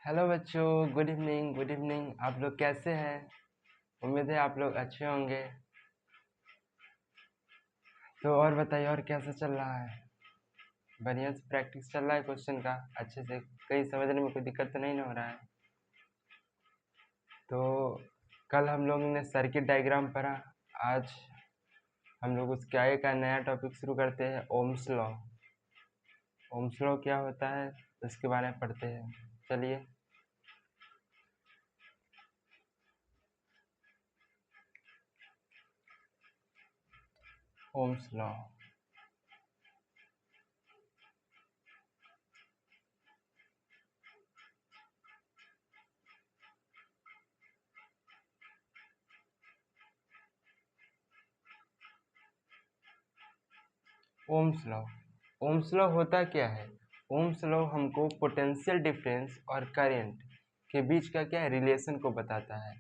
Hello बच्चों, good evening. Good evening. आप लोग कैसे हैं? उम्मीद है आप लोग अच्छे होंगे। तो और बताइए, और कैसा चल रहा है? बढ़िया से प्रैक्टिस चल रहा है क्वेश्चन का अच्छे से? कहीं समझने में कोई दिक्कत तो नहीं ना हो रहा है? तो कल हम लोग ने सर्किट डायग्राम पढ़ा। आज हम लोग उसके आगे का नया टॉपिक शुरू करते हैं, ओम्स लॉ। ओम्स लॉ क्या होता है उसके बारे में पढ़ते हैं। चलिए। Ohm's law. Ohm's law. Ohm's law होता क्या है? ओम्स लॉ हमको पोटेंशियल डिफरेंस और करंट के बीच का क्या है, रिलेशन को बताता है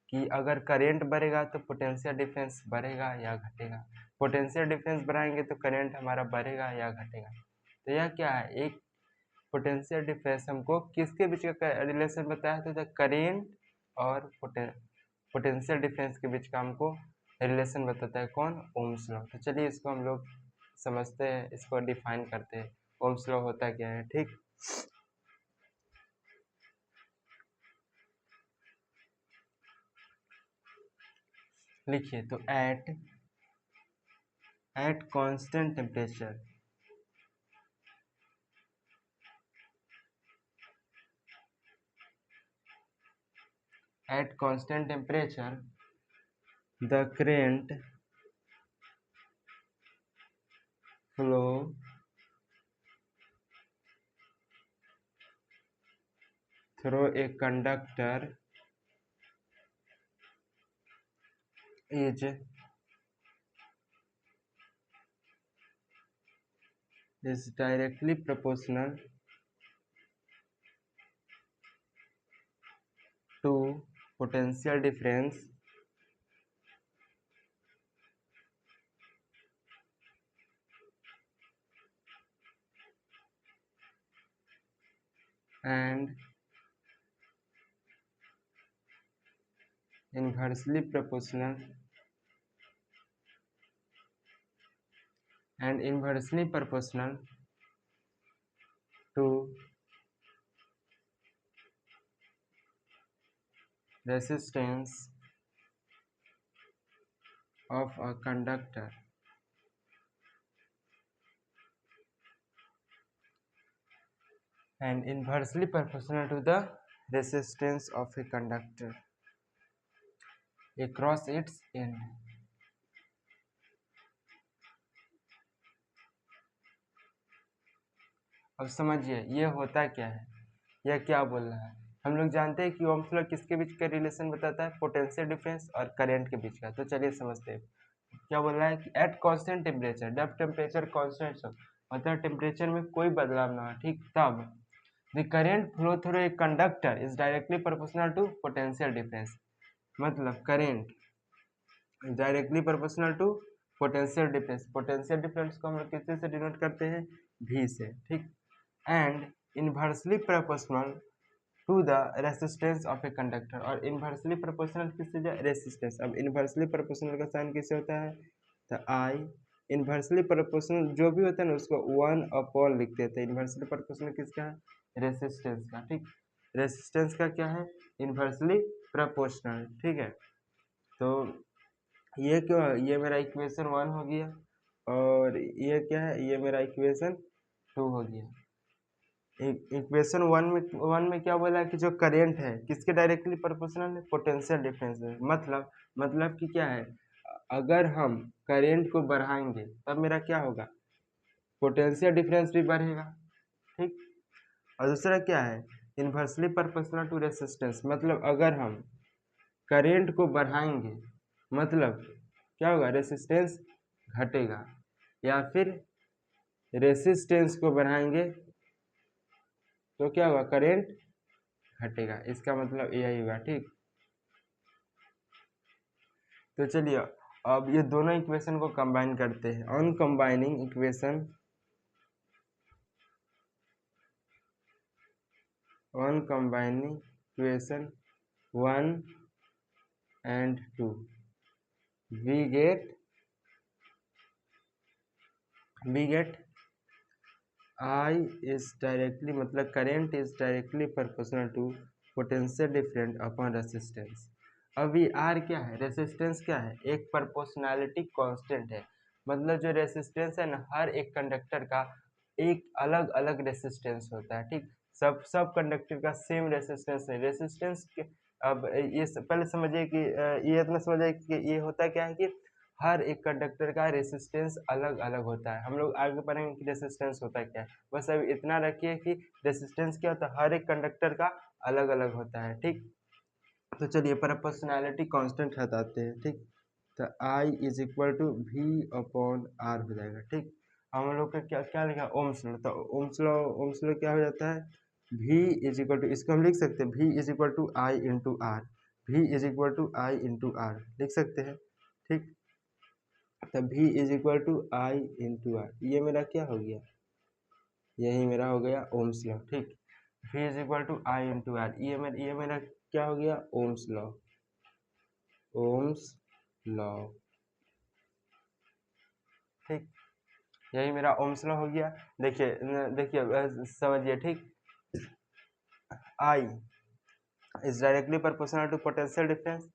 कि अगर करंट बढ़ेगा तो पोटेंशियल डिफरेंस बढ़ेगा या घटेगा। पोटेंशियल डिफरेंस बढ़ाएंगे तो करंट हमारा बढ़ेगा या घटेगा। तो यह क्या है, एक पोटेंशियल डिफरेंस हमको किसके बीच का रिलेशन बताया, तो करंट और पोटेंशियल डिफरेंस के बीच का हमको रिलेशन बताता है कौन? Ohms law. तो चलिए इसको हम लोग समझते हैं, इसको डिफाइन करते हैं। ओम्स लॉ होता क्या है, ठीक। लिखिए तो at constant temperature, at constant temperature the current flow through a conductor is directly proportional to potential difference and inversely proportional to resistance of a conductor. And inversely proportional to the resistance of a conductor across its end. अब समझिए ये होता क्या है, यह क्या बोल रहा है। हम लोग जानते हैं कि ओम्स लॉ किसके बीच का रिलेशन बताता है, पोटेंशियल डिफरेंस और करंट के बीच का। तो चलिए समझते हैं क्या बोल रहा है कि एट कांस्टेंट टेम्परेचर, जब टेम्परेचर कांस्टेंट हो मतलब टेम्परेचर में कोई बदलाव ना हो, ठीक, तब the current flow through a conductor is directly proportional to potential difference. मतलब current directly proportional to potential difference. Potential difference को हम लोग किससे से डिनोट करते हैं? V से, ठीक। And inversely proportional to the resistance of a conductor, और इन्वर्सली प्रोपोर्शनल किससे जाए? रेसिस्टेंस। अब इन्वर्सली प्रोपोर्शनल का साइन किससे होता है? तो I। इन्वर्सली प्रोपोर्शनल जो भी होता है ना उसको 1/, लिख देते हैं। इन्वर्सली प्रोपोर्शनल किसका है? रेसिस्टेंस का, ठीक। रेसिस्टेंस का क्या है? इन्वर्सली प्रोपोर्शनल, ठीक है। तो ये क्यों है? ये मेरा इक्वेशन 1 हो गया, और ये क्या है? ये मेरा इक्वेशन 2 हो गया। इक्वेशन 1 में क्या बोला है कि जो करंट है किसके डायरेक्टली प्रोपोर्शनल है? पोटेंशियल डिफरेंस है। मतलब कि क्या है, अगर हम करंट को बढ़ाएंगे तब मेरा क्या होगा? पोटेंशियल डिफरेंस भी बढ़ेगा, ठीक। और दूसरा क्या है? Inversely proportional to resistance. मतलब अगर हम करंट को बढ़ाएंगे मतलब क्या होगा? रेसिस्टेंस घटेगा, या फिर रेसिस्टेंस को बढ़ाएंगे तो क्या होगा? करंट घटेगा। इसका मतलब यही होगा, ठीक। तो चलिए अब ये दोनों इक्वेशन को कंबाइन करते हैं। On combining equation on combining equation 1 and 2 we get I is directly मतलब current is directly proportional to potential difference upon resistance। अब ये R क्या है, रेसिस्टेंस क्या है, एक प्रोपोर्शनैलिटी कांस्टेंट है। मतलब जो रेसिस्टेंस है ना, हर एक कंडक्टर का एक अलग अलग रेसिस्टेंस होता है, ठीक। सब कंडक्टर का सेम रेसिस्टेंस नहीं, रेसिस्टेंस अब ये पहले समझिए कि ये इतना समझिए कि ये होता क्या है कि हर एक कंडक्टर का रेसिस्टेंस अलग अलग होता है। हम लोग आगे पढ़ेंगे कि रेसिस्टेंस होता क्या है, बस अभी इतना रखिए कि रेसिस्टेंस क्या होता है, हर एक कंडक्टर का अलग अलग होता है, ठीक। तो चलिए प्रोपोर्शनैलिटी कांस्टेंट हटाते हैं, ठीक। तो I is equal to V upon R हो जाएगा, ठीक। हम लोग का क्या क्या लिखा, ओम्स लॉ। तो ओम्स लॉ क्या हो जाता है, V इज इक्वल टू, इसको हम लिख सकते हैं V is equal to I into R, V is equal to I into R लिख सकते हैं, ठीक। तब V is equal to I into R, ये मेरा क्या हो गया, यही मेरा हो गया ओम्स लॉ, ठीक। V is equal to I into R, ये मेरा क्या हो गया, ओम्स लॉ, ओम्स लॉ, ठीक। यही मेरा ओम्स लॉ हो गया। देखिए समझिए, ठीक। I is directly proportional to potential difference,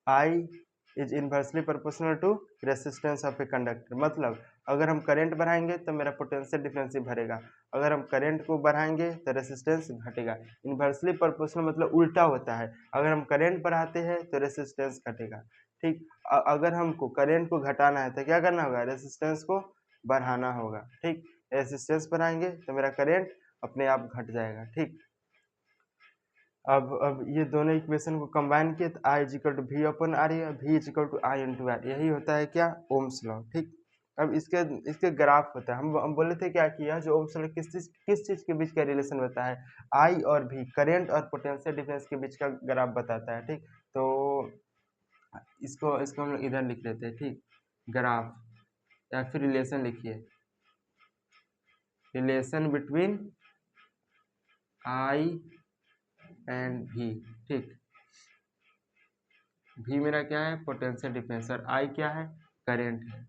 I is inversely proportional to resistance of a conductor. मतलब अगर हम करंट बढ़ाएंगे तो मेरा पोटेंशियल डिफरेंस ही भरेगा, अगर हम करंट को बढ़ाएंगे तो रेसिस्टेंस घटेगा। इन्वर्सली प्रोपोर्शनल मतलब उल्टा होता है, अगर हम करंट बढ़ाते हैं तो रेसिस्टेंस घटेगा, ठीक। अगर हमको करंट को घटाना है तो क्या करना होगा, रेसिस्टेंस को बढ़ाना होगा, ठीक। रेसिस्टेंस बढ़ाएंगे तो मेरा करंट अपने आप घट जाएगा, ठीक। अब ये दोनों इक्वेशन को कंबाइन किए तो आई इजिकल टू वी अपन R, V is equal to I into R, यही होता है क्या, ओम्स लॉ, ठीक। अब इसके ग्राफ होता है, हम बोले थे क्या किया, जो ओम्स लॉ किस चीज के बीच का रिलेशन होता है, आई और वी, करंट और पोटेंशियल डिफरेंस के बीच का ग्राफ बताता है, ठीक। तो इसको हम लोग इधर लिख लेते हैं, ठीक, ग्राफ, या फिर रिलेशन लिखिए, relation between I and V, ठीक। V मेरा क्या है, पोटेंशियल डिफरेंस, और I क्या है, करंट है।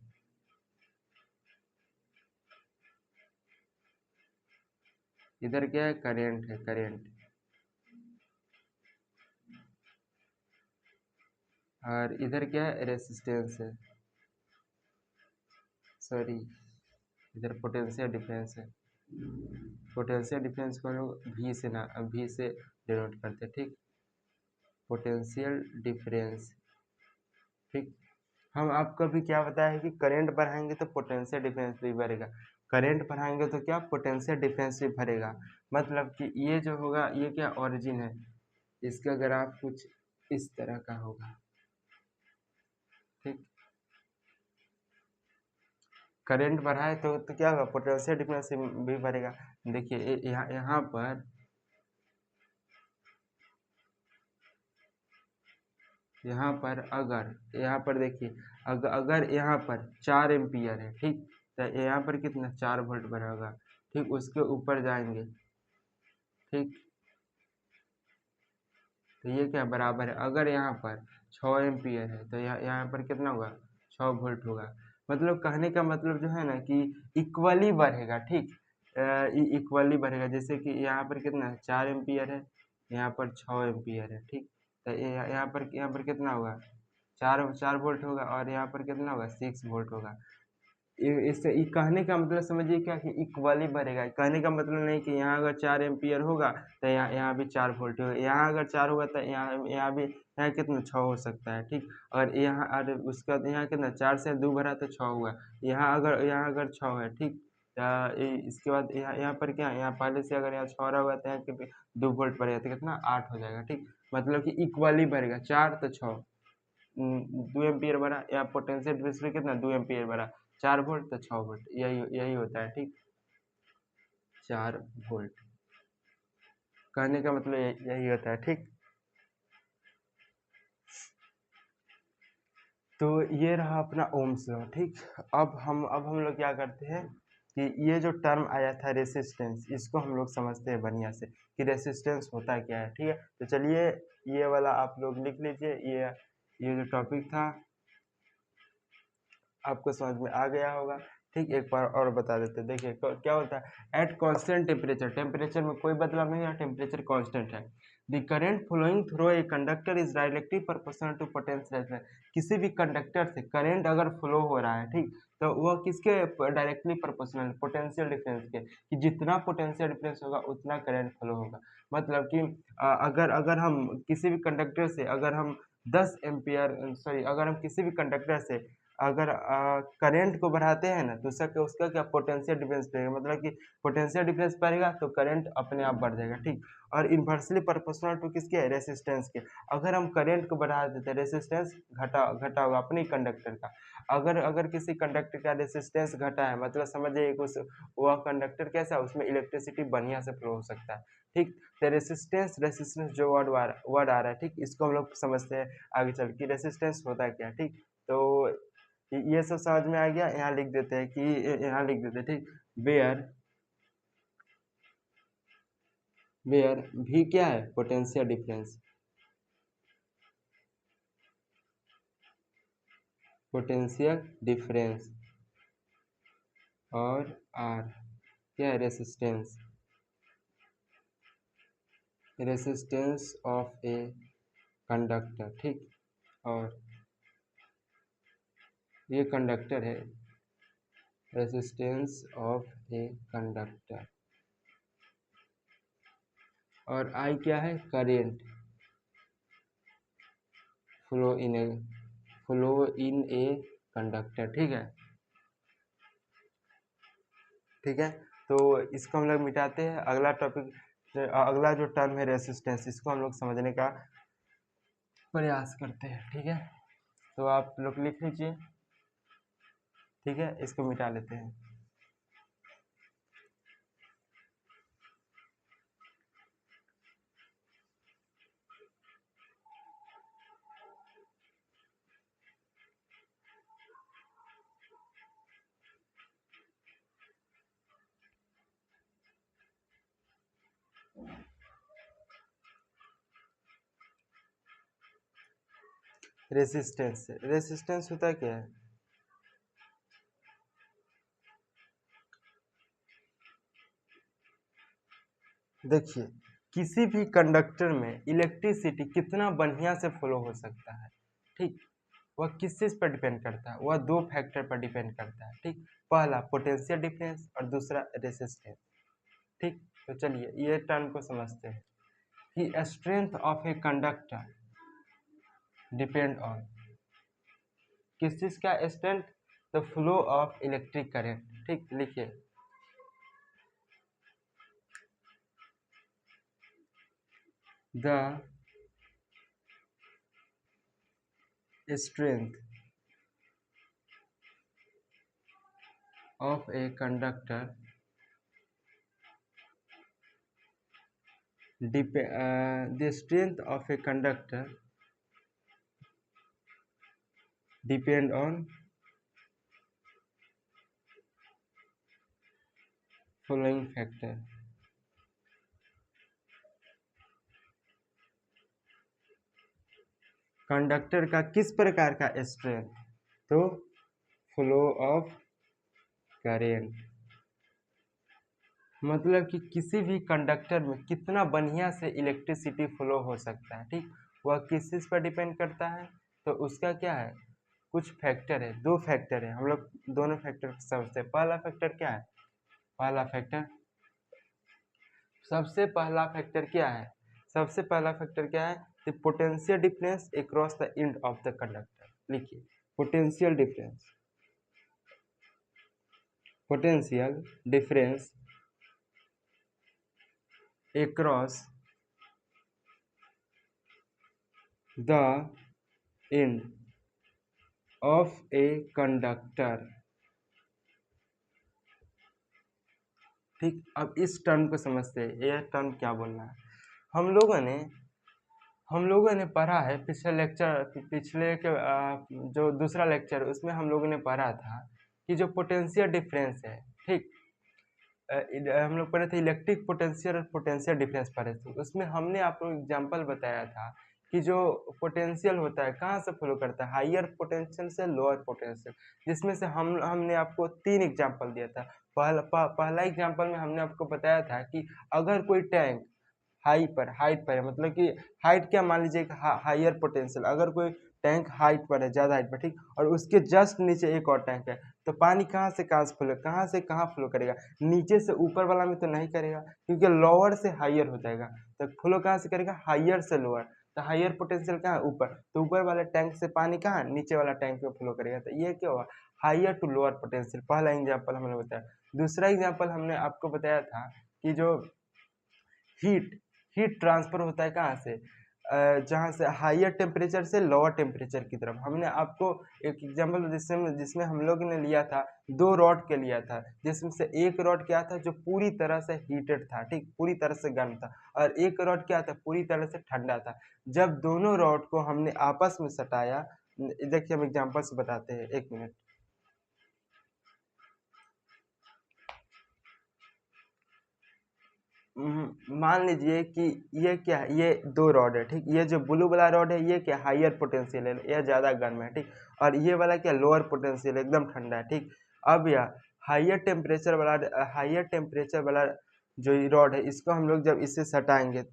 इधर क्या है, करंट है, करंट, और इधर क्या है, रेसिस्टेंस है, सॉरी इधर पोटेंशियल डिफरेंस है। पोटेंशियल डिफरेंस को हम लोग V से डिनोट करते हैं, ठीक, पोटेंशियल डिफरेंस, ठीक। हम आपको अभी क्या बताया है कि करंट बढ़ाएंगे तो पोटेंशियल डिफरेंस भी बढ़ेगा, करंट बढ़ाएंगे तो क्या, पोटेंशियल डिफरेंस भी बढ़ेगा। मतलब कि ये जो होगा, ये क्या ओरिजिन है, इसका ग्राफ कुछ इस तरह का होगा, ठीक। करंट बढ़ाए तो क्या होगा, पोटेंशियल डिफरेंस भी बढ़ेगा। देखिए यहाँ पर अगर यहाँ पर देखिए, अगर यहाँ पर 4 एम्पियर है, ठीक, तो यहाँ पर कितना 4 वोल्ट बढ़ा होगा, ठीक। उसके ऊपर जाएंगे, ठीक, तो ये क्या बराबर है, अगर यहाँ पर 6 एम्पियर है तो यहाँ पर कितना होगा, 6 वोल्ट होगा। मतलब कहने का मतलब जो है ना कि इक्वली बढ़ेगा, ठीक, इक्वली बढ़ेगा। जैसे कि यहाँ पर कितना 4 एम्पियर है, यहाँ पर 6 एम्पियर है, ठीक। तो यहाँ पर कितना होगा, 4 वोल्ट होगा, और यहाँ पर कितना होगा, 6 वोल्ट होगा। इससे कहने का मतलब समझिए क्या कि इक्वली बढ़ेगा। कहने का मतलब नहीं कि यहाँ अगर 4 एम्पियर होगा तो यहाँ भी 4 वोल्ट होगा, यहाँ अगर 4 होगा तो यहाँ भी, यहाँ कितना 6 हो सकता है, ठीक। और यहाँ और उसका यहाँ कितना 4 से 2 भरा तो 6 हुआ, यहाँ अगर 6 है, ठीक। इसके बाद यहाँ पर क्या, यहाँ पहले से अगर यहाँ 6 रहा होगा तो यहाँ 2 वोल्ट बढ़ेगा तो कितना 8 हो जाएगा, ठीक। मतलब कि इक्वली बढ़ेगा, 4 तो 6, 2 एम्पियर बढ़ा, या पोटेंशियल डिफरेंस में कितना 2 एम्पियर बढ़ा, 4 वोल्ट तो 6 वोल्ट, यही होता है, ठीक, 4 वोल्ट। कहने का मतलब यही होता है, ठीक। तो ये रहा अपना ओम्स लॉ, ठीक। अब हम लोग क्या करते हैं कि ये जो टर्म आया था रेसिस्टेंस, इसको हम लोग समझते हैं बढ़िया से कि रेसिस्टेंस होता क्या है। ठीक है, तो चलिए ये वाला आप लोग लिख लीजिए। ये जो टॉपिक था आपको समझ में आ गया होगा। ठीक, एक बार और बता देते हैं। देखिए क्या होता है, एट कांस्टेंट टेम्परेचर, टेम्परेचर में कोई बदलाव नहीं है, टेम्परेचर कांस्टेंट है। The current flowing through a conductor is directly proportional to potential. किसी भी कंडक्टर से करंट अगर फ्लो हो रहा है, ठीक, तो वह किसके डायरेक्टली प्रोपोर्शनल, पोटेंशियल डिफरेंस के, कि जितना पोटेंशियल डिफरेंस होगा उतना करंट फ्लो होगा। मतलब कि अगर अगर हम किसी भी कंडक्टर से अगर हम 10 एम्पियर सॉरी अगर हम किसी भी कंडक्टर से अगर करंट को बढ़ाते हैं ना, तो उसका क्या पोटेंशियल डिफरेंस बढ़ेगा। मतलब कि पोटेंशियल डिफरेंस बढ़ेगा तो करंट अपने आप बढ़ जाएगा। ठीक, और इन्वर्सली प्रोपोर्शनल टू किसके, रेसिस्टेंस के। अगर हम करंट को बढ़ा देते हैं, रेसिस्टेंस घटा होगा अपने कंडक्टर का। अगर अगर किसी कंडक्टर का रेसिस्टेंस घटा है, मतलब समझिए उस वह कंडक्टर कैसा है, उसमें इलेक्ट्रिसिटी बढ़िया से फ्लो हो सकता है। ठीक, तो रेसिस्टेंस जो वर्ड आ रहा है, ठीक, इसको हम लोग समझते हैं आगे चल के रेसिस्टेंस होता क्या। ठीक, तो ये सब समझ में आ गया। यहाँ लिख देते हैं कि यहाँ लिख देते हैं, ठीक, वेयर भी क्या है, पोटेंशियल डिफरेंस, पोटेंशियल डिफरेंस, और आर क्या है, resistance, resistance of a conductor. ठीक, और ये कंडक्टर है, रेसिस्टेंस ऑफ ए कंडक्टर, और आई क्या है, current flow in A conductor. ठीक है, ठीक है, तो इसको हम लोग मिटाते हैं। अगला टॉपिक, अगला जो टर्म है रेसिस्टेंस, इसको हम लोग समझने का प्रयास करते हैं। ठीक है, तो आप लोग लिख लीजिए। ठीक है, इसको मिटा लेते हैं। रेसिस्टेंस होता क्या है, देखिए किसी भी कंडक्टर में इलेक्ट्रिसिटी कितना बढ़िया से फ्लो हो सकता है। ठीक, वह किस चीज पर डिपेंड करता है, वह दो फैक्टर पर डिपेंड करता है। ठीक, पहला पोटेंशियल डिफरेंस और दूसरा रेसिस्टेंस। ठीक, तो चलिए ये टर्म को समझते हैं कि strength of a conductor depend on किस चीज का strength, the flow of electric current. ठीक, लिखिए the strength of a conductor the strength of a conductor depend on following factor। Conductor का किस प्रकार का स्ट्रेंथ, तो फ्लो ऑफ करेंट, मतलब कि किसी भी कंडक्टर में कितना बढ़िया से इलेक्ट्रिसिटी फ्लो हो सकता है। ठीक, वह किस चीज़ पर डिपेंड करता है, तो उसका क्या है, कुछ फैक्टर है, दो फैक्टर है। हम लोग दोनों फैक्टर समझते हैं। पहला फैक्टर क्या है, पहला फैक्टर सबसे पहला फैक्टर क्या है, सबसे पहला फैक्टर क्या है, the potential difference across the end of the conductor. लिखिए potential difference, potential difference across the end of a conductor. ठीक, अब इस टर्म को समझते हैं, यह टर्म क्या बोल रहा है। हम लोगों ने पढ़ा है पिछले के जो दूसरा लेक्चर उसमें हम लोगों ने पढ़ा था कि जो पोटेंशियल डिफरेंस है, ठीक, हम लोग पढ़े थे इलेक्ट्रिक पोटेंशियल और पोटेंशियल डिफरेंस पढ़े थे। उसमें हमने आपको एग्जांपल बताया था कि जो पोटेंशियल होता है कहाँ से फ्लो करता है, हायर पोटेंशियल से लोअर पोटेंशियल, जिसमें से हमने आपको 3 एग्जांपल दिया था। पहला एग्जांपल में हमने आपको बताया था कि अगर कोई टैंक हाइट पर है, मतलब कि हाइट क्या मान लीजिए हायर पोटेंशियल, अगर कोई टैंक हाइट पर है, ज़्यादा हाइट पर, ठीक, और उसके जस्ट नीचे एक और टैंक है, तो पानी कहाँ से कहाँ फ्लो करेगा, नीचे से ऊपर वाला में तो नहीं करेगा, क्योंकि लोअर से हायर हो जाएगा, तो फ्लो कहाँ से करेगा, हायर से लोअर। तो हायर पोटेंशियल कहाँ है, ऊपर, तो ऊपर वाले टैंक से पानी कहाँ, नीचे वाला टैंक में फ्लो करेगा। तो ये क्या हुआ, हायर टू लोअर पोटेंशियल, पहला एग्जाम्पल हमने बताया। दूसरा एग्जाम्पल हमने आपको बताया था कि जो हीट हीट ट्रांसफर होता है कहाँ से, जहाँ से हायर टेम्परेचर से लोअर टेम्परेचर की तरफ। हमने आपको एक एग्जांपल जिसमें हम लोग ने लिया था, 2 रॉड के लिया था, जिसमें से एक रॉड क्या था जो पूरी तरह से हीटेड था, ठीक, पूरी तरह से गर्म था, और एक रॉड क्या था, पूरी तरह से ठंडा था। जब दोनों रॉड को हमने आपस में सटाया, देखिए हम एग्जाम्पल से बताते हैं, 1 मिनट। मान लीजिए कि ये क्या है, ये 2 रॉड है, ठीक, ये जो ब्लू वाला रॉड है ये क्या, हायर पोटेंशियल है, यह ज़्यादा गर्म है, ठीक, और ये वाला क्या, लोअर पोटेंशियल, एकदम ठंडा है, ठीक। अब यह हायर टेम्परेचर वाला जो ये रॉड है, इसको हम लोग जब इससे सटाएंगे,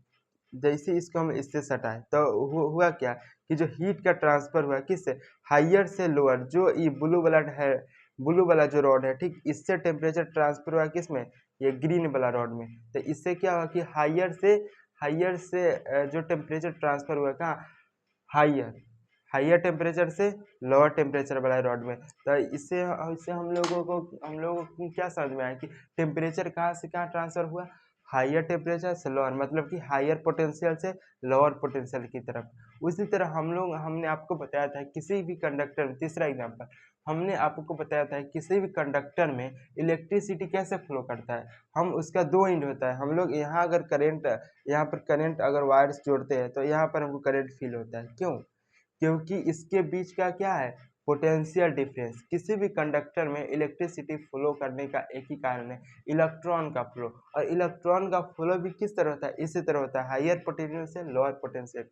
जैसे इसको हम इससे सटाए तो हुआ क्या कि जो हीट का ट्रांसफर हुआ किससे, हायर से लोअर, जो ये ब्लू वाला जो रॉड है, ठीक, इससे टेम्परेचर ट्रांसफर हुआ किसमें, ये ग्रीन वाला रॉड में। तो इससे क्या हुआ कि हायर से जो टेम्परेचर ट्रांसफर हुआ कहाँ, हायर हायर टेम्परेचर से लोअर टेम्परेचर वाला रॉड में। तो इससे इससे हम लोगों को क्या समझ में आया कि टेम्परेचर कहाँ से कहाँ ट्रांसफर हुआ, हायर टेम्परेचर से लोअर, मतलब कि हायर पोटेंशियल से लोअर पोटेंशियल की तरफ। उसी तरह हमने आपको बताया था किसी भी कंडक्टर में, तीसरा एग्जाम्पल, हमने आपको बताया था किसी भी कंडक्टर में इलेक्ट्रिसिटी कैसे फ्लो करता है। हम उसका 2 एंड होता है, हम लोग यहाँ अगर यहाँ पर करंट अगर वायर्स जोड़ते हैं तो यहाँ पर हमको करंट फील होता है, क्यों, क्योंकि इसके बीच का क्या है, पोटेंशियल डिफरेंस। किसी भी कंडक्टर में इलेक्ट्रिसिटी फ्लो करने का एक ही कारण है, इलेक्ट्रॉन का फ्लो, और इलेक्ट्रॉन का फ्लो भी किस तरह होता है, इसी तरह होता है, हायर पोटेंशियल से लोअर पोटेंशियल।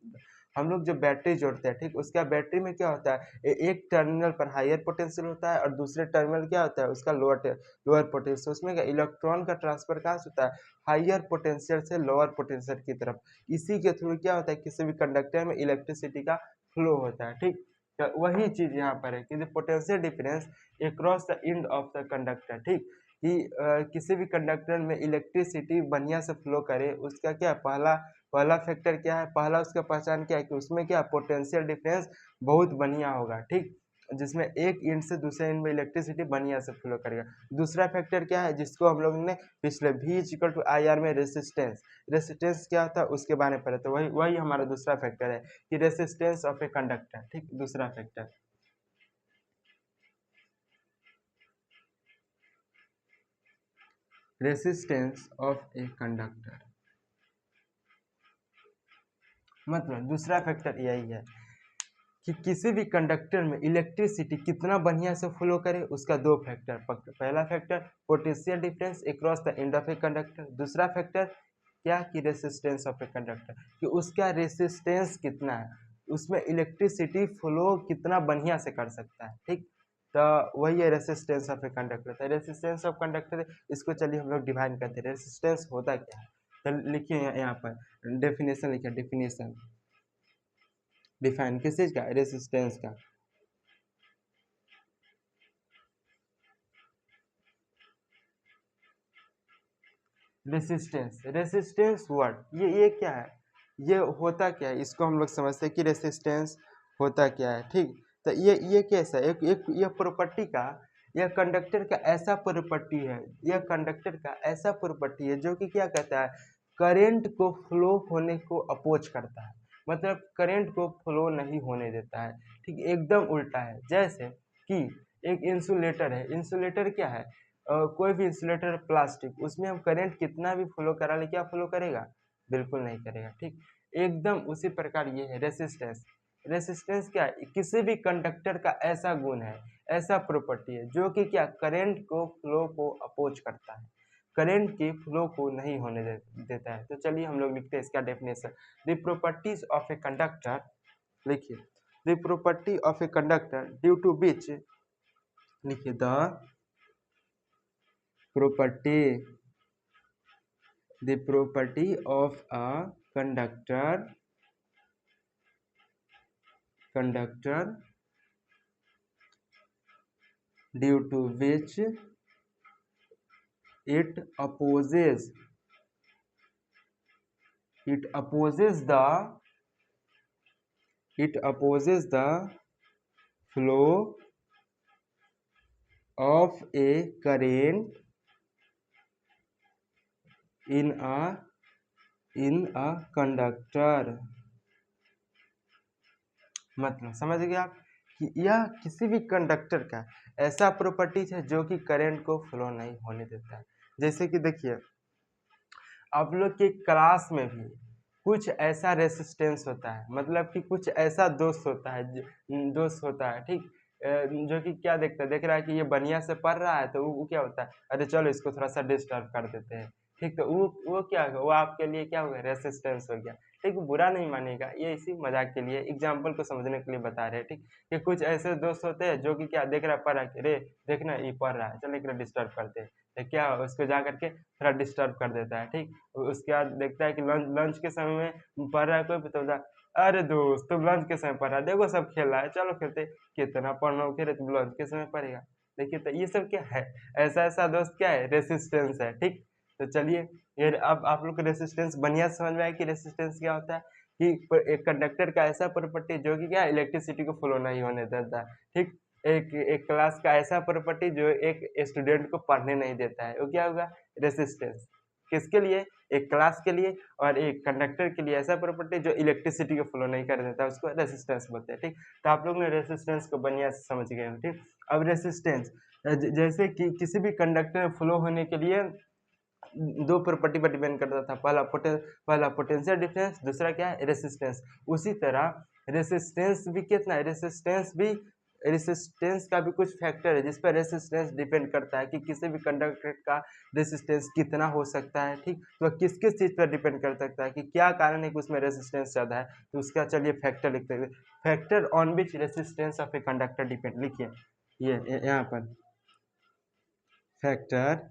हम लोग जो बैटरी जोड़ते हैं, ठीक, उसका बैटरी में क्या होता है, एक टर्मिनल पर हायर पोटेंशियल होता है और दूसरे टर्मिनल क्या होता है, उसका लोअर पोटेंशियल। उसमें क्या इलेक्ट्रॉन का ट्रांसफर कहाँ से होता है, हायर पोटेंशियल से लोअर पोटेंशियल की तरफ। इसी के थ्रू क्या होता है, किसी भी कंडक्टर में इलेक्ट्रिसिटी का फ्लो होता है, ठीक। तो वही चीज यहाँ पर है कि the potential difference across the end of the conductor, ठीक, कि किसी भी कंडक्टर में इलेक्ट्रिसिटी बढ़िया से फ्लो करे, उसका क्या पहला पहला फैक्टर क्या है, पहला उसका पहचान क्या है कि उसमें क्या पोटेंशियल डिफरेंस बहुत बढ़िया होगा, ठीक, जिसमें एक एंड से दूसरे एंड में इलेक्ट्रिसिटी बढ़िया से फ्लो करेगा। दूसरा फैक्टर क्या है, जिसको हम लोग ने पिछले V equal to I R में रेसिस्टेंस क्या था उसके बारे में पढ़ा, तो वही वही हमारा दूसरा फैक्टर है कि रेसिस्टेंस ऑफ ए कंडक्टर, ठीक, दूसरा factor. Resistance of a conductor, मतलब दूसरा फैक्टर यही है कि किसी भी कंडक्टर में इलेक्ट्रिसिटी कितना बढ़िया से फ्लो करे, उसका 2 फैक्टर। पहला factor potential difference across the end of a conductor, दूसरा फैक्टर क्या कि रेसिस्टेंस ऑफ ए कंडक्टर, कि उसका रेसिस्टेंस कितना है, उसमें इलेक्ट्रिसिटी फ्लो कितना बढ़िया से कर सकता है, ठीक। तो वही है रेसिस्टेंस ऑफ ए कंडक्टर। तो रेसिस्टेंस ऑफ कंडक्टर, इसको चलिए हम लोग डिफाइन करते हैं, रेसिस्टेंस होता क्या है। तो लिखिए यहाँ पर डेफिनेशन लिखिए, डेफिनेशन डिफाइन किस चीज़ का, रेसिस्टेंस का। रेसिस्टेंस वर्ड ये क्या है, ये होता क्या है, इसको हम लोग समझते हैं कि रेसिस्टेंस होता क्या है, ठीक। तो ये कैसा है, एक ये प्रॉपर्टी का, यह कंडक्टर का ऐसा प्रॉपर्टी है, यह कंडक्टर का ऐसा प्रॉपर्टी है जो कि क्या कहता है, करंट को फ्लो होने को अपोज करता है, मतलब करंट को फ्लो नहीं होने देता है, ठीक, एकदम उल्टा है। जैसे कि एक इंसुलेटर है, इंसुलेटर क्या है, कोई भी इंसुलेटर प्लास्टिक, उसमें हम करंट कितना भी फ्लो करा ले, क्या फ्लो करेगा, बिल्कुल नहीं करेगा, ठीक। एकदम उसी प्रकार ये है रेसिस्टेंस। रेसिस्टेंस क्या है, किसी भी कंडक्टर का ऐसा गुण है, ऐसा प्रॉपर्टी है जो कि क्या करंट को फ्लो को अपोज करता है। करंट के फ्लो को नहीं होने देता है। तो चलिए हम लोग लिखते हैं इसका definition. The properties of a conductor, लिखिए the property of a conductor due to which, लिखिए the property of a conductor due to which it opposes the flow of a current in a conductor। मतलब समझ गए आप कि यह किसी भी कंडक्टर का ऐसा प्रॉपर्टीज है जो कि करंट को फ्लो नहीं होने देता है। जैसे कि देखिए आप लोग के क्लास में भी कुछ ऐसा रेसिस्टेंस होता है, मतलब कि कुछ ऐसा दोस्त होता है ठीक, जो कि क्या देखता है, देख रहा है कि ये बढ़िया से पढ़ रहा है तो वो क्या होता है, अरे चलो इसको थोड़ा सा डिस्टर्ब कर देते हैं ठीक। तो वो क्या होगा, वो आपके लिए क्या होगा, रेसिस्टेंस हो गया ठीक। बुरा नहीं मानेगा, ये इसी मजाक के लिए एग्जाम्पल को समझने के लिए बता रहे हैं ठीक। कि कुछ ऐसे दोस्त होते हैं जो कि क्या देख रहा है, पढ़ रहा है, रे देखना ये पढ़ रहा है, चलो एक डिस्टर्ब करते हैं, तो क्या उसको जा करके थोड़ा डिस्टर्ब कर देता है ठीक। उसके बाद देखता है कि लंच के समय में पढ़ रहा है कोई, तो बोलता है अरे दोस्त तुम लंच के समय पढ़ रहा है, देखो सब खेल रहा है, चलो खेलते। कितना पढ़ना हो फिर तुम लंच के समय पढ़ेगा। देखिए तो ये सब क्या है, ऐसा दोस्त क्या है, रेसिस्टेंस है ठीक। तो चलिए ये अब आप लोग को रेसिस्टेंस बढ़िया समझ में आया कि रेसिस्टेंस क्या होता है, कि एक कंडक्टर का ऐसा प्रॉपर्टी जो कि क्या इलेक्ट्रिसिटी को फ्लो नहीं होने देता ठीक। एक क्लास का ऐसा प्रॉपर्टी जो एक स्टूडेंट को पढ़ने नहीं देता है, वो क्या होगा, रेसिस्टेंस। किसके लिए, एक क्लास के लिए, और एक कंडक्टर के लिए ऐसा प्रॉपर्टी जो इलेक्ट्रिसिटी को फ्लो नहीं कर देता, उसको रेसिस्टेंस बोलते हैं ठीक। तो आप लोग ने रेसिस्टेंस को बढ़िया से समझ गए हो ठीक। अब रेसिस्टेंस जैसे कि किसी भी कंडक्टर फ्लो होने के लिए दो प्रॉपर्टी पर डिपेंड करता था, पहला पोटेंशियल डिफरेंस, दूसरा क्या है, रेसिस्टेंस। उसी तरह रेसिस्टेंस भी कितना है, रेसिस्टेंस का भी कुछ फैक्टर है जिस पर रेसिस्टेंस डिपेंड करता है कि किसी भी कंडक्टर का रेसिस्टेंस कितना हो सकता है ठीक। तो किस किस चीज़ पर डिपेंड कर सकता है, कि क्या कारण है कि उसमें रेसिस्टेंस ज़्यादा है, तो उसका चलिए फैक्टर लिखते हैं। Factor on which resistance of a conductor depend, लिखिए ये यहाँ पर factor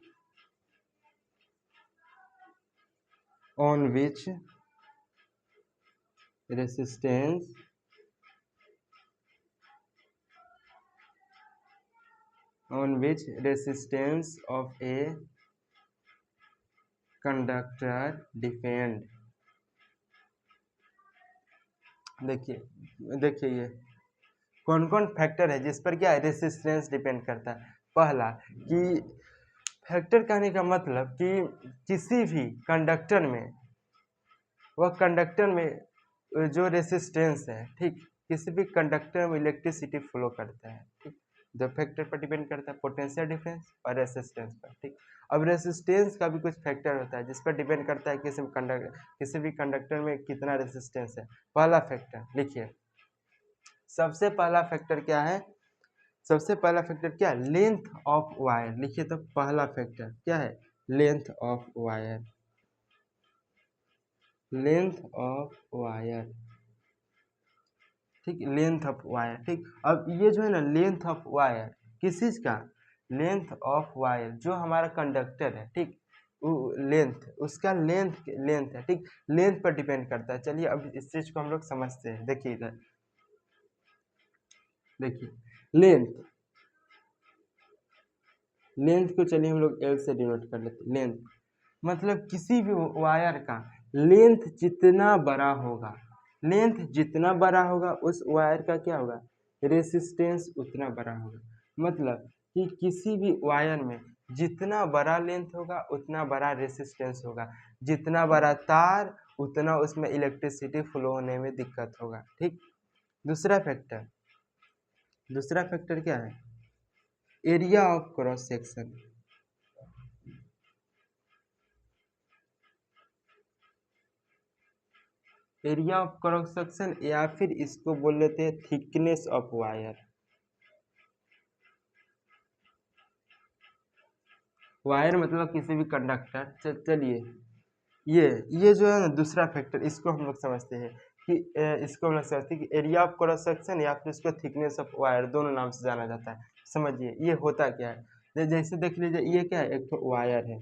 on which resistance of a conductor depend। देखिए ये कौन कौन फैक्टर है जिस पर क्या रेसिस्टेंस डिपेंड करता है। पहला कि फैक्टर कहने का मतलब कि किसी भी कंडक्टर में, वह कंडक्टर में जो रेसिस्टेंस है ठीक, किसी भी कंडक्टर में इलेक्ट्रिसिटी फ्लो करता है ठीक। दो फैक्टर पर डिपेंड करता है, पोटेंशियल डिफरेंस और रेसिस्टेंस पर ठीक। अब रेसिस्टेंस का भी कुछ फैक्टर होता है जिस पर डिपेंड करता है किसी भी कंडक्टर में कितना रेसिस्टेंस है। पहला फैक्टर लिखिए, सबसे पहला फैक्टर क्या है, सबसे पहला फैक्टर क्या है, लेंथ ऑफ वायर। लिखिए तो पहला फैक्टर क्या है, length of wire, length of wire ठीक, लेंथ ऑफ वायर ठीक। अब ये जो है ना लेंथ ऑफ वायर, किस चीज का, लेंथ ऑफ वायर, जो हमारा कंडक्टर है ठीक, लेंथ, उसका लेंथ है ठीक, लेंथ पर डिपेंड करता है। चलिए अब इस चीज को हम लोग समझते हैं। देखिए इधर देखिए लेंथ को चलिए हम लोग L से डिनोट कर लेते हैं। लेंथ मतलब किसी भी वायर का लेंथ जितना बड़ा होगा, लेंथ जितना बड़ा होगा उस वायर का क्या होगा, रेसिस्टेंस उतना बड़ा होगा। मतलब कि किसी भी वायर में जितना बड़ा लेंथ होगा उतना बड़ा रेसिस्टेंस होगा, जितना बड़ा तार उतना उसमें इलेक्ट्रिसिटी फ्लो होने में दिक्कत होगा ठीक। दूसरा फैक्टर क्या है, area of cross section. Area of cross section, या फिर इसको बोल लेते हैं थिकनेस ऑफ वायर। वायर मतलब किसी भी कंडक्टर। चलिए ये जो है ना दूसरा फैक्टर, इसको हम लोग समझते हैं कि इसको हम लोग समझते हैं कि एरिया ऑफ क्रॉस सेक्शन या फिर इसको थिकनेस ऑफ वायर, दोनों नाम से जाना जाता है। समझिए ये होता क्या है, जैसे देख लीजिए ये क्या है, एक तो वायर है,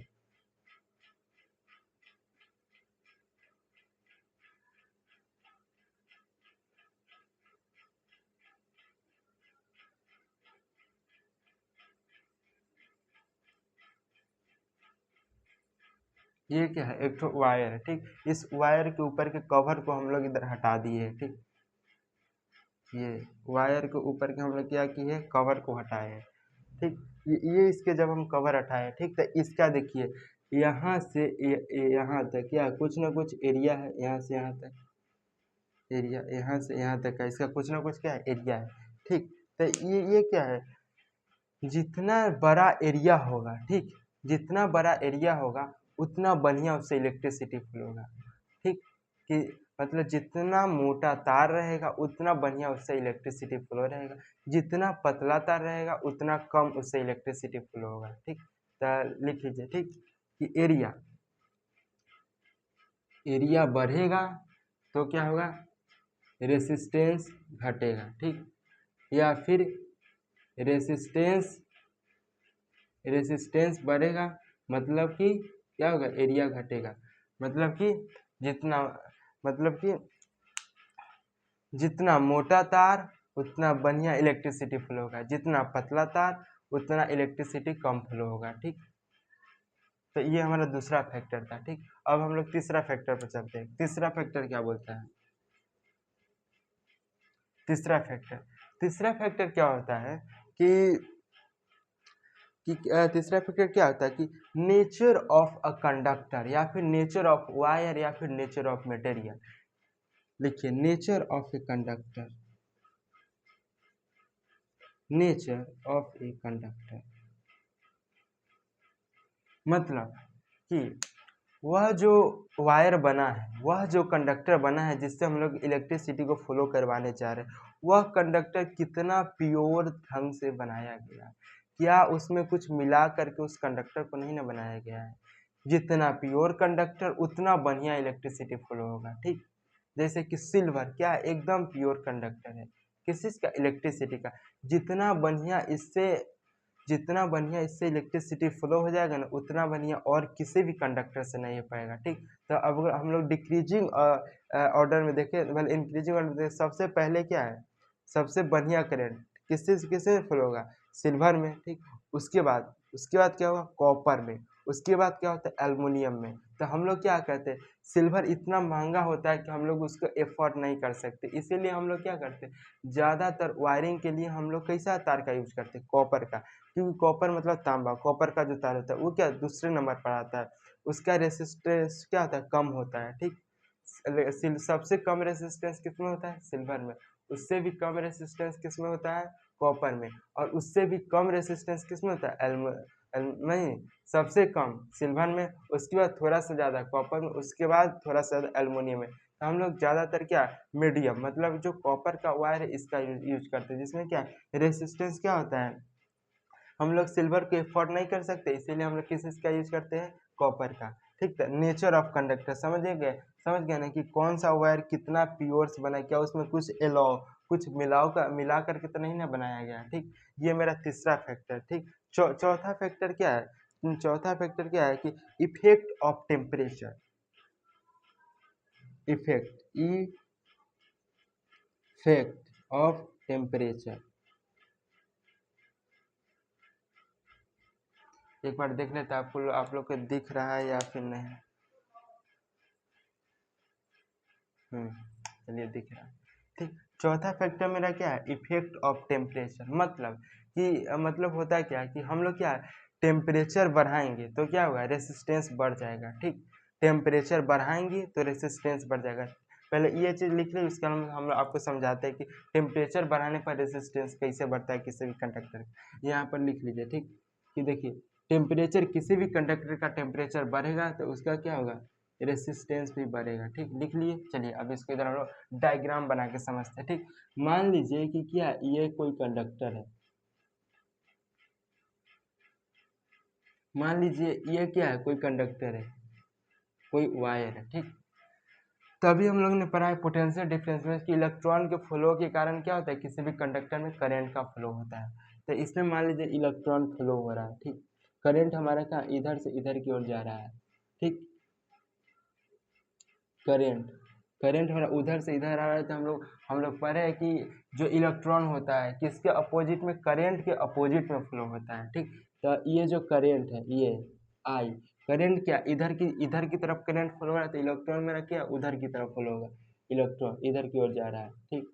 ये क्या है, एक तो वायर है। ठीक, इस वायर के ऊपर के कवर को हम लोग इधर हटा दिए। ठीक, ये वायर के ऊपर के हम लोग क्या किए, कवर को हटाए हैं। ठीक, ये इसके जब हम कवर हटाए, ठीक, तो इसका देखिए यहाँ से यहाँ तक क्या कुछ ना कुछ एरिया है, यहाँ से यहाँ तक एरिया, यहाँ से यहाँ तक का इसका कुछ ना कुछ क्या है, एरिया है। ठीक, तो ये क्या है, जितना बड़ा एरिया होगा, ठीक, जितना बड़ा एरिया होगा उतना बढ़िया उससे इलेक्ट्रिसिटी फ्लो होगा। ठीक, कि मतलब जितना मोटा तार रहेगा उतना बढ़िया उससे इलेक्ट्रिसिटी फ्लो रहेगा, जितना पतला तार रहेगा उतना कम उससे इलेक्ट्रिसिटी फ्लो होगा। ठीक, तो लिख लीजिए, ठीक, कि एरिया एरिया बढ़ेगा तो क्या होगा, रेसिस्टेंस घटेगा। ठीक, या फिर रेसिस्टेंस रेसिस्टेंस बढ़ेगा मतलब कि क्या होगा, एरिया घटेगा। मतलब कि जितना मतलब कि जितना मोटा तार उतना बढ़िया इलेक्ट्रिसिटी फ्लो होगा, जितना पतला तार उतना इलेक्ट्रिसिटी कम फ्लो होगा। ठीक, तो ये हमारा दूसरा फैक्टर था। ठीक, अब हम लोग तीसरा फैक्टर पर चलते हैं। तीसरा फैक्टर क्या बोलता है, तीसरा फैक्टर क्या होता है कि तीसरा फैक्टर क्या होता है कि नेचर ऑफ अ कंडक्टर या फिर नेचर ऑफ वायर या फिर नेचर ऑफ मटेरियल। लिखिए, nature of a conductor, nature of a conductor मतलब कि वह जो वायर बना है, वह जो कंडक्टर बना है जिससे हम लोग इलेक्ट्रिसिटी को फ्लो करवाने चाह रहे हैं, वह कंडक्टर कितना प्योर ढंग से बनाया गया है, क्या उसमें कुछ मिला करके उस कंडक्टर को नहीं ना बनाया गया है। जितना प्योर कंडक्टर उतना बढ़िया इलेक्ट्रिसिटी फ्लो होगा। ठीक, जैसे कि सिल्वर क्या है, एकदम प्योर कंडक्टर है, किस चीज़ का, इलेक्ट्रिसिटी का। जितना बढ़िया इससे जितना बढ़िया इससे इलेक्ट्रिसिटी फ्लो हो जाएगा ना, उतना बढ़िया और किसी भी कंडक्टर से नहीं हो पाएगा। ठीक, तो अब अगर हम लोग डिक्रीजिंग ऑर्डर में देखें, मतलब इंक्रीजिंग ऑर्डर में देखें, सबसे पहले क्या है, सबसे बढ़िया करंट किससे फ्लो होगा, सिल्वर में। ठीक, उसके बाद क्या होगा, कॉपर में। उसके बाद क्या होता है, एल्युमिनियम में। तो हम लोग क्या कहते हैं, सिल्वर इतना महंगा होता है कि हम लोग उसको एफोर्ड नहीं कर सकते, इसीलिए हम लोग क्या करते हैं, ज़्यादातर वायरिंग के लिए हम लोग कैसा तार का यूज करते हैं, कॉपर का। क्योंकि कॉपर मतलब तांबा, कॉपर का जो तार होता है वो क्या दूसरे नंबर पर आता है, उसका रेसिस्टेंस क्या होता है, कम होता है। ठीक, सबसे कम रेसिस्टेंस किसमें होता है, सिल्वर में। उससे भी कम रेसिस्टेंस किसमें होता है, कॉपर में। और उससे भी कम रेसिस्टेंस किसमें होता है, नहीं, सबसे कम सिल्वर में, उसके बाद थोड़ा सा ज़्यादा कॉपर में, उसके बाद थोड़ा सा ज़्यादा एल्युमिनियम में। तो हम लोग ज़्यादातर क्या, मीडियम मतलब जो कॉपर का वायर है इसका यूज करते हैं, जिसमें क्या रेसिस्टेंस क्या होता है, हम लोग सिल्वर को एफोर्ड नहीं कर सकते, इसीलिए हम लोग किस चीज़ का यूज करते हैं, कॉपर का। ठीक, तो नेचर ऑफ कंडक्टर समझ गए ना कि कौन सा वायर कितना प्योर से बना है, क्या उसमें कुछ कुछ मिला करके तो नहीं ना बनाया गया। ठीक, ये मेरा तीसरा फैक्टर। ठीक, चौथा फैक्टर क्या है, चौथा फैक्टर क्या है कि effect of temperature, effect of temperature. एक बार देख लेते हैं आपको, आप लोग को दिख रहा है या फिर नहीं। चलिए दिख रहा है। ठीक, चौथा फैक्टर मेरा क्या है, इफेक्ट ऑफ टेम्परेचर। मतलब कि मतलब होता है क्या कि हम लोग क्या टेम्परेचर बढ़ाएंगे तो क्या होगा, रेसिस्टेंस बढ़ जाएगा। ठीक, टेम्परेचर बढ़ाएंगे तो रेसिस्टेंस बढ़ जाएगा। पहले ये चीज़ लिख ली, उसका हम आपको समझाते हैं कि टेम्परेचर बढ़ाने पर रेसिस्टेंस कैसे बढ़ता है किसी भी कंडक्टर का। यहाँ पर लिख लीजिए। ठीक, कि देखिए टेम्परेचर, किसी भी कंडक्टर का टेम्परेचर बढ़ेगा तो उसका क्या होगा, रेसिस्टेंस भी बढ़ेगा। ठीक, लिख लिए। चलिए अब इसको इधर हम लोग डायग्राम बना के समझते हैं। ठीक, मान लीजिए कि क्या ये कोई कंडक्टर है, मान लीजिए ये क्या है, कोई कंडक्टर है, कोई वायर है, ठीक। तभी हम लोग ने पढ़ा है पोटेंशियल डिफरेंस में कि इलेक्ट्रॉन के फ्लो के कारण क्या होता है, किसी भी कंडक्टर में करंट का फ्लो होता है। तो इसमें मान लीजिए इलेक्ट्रॉन फ्लो हो रहा है, ठीक। करंट हमारा क्या इधर से इधर की ओर जा रहा है, ठीक। करंट करंट हमारा उधर से इधर आ रहा है। तो हम लोग पढ़े हैं कि जो इलेक्ट्रॉन होता है किसके अपोजिट में, करंट के अपोजिट में फ्लो होता है, ठीक। तो ये जो करंट है ये आई, करंट क्या इधर की तरफ करंट फ्लो हो रहा है, तो इलेक्ट्रॉन मेरा क्या उधर की तरफ फ्लो होगा, इलेक्ट्रॉन इधर की ओर जा रहा है, ठीक।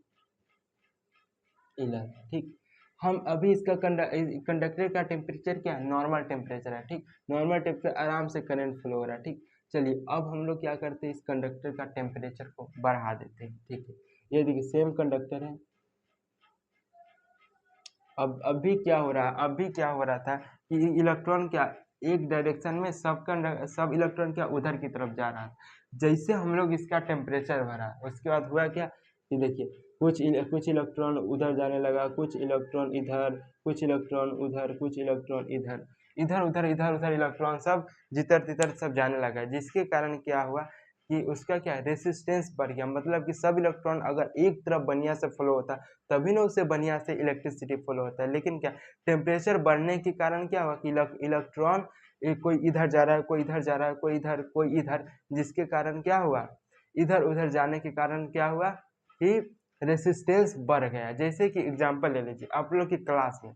इधर, ठीक। हम अभी इसका कंडक्टर का टेम्परेचर क्या है, नॉर्मल टेम्परेचर है, ठीक। नॉर्मल टेम्परेचर आराम से करंट फ्लो हो रहा है, ठीक। चलिए अब हम लोग क्या करते हैं, इस कंडक्टर का टेम्परेचर को बढ़ा देते हैं, ठीक है। ये देखिए सेम कंडक्टर है। अब अभी क्या हो रहा है, अभी क्या हो रहा था कि इलेक्ट्रॉन क्या एक डायरेक्शन में सब इलेक्ट्रॉन क्या उधर की तरफ जा रहा था। जैसे हम लोग इसका टेम्परेचर बढ़ा उसके बाद हुआ क्या कि देखिए कुछ इलेक्ट्रॉन उधर जाने लगा, कुछ इलेक्ट्रॉन इधर, कुछ इलेक्ट्रॉन उधर, कुछ इलेक्ट्रॉन इधर, इधर उधर इलेक्ट्रॉन सब जितर तितर सब जाने लगा, जिसके कारण क्या हुआ कि उसका क्या रेसिस्टेंस बढ़ गया। मतलब कि सब इलेक्ट्रॉन अगर एक तरफ बढ़िया से फ्लो होता तभी ना उसे बढ़िया से इलेक्ट्रिसिटी फ्लो होता है। लेकिन क्या टेम्परेचर बढ़ने के कारण क्या हुआ कि इलेक्ट्रॉन कोई इधर जा रहा है, कोई इधर जा रहा है, कोई इधर कोई इधर, जिसके कारण क्या हुआ, इधर उधर जाने के कारण क्या हुआ कि रेसिस्टेंस बढ़ गया। जैसे कि एग्जांपल ले लीजिए, आप लोग की क्लास में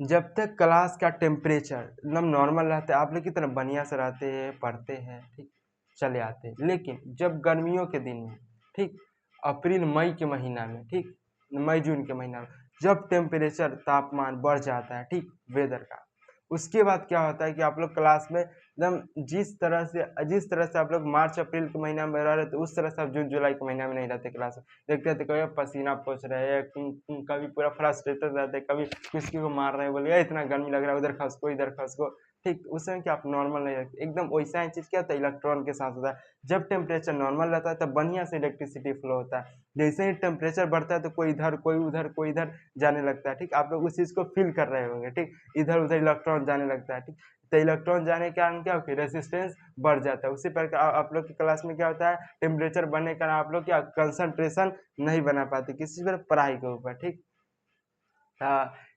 जब तक क्लास का टेम्परेचर एकदम नॉर्मल रहता है, आप लोग की तरह बढ़िया से रहते हैं, पढ़ते हैं, ठीक, चले आते हैं। लेकिन जब गर्मियों के दिन में, ठीक, अप्रैल मई के महीना में, ठीक, मई जून के महीना में जब टेम्परेचर तापमान बढ़ जाता है, ठीक, वेदर का, उसके बाद क्या होता है कि आप लोग क्लास में एकदम जिस तरह से आप लोग मार्च अप्रैल के महीना में रह रहे थे उस तरह से आप जून जुलाई के महीना में नहीं रहते क्लास में। देखते थे कभी पसीना पोंछ रहे हैं, कभी पूरा फ्रस्ट्रेटेड रहते, कभी किसी को मार रहे हैं, बोले इतना गर्मी लग रहा है, उधर खसको इधर खसको, ठीक। उस समय क्या आप नॉर्मल नहीं रखते एकदम। वैसा ही चीज़ क्या होता है इलेक्ट्रॉन के साथ होता है। जब टेम्परेचर नॉर्मल रहता है तब बढ़िया से इलेक्ट्रिसिटी फ्लो होता है। जैसे ही टेम्परेचर बढ़ता है तो कोई इधर कोई उधर कोई इधर जाने लगता है, ठीक। आप लोग उस चीज़ को फील कर रहे होंगे, ठीक, इधर उधर इलेक्ट्रॉन जाने लगता है, ठीक। तो इलेक्ट्रॉन जाने के कारण क्या होता है रेसिस्टेंस बढ़ जाता है। उसी प्रकार आप लोग की क्लास में क्या होता है टेम्परेचर बढ़ने के कारण आप लोग क्या कंसंट्रेशन नहीं बना पाते किसी पर पढ़ाई के ऊपर, ठीक।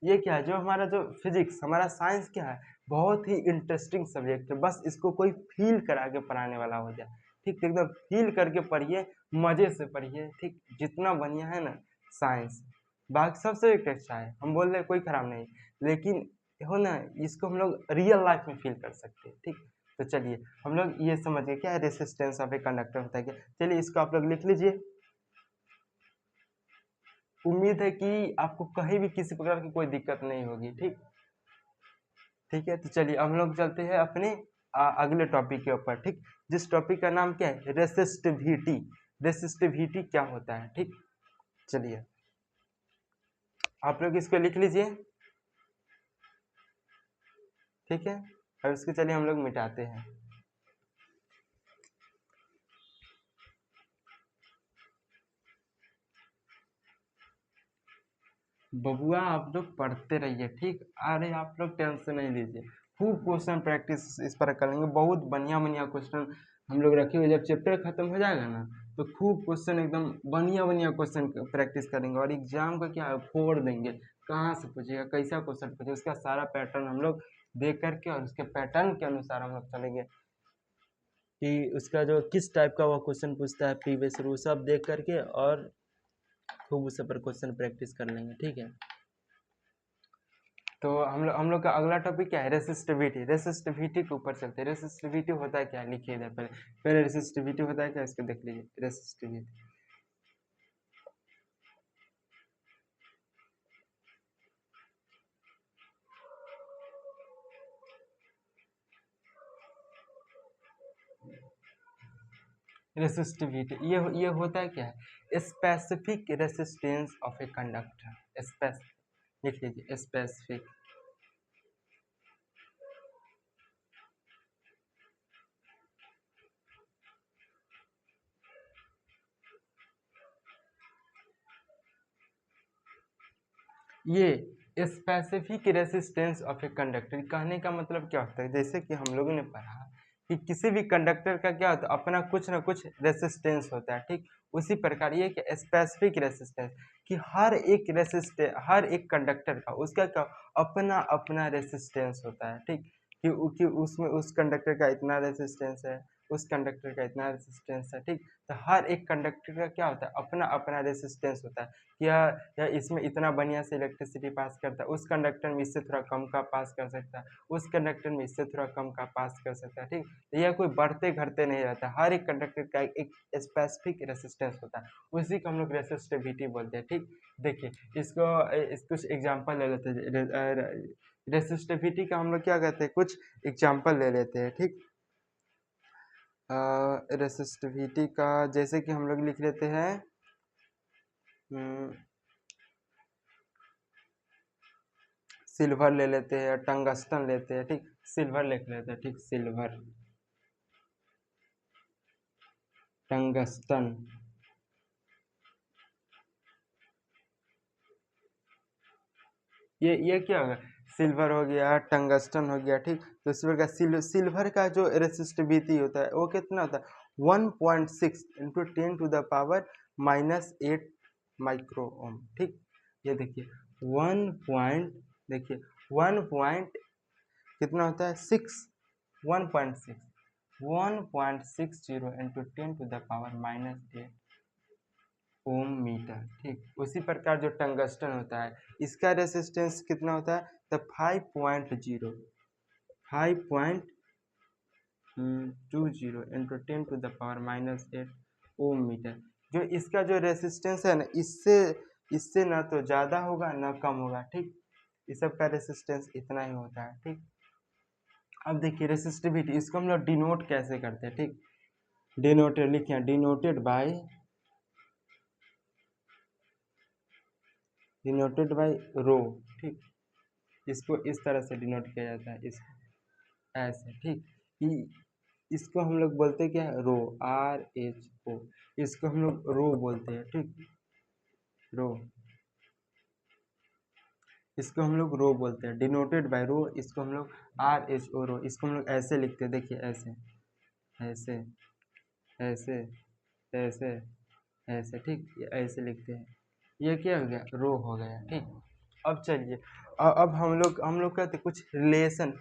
ये क्या है जो हमारा जो फिजिक्स हमारा साइंस क्या है बहुत ही इंटरेस्टिंग सब्जेक्ट है। बस इसको कोई फील करा के पढ़ाने वाला हो जाए, ठीक, तो एकदम फील करके पढ़िए, मजे से पढ़िए, ठीक। जितना बढ़िया है ना साइंस, बाकी सब सब्जेक्ट अच्छा है, हम बोल रहे हैं कोई खराब नहीं, लेकिन हो ना इसको हम लोग रियल लाइफ में फील कर सकते हैं, ठीक। तो चलिए हम लोग ये समझ गए क्या रेसिस्टेंस ऑफ ए कंडक्टर होता है क्या। चलिए इसको आप लोग लिख लीजिए। उम्मीद है कि आपको कहीं भी किसी प्रकार की कोई दिक्कत नहीं होगी, ठीक। ठीक है, तो चलिए हम लोग चलते हैं अपने अगले टॉपिक के ऊपर, ठीक। जिस टॉपिक का नाम क्या है रेसिस्टिविटी। रेसिस्टिविटी क्या होता है, ठीक। चलिए आप लोग इसको लिख लीजिए, ठीक है। और इसको चलिए हम लोग मिटाते हैं। बबुआ आप लोग पढ़ते रहिए, ठीक। अरे आप लोग टेंशन नहीं लीजिए, खूब क्वेश्चन प्रैक्टिस इस पर करेंगे, बहुत बढ़िया बढ़िया क्वेश्चन हम लोग रखे हुए। जब चैप्टर खत्म हो जाएगा ना तो खूब क्वेश्चन एकदम बढ़िया बढ़िया क्वेश्चन प्रैक्टिस करेंगे, और एग्जाम का क्या है फोड़ देंगे, कहाँ से पूछेगा कैसा क्वेश्चन पूछेगा उसका सारा पैटर्न हम लोग देख करके और उसके पैटर्न के अनुसार हम लोग चलेंगे कि उसका जो किस टाइप का वो क्वेश्चन पूछता है प्रीवियस रू सब देख करके, और खूब उस पर क्वेश्चन प्रैक्टिस कर लेंगे, ठीक है। तो हम लोग का अगला टॉपिक क्या है रेसिस्टिविटी। रेसिस्टिविटी के ऊपर चलते हैं। रेसिस्टिविटी होता है क्या लिखिए इधर पहले रेसिस्टिविटी होता है क्या इसको देख लीजिए। रेसिस्टिविटी रेसिस्टिविटी ये होता है क्या है specific resistance of a conductor. लिख लीजिए specific. Specific resistance of a conductor, कहने का मतलब क्या होता है, जैसे कि हम लोगों ने पढ़ा कि किसी भी कंडक्टर का क्या होता है, अपना कुछ ना कुछ रेसिस्टेंस होता है, ठीक। उसी प्रकार ये कि स्पेसिफिक रेसिस्टेंस, कि हर एक कंडक्टर का उसका क्या अपना अपना रेसिस्टेंस होता है, ठीक। कि उसमें उस कंडक्टर का इतना रेसिस्टेंस है, उस कंडक्टर का इतना रेसिस्टेंस है, ठीक। तो हर एक कंडक्टर का क्या होता है, अपना अपना रेसिस्टेंस होता है। या इसमें इतना बढ़िया से इलेक्ट्रिसिटी पास करता है, उस कंडक्टर में इससे थोड़ा कम का पास कर सकता है, उस कंडक्टर में इससे थोड़ा कम का पास कर सकता है, ठीक। तो यह कोई बढ़ते घटते नहीं रहता, हर एक कंडक्टर का एक स्पेसिफिक रेसिस्टेंस होता है, उसी को हम लोग रेसिस्टिविटी बोलते हैं, ठीक। देखिए कुछ एग्जाम्पल ले लेते हैं, रेसिस्टिविटी का हम लोग क्या कहते हैं, कुछ एग्जाम्पल ले लेते हैं, ठीक। रेसिस्टिविटी का जैसे कि हम लोग लिख लेते हैं, सिल्वर ले लेते हैं, टंगस्टन लेते हैं, ठीक। सिल्वर लिख लेते हैं, ठीक। सिल्वर, टंगस्टन, ये क्या होगा, सिल्वर हो गया, टंगस्टन हो गया, ठीक। तो सिल्वर का जो रेसिस्टिविटी होता है वो कितना होता है, 1.6 इंटू 10⁻⁻8 माइक्रो ओम, ठीक। ये देखिए 1 पॉइंट कितना होता है, 1.60 इंटू 10⁻⁻8 ओम मीटर, ठीक। उसी प्रकार जो टंगस्टन होता है इसका रेसिस्टेंस कितना होता है, तो 5.20 इंटू 10⁻⁻8 ओम मीटर। जो इसका जो रेसिस्टेंस है ना, इससे ना तो ज़्यादा होगा ना कम होगा, ठीक। इस सब का रेसिस्टेंस इतना ही होता है, ठीक। अब देखिए रेसिस्टिविटी, इसको हम लोग डिनोट कैसे करते हैं, ठीक। डिनोटेड लिखिए, डिनोटेड बाय रो, ठीक। इसको इस तरह से डिनोट किया जाता है, इसको ऐसे, ठीक। इसको हम लोग बोलते हैं क्या, रो, RHO, इसको हम लोग रो बोलते हैं, ठीक। रो, इसको हम लोग रो बोलते हैं, डिनोटेड बाय रो, इसको हम लोग RHO रो, इसको हम लोग ऐसे लिखते हैं, देखिए ऐसे ऐसे ऐसे ऐसे ऐसे, ठीक। ये ऐसे लिखते हैं, ये क्या हो गया, रो हो गया, ठीक। अब चलिए, अब हम लोग कहते हैं कुछ रिलेशन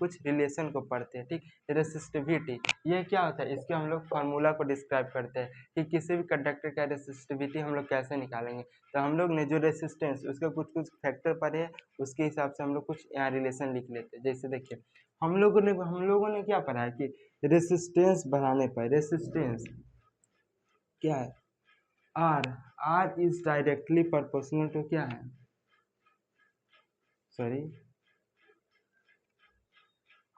को पढ़ते हैं, ठीक। रेसिस्टिविटी, ये क्या होता है, इसके हम लोग फार्मूला को डिस्क्राइब करते हैं कि किसी भी कंडक्टर का रेसिस्टिविटी हम लोग कैसे निकालेंगे। तो हम लोग ने जो रेसिस्टेंस उसका कुछ कुछ फैक्टर पढ़े हैं, उसके हिसाब से हम लोग कुछ यहाँ रिलेशन लिख लेते हैं। जैसे देखिए हम लोगों ने क्या पढ़ा है कि रेसिस्टेंस बढ़ाने पर रेसिस्टेंस क्या है, R is directly proportional to क्या है, सॉरी,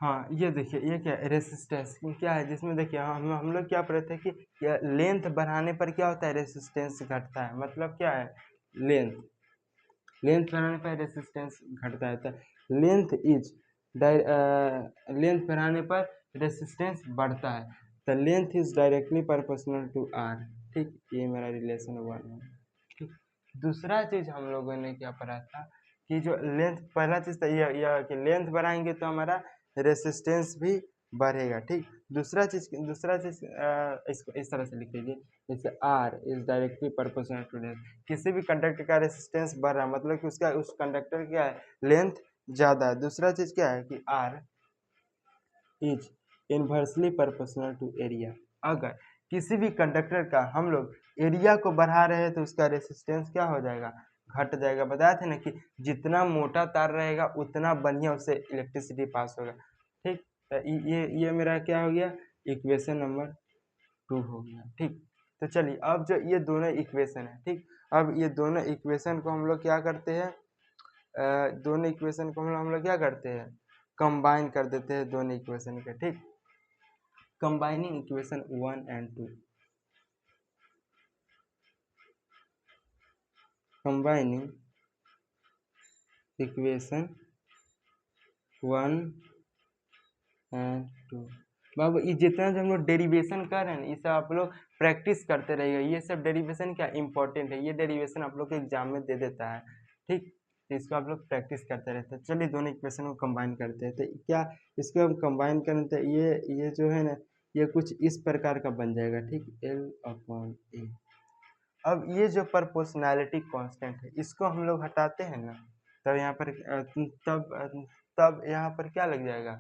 हाँ ये देखिए, ये क्या है, रेसिस्टेंस क्या है, जिसमें देखिए हम लोग क्या पढ़े थे कि लेंथ बढ़ाने पर क्या होता है, रेसिस्टेंस घटता है, मतलब क्या है, लेंथ लेंथ बढ़ाने पर रेसिस्टेंस घटता है। तो लेंथ इज लेंथ बढ़ाने पर रेसिस्टेंस बढ़ता है, तो length is directly proportional to R, ठीक। ये मेरा रिलेशन 1 है, ठीक। दूसरा चीज हम लोगों ने क्या पढ़ा था कि जो लेंथ, पहला चीज तो यह कि लेंथ बढ़ाएंगे तो हमारा रेसिस्टेंस भी बढ़ेगा, ठीक। दूसरा चीज इसको इस तरह से लिख लीजिए, जैसे R is directly proportional to length, किसी भी कंडक्टर का रेसिस्टेंस बढ़ रहा है मतलब कि उसका उस कंडक्टर क्या है, लेंथ ज़्यादा है। दूसरा चीज क्या है कि R is inversely proportional to area, अगर किसी भी कंडक्टर का हम लोग एरिया को बढ़ा रहे हैं तो उसका रेसिस्टेंस क्या हो जाएगा, घट जाएगा। बताया था ना कि जितना मोटा तार रहेगा उतना बढ़िया उससे इलेक्ट्रिसिटी पास होगा, ठीक। तो ये मेरा क्या हो गया, इक्वेशन नंबर 2 हो गया, ठीक। तो चलिए अब जो ये दोनों इक्वेशन है, ठीक। अब ये दोनों इक्वेशन को हम लोग क्या करते हैं, दोनों इक्वेशन को हम लोग क्या करते हैं, कंबाइन कर देते हैं दोनों इक्वेशन के, ठीक। Combining equation 1 and 2, combining equation 1 and 2। बाबू ये जितना जो हम लोग डेरिवेशन कर रहे हैं ना, ये सब आप लोग प्रैक्टिस करते रहिए, ये सब डेरिवेशन क्या इंपॉर्टेंट है, ये डेरिवेशन आप लोग के एग्जाम में दे देता है, ठीक। तो इसको आप लोग प्रैक्टिस करते रहते हैं। चलिए दोनों इक्वेशन को कंबाइन करते हैं। तो क्या इसको हम कंबाइन करें तो ये जो है ना, ये कुछ इस प्रकार का बन जाएगा, ठीक, L/A। अब ये जो प्रोपोर्शनैलिटी कांस्टेंट है, इसको हम लोग हटाते हैं ना, तब यहाँ पर तब यहाँ पर क्या लग जाएगा,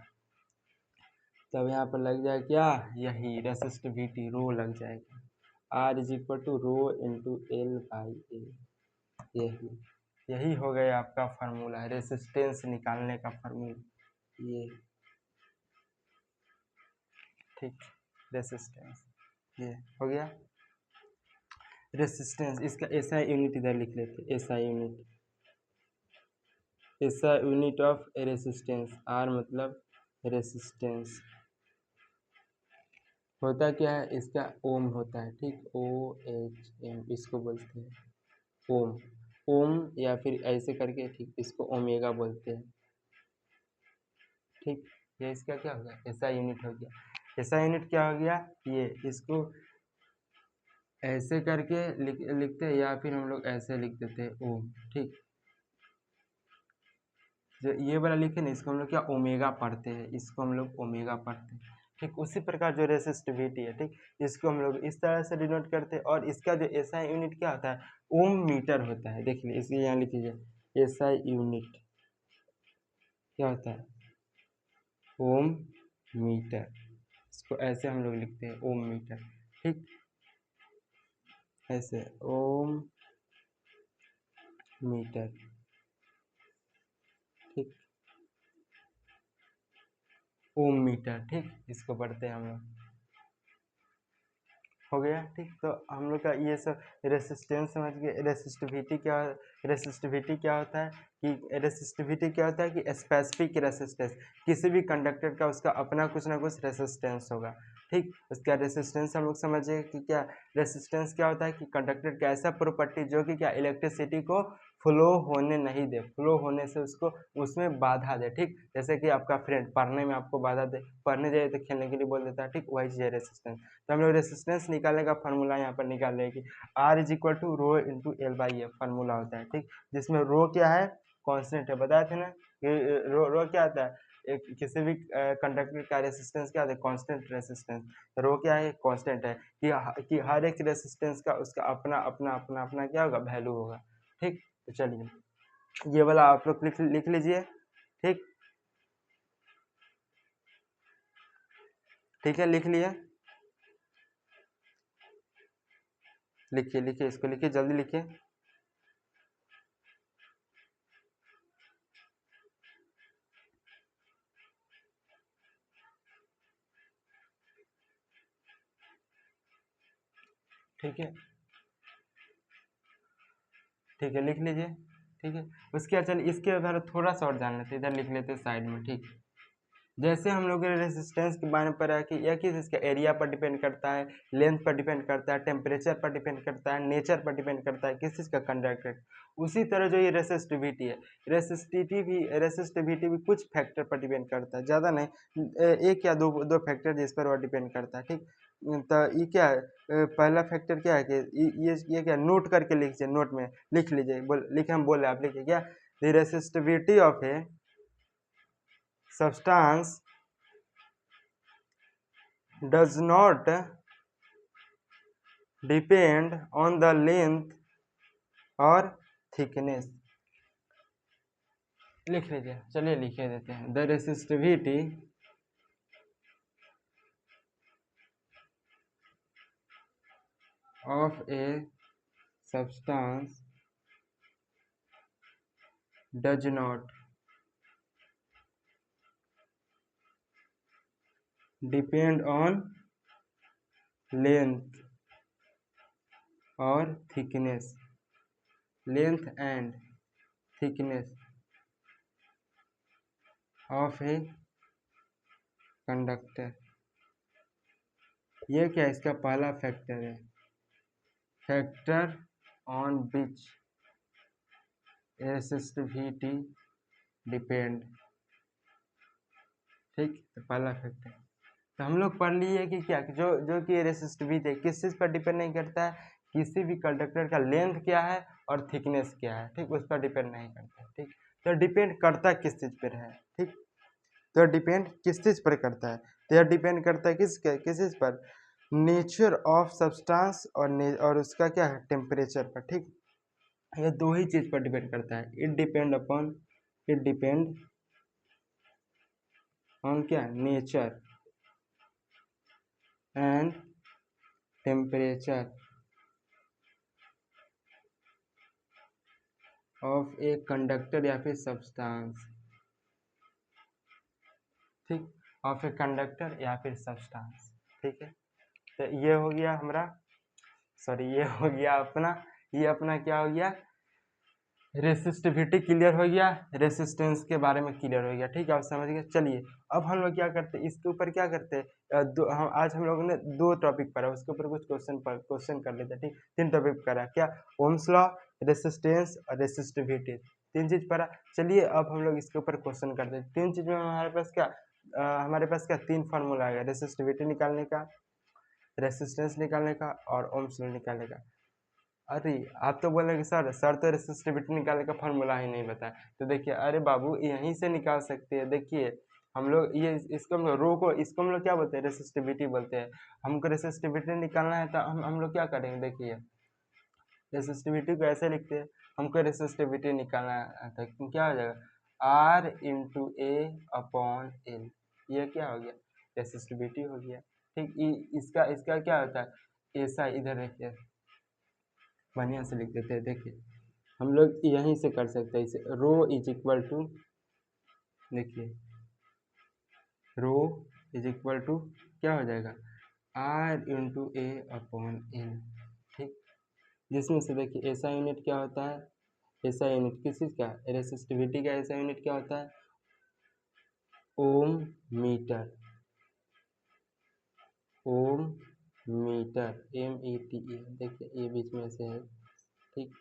तब यहाँ पर लग जाएगा क्या, यही रेसिस्टिविटी रो लग जाएगा। R = rho into L/A। यही हो गया आपका फार्मूला, रेसिस्टेंस निकालने का फार्मूला ये, ठीक, रेसिस्टेंस ये हो गया। रेसिस्टेंस, इसका SI यूनिट इधर लिख लेते हैं, SI unit of resistance. R मतलब रेसिस्टेंस होता क्या है, इसका ओम होता है, ठीक, OHM इसको बोलते हैं ओम, या फिर ऐसे करके, ठीक, इसको ओमेगा बोलते हैं, ठीक। ये इसका क्या हो गया, SI यूनिट हो गया। SI यूनिट क्या हो गया, ये इसको ऐसे करके लिखते हैं, या फिर हम लोग ऐसे लिख देते हैं ओम, ठीक। जो ये वाला लिखे ना, इसको हम लोग क्या ओमेगा पढ़ते हैं, इसको हम लोग ओमेगा पढ़ते हैं, ठीक। उसी प्रकार जो रेसिस्टिविटी है, ठीक, इसको हम लोग इस तरह से डिनोट करते हैं। और इसका जो SI यूनिट क्या होता है, ओम मीटर होता है। देख लीजिए, इसलिए यहाँ लिख लीजिए SI यूनिट क्या होता है, ओम मीटर। इसको ऐसे हम लोग लिखते हैं ओम मीटर, ठीक, ऐसे ओम मीटर, ठीक, ओम मीटर, ठीक, इसको पढ़ते हैं हम लोग। हो गया, ठीक। तो हम लोग का ये सब रेसिस्टेंस समझ गए। रेसिस्टिविटी क्या होता है कि रेसिस्टिविटी क्या होता है कि स्पेसिफिक रेसिस्टेंस, किसी भी कंडक्टर का उसका अपना कुछ ना कुछ रेसिस्टेंस होगा, ठीक। उसका रेसिस्टेंस हम लोग समझे कि क्या, रेसिस्टेंस क्या होता है कि कंडक्टर का ऐसा प्रॉपर्टी जो कि क्या इलेक्ट्रिसिटी को फ्लो होने नहीं दे, फ्लो होने से उसको उसमें बाधा दे, ठीक। जैसे कि आपका फ्रेंड पढ़ने में आपको बाधा दे, पढ़ने जाए तो खेलने के लिए बोल देता है, ठीक, वही चीज़ है रेसिस्टेंस। तो हम लोग रेसिस्टेंस निकालने का फार्मूला यहाँ पर निकाल रहे हैं कि R = rho into L/A formula होता है, ठीक। जिसमें रो क्या है, कांस्टेंट है, बताए थे ना कि रो क्या आता है, एक किसी भी कंडक्टर का रेसिस्टेंस क्या होता है, कांस्टेंट रेसिस्टेंस। रो क्या है, कांस्टेंट है कि हर एक रेसिस्टेंस का उसका अपना अपना अपना अपना क्या होगा, वैल्यू होगा, ठीक। तो चलिए ये वाला आप लोग लिख लीजिए, ठीक, ठीक है, लिख लिया, लिखिए लिखिए, इसको लिखिए, जल्दी लिखिए। ठीक है, ठीक है, लिख लीजिए, ठीक है। उसके बाद चलिए इसके बारे में थोड़ा सा और जान लेते हैं, इधर लिख लेते हैं साइड में, ठीक। जैसे हम लोग रेसिस्टेंस के बारे में पढ़ा कि यह किस इसका एरिया पर डिपेंड करता है, लेंथ पर डिपेंड करता है, टेम्परेचर पर डिपेंड करता है, नेचर पर डिपेंड करता है, किस चीज़ का कंडक्टर। उसी तरह जो ये रेसिस्टिविटी है, रेसिस्टिविटी भी कुछ फैक्टर पर डिपेंड करता है, ज़्यादा नहीं, एक या दो दो फैक्टर जिस पर वह डिपेंड करता है, ठीक। तो ये क्या है, पहला फैक्टर क्या है कि ये क्या, नोट करके लिखिए, नोट में लिख लीजिए, लिखे हम बोले, आप लिखिए क्या, the resistivity of A substance does not depend on the length or thickness। लिख लीजिए, चलिए लिखे देते हैं, the resistivity of A substance does not depend on length or thickness, length and thickness of a conductor। ये क्या, इसका पहला फैक्टर है, factor on which resistivity depend, ठीक। तो पहला फैक्टर तो हम लोग पढ़ लिए कि क्या कि जो कि रेसिस्टिविटी है किस चीज़ पर डिपेंड नहीं करता है, किसी भी कंडक्टर का लेंथ क्या है और थिकनेस क्या है, ठीक, उस पर डिपेंड नहीं करता है, ठीक। तो डिपेंड करता किस चीज़ पर है, ठीक। तो डिपेंड किस चीज़ पर करता है, तो यह डिपेंड करता है किस चीज़ पर, नेचर ऑफ सब्सटेंस और उसका क्या है, टेम्परेचर पर, ठीक। ये दो ही चीज़ पर डिपेंड करता है। इट डिपेंड ऑन क्या, nature and temperature of a conductor या फिर सब्सटेंस, ठीक, ऑफ ए कंडक्टर या फिर सब्सटेंस, ठीक है। तो ये हो गया हमारा, सॉरी ये हो गया अपना, ये अपना क्या हो गया, रेसिस्टिविटी क्लियर हो गया, रेसिस्टेंस के बारे में क्लियर हो गया, ठीक है, आप समझ गए। चलिए अब हम लोग क्या करते हैं, इसके ऊपर क्या करते हैं, आज हम लोगों ने 2 टॉपिक पढ़ा, उसके ऊपर कुछ क्वेश्चन कर लेते हैं, ठीक। 3 टॉपिक पढ़ा, क्या, ओम्स लॉ, रेसिस्टेंस और रेसिस्टिविटी, 3 चीज पढ़ा। चलिए अब हम लोग इसके ऊपर क्वेश्चन करते हैं। 3 चीज में हमारे पास क्या 3 फार्मूला आएगा, रेसिस्टिविटी निकालने का, रेसिस्टेंस निकालने का और ओम्स लॉ निकालने का। अरे आप तो बोले कि सर तो रेसिस्टिविटी निकालने का फार्मूला ही नहीं बताया। तो देखिए, अरे बाबू यहीं से निकाल सकते हैं। देखिए हम लोग ये इसको हम लोग रो को इसको हम लोग क्या बोलते हैं, रेसिस्टिविटी बोलते हैं। हमको रेसिस्टिविटी निकालना है तो हम लोग क्या करेंगे, देखिए रेसिस्टिविटी को ऐसे लिखते हैं, हमको रेसिस्टिविटी निकालना है तो क्या हो जाएगा, R into A upon L, ये क्या हो गया, रेसिस्टिविटी हो गया, ठीक। इसका इसका क्या होता है, ऐसा इधर रखिए, बढ़िया से लिख देते हैं। देखिए हम लोग यहीं से कर सकते हैं इसे, रो इज इक्वल टू, देखिए रो इज इक्वल टू क्या हो जाएगा, R into A upon L, ठीक। जिसमें से देखिए ऐसा यूनिट क्या होता है, ऐसा यूनिट किस चीज़ का, रेसिस्टिविटी का ऐसा यूनिट क्या होता है, ओम मीटर, ओम मीटर, METE, देखिए ये बीच में से है, ठीक।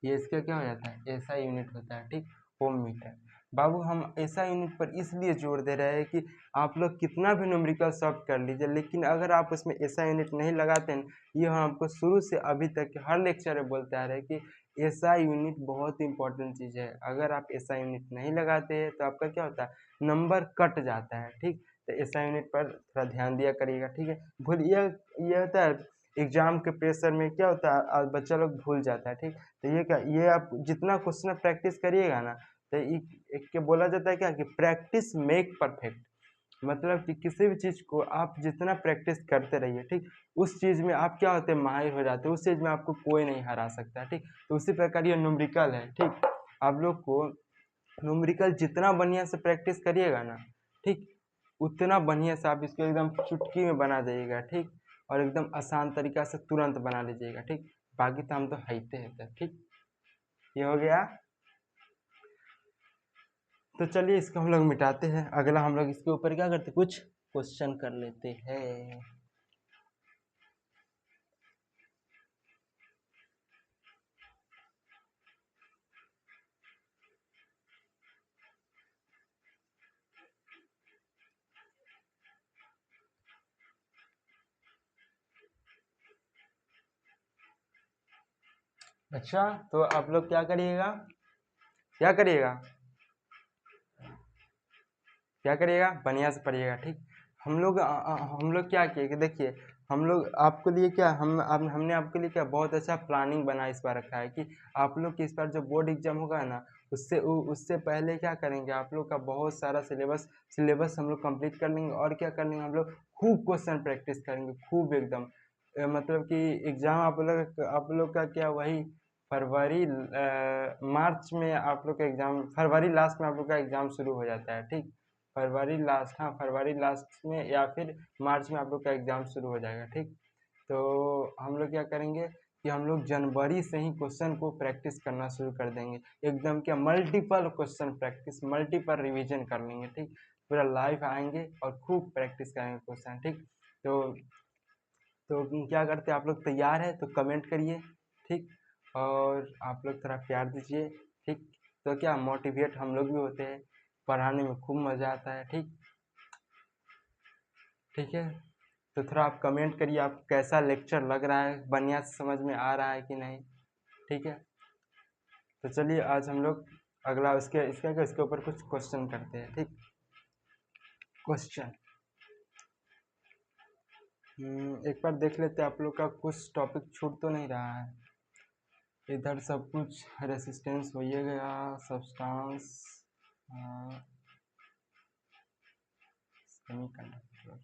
ये इसका क्या हो जाता है, ऐसा यूनिट होता है, ठीक, ओम मीटर। बाबू हम ऐसा यूनिट पर इसलिए जोर दे रहे हैं कि आप लोग कितना भी न्यूमेरिकल सॉल्व कर लीजिए, लेकिन अगर आप उसमें ऐसा यूनिट नहीं लगाते हैं, ये हम आपको शुरू से अभी तक हर लेक्चर में बोलते आ रहे हैं कि ऐसा यूनिट बहुत इंपॉर्टेंट चीज़ है। अगर आप ऐसा यूनिट नहीं लगाते हैं तो आपका क्या होता है, नंबर कट जाता है, ठीक। तो ऐसा यूनिट पर थोड़ा ध्यान दिया करिएगा, ठीक है। भूलिए, ये होता है एग्जाम के प्रेशर में क्या होता है, बच्चा लोग भूल जाता है, ठीक। तो ये आप जितना क्वेश्चन प्रैक्टिस करिएगा ना, तो एक के बोला जाता है क्या कि प्रैक्टिस मेक परफेक्ट, मतलब कि किसी भी चीज़ को आप जितना प्रैक्टिस करते रहिए, ठीक, उस चीज़ में आप क्या होते हैं, माहिर हो जाते हैं, उस चीज़ में आपको कोई नहीं हरा सकता, ठीक। तो उसी प्रकार ये न्यूमेरिकल है, ठीक। आप लोग को न्यूमेरिकल जितना बढ़िया से प्रैक्टिस करिएगा ना, ठीक, उतना बढ़िया से आप इसको एकदम चुटकी में बना जाइएगा, ठीक, और एकदम आसान तरीका से तुरंत बना लीजिएगा, ठीक। बाकी तो हम तो हैते हैं, ठीक। ये हो गया। तो चलिए इसको हम लोग मिटाते हैं, अगला हम लोग इसके ऊपर क्या करते, कुछ क्वेश्चन कर लेते हैं। अच्छा तो आप लोग क्या करिएगा, क्या करिएगा, क्या करिएगा, बढ़िया से पढ़िएगा, ठीक। हम लोग क्या किए कि देखिए, हम लोग आपके लिए क्या हमने आपके लिए क्या बहुत अच्छा प्लानिंग बना इस बार रखा है कि आप लोग की इस बार जो बोर्ड एग्जाम होगा ना, उससे पहले क्या करेंगे, आप लोग का बहुत सारा सिलेबस हम लोग कंप्लीट कर लेंगे, और क्या कर लेंगे, हम लोग खूब क्वेश्चन प्रैक्टिस करेंगे, खूब एकदम। मतलब कि एग्जाम आप लोग का क्या वही मार्च में आप लोग का एग्जाम, फरवरी लास्ट में आप लोग का एग्जाम शुरू हो जाता है, ठीक। फरवरी लास्ट, हाँ फरवरी लास्ट में या फिर मार्च में आप लोग का एग्ज़ाम शुरू हो जाएगा, ठीक। तो हम लोग क्या करेंगे कि हम लोग जनवरी से ही क्वेश्चन को प्रैक्टिस करना शुरू कर देंगे, एकदम क्या multiple question practice, multiple revision कर लेंगे, ठीक। पूरा लाइव आएंगे और खूब प्रैक्टिस करेंगे क्वेश्चन, ठीक। तो क्या करते हैं, आप लोग तैयार है तो कमेंट करिए, ठीक। और आप लोग थोड़ा प्यार दीजिए, ठीक। तो क्या मोटिवेट हम लोग भी होते हैं, पढ़ाने में खूब मज़ा आता है, ठीक। ठीक है, तो थोड़ा आप कमेंट करिए आप कैसा लेक्चर लग रहा है, बढ़िया से समझ में आ रहा है कि नहीं। ठीक है, तो चलिए आज हम लोग अगला इसके ऊपर कुछ क्वेश्चन करते हैं। ठीक, क्वेश्चन एक बार देख लेते हैं आप लोग का कुछ टॉपिक छूट तो नहीं रहा है। इधर सब कुछ रेसिस्टेंस हो ही गया, सब्सटेंस, सेमीकंडक्टर।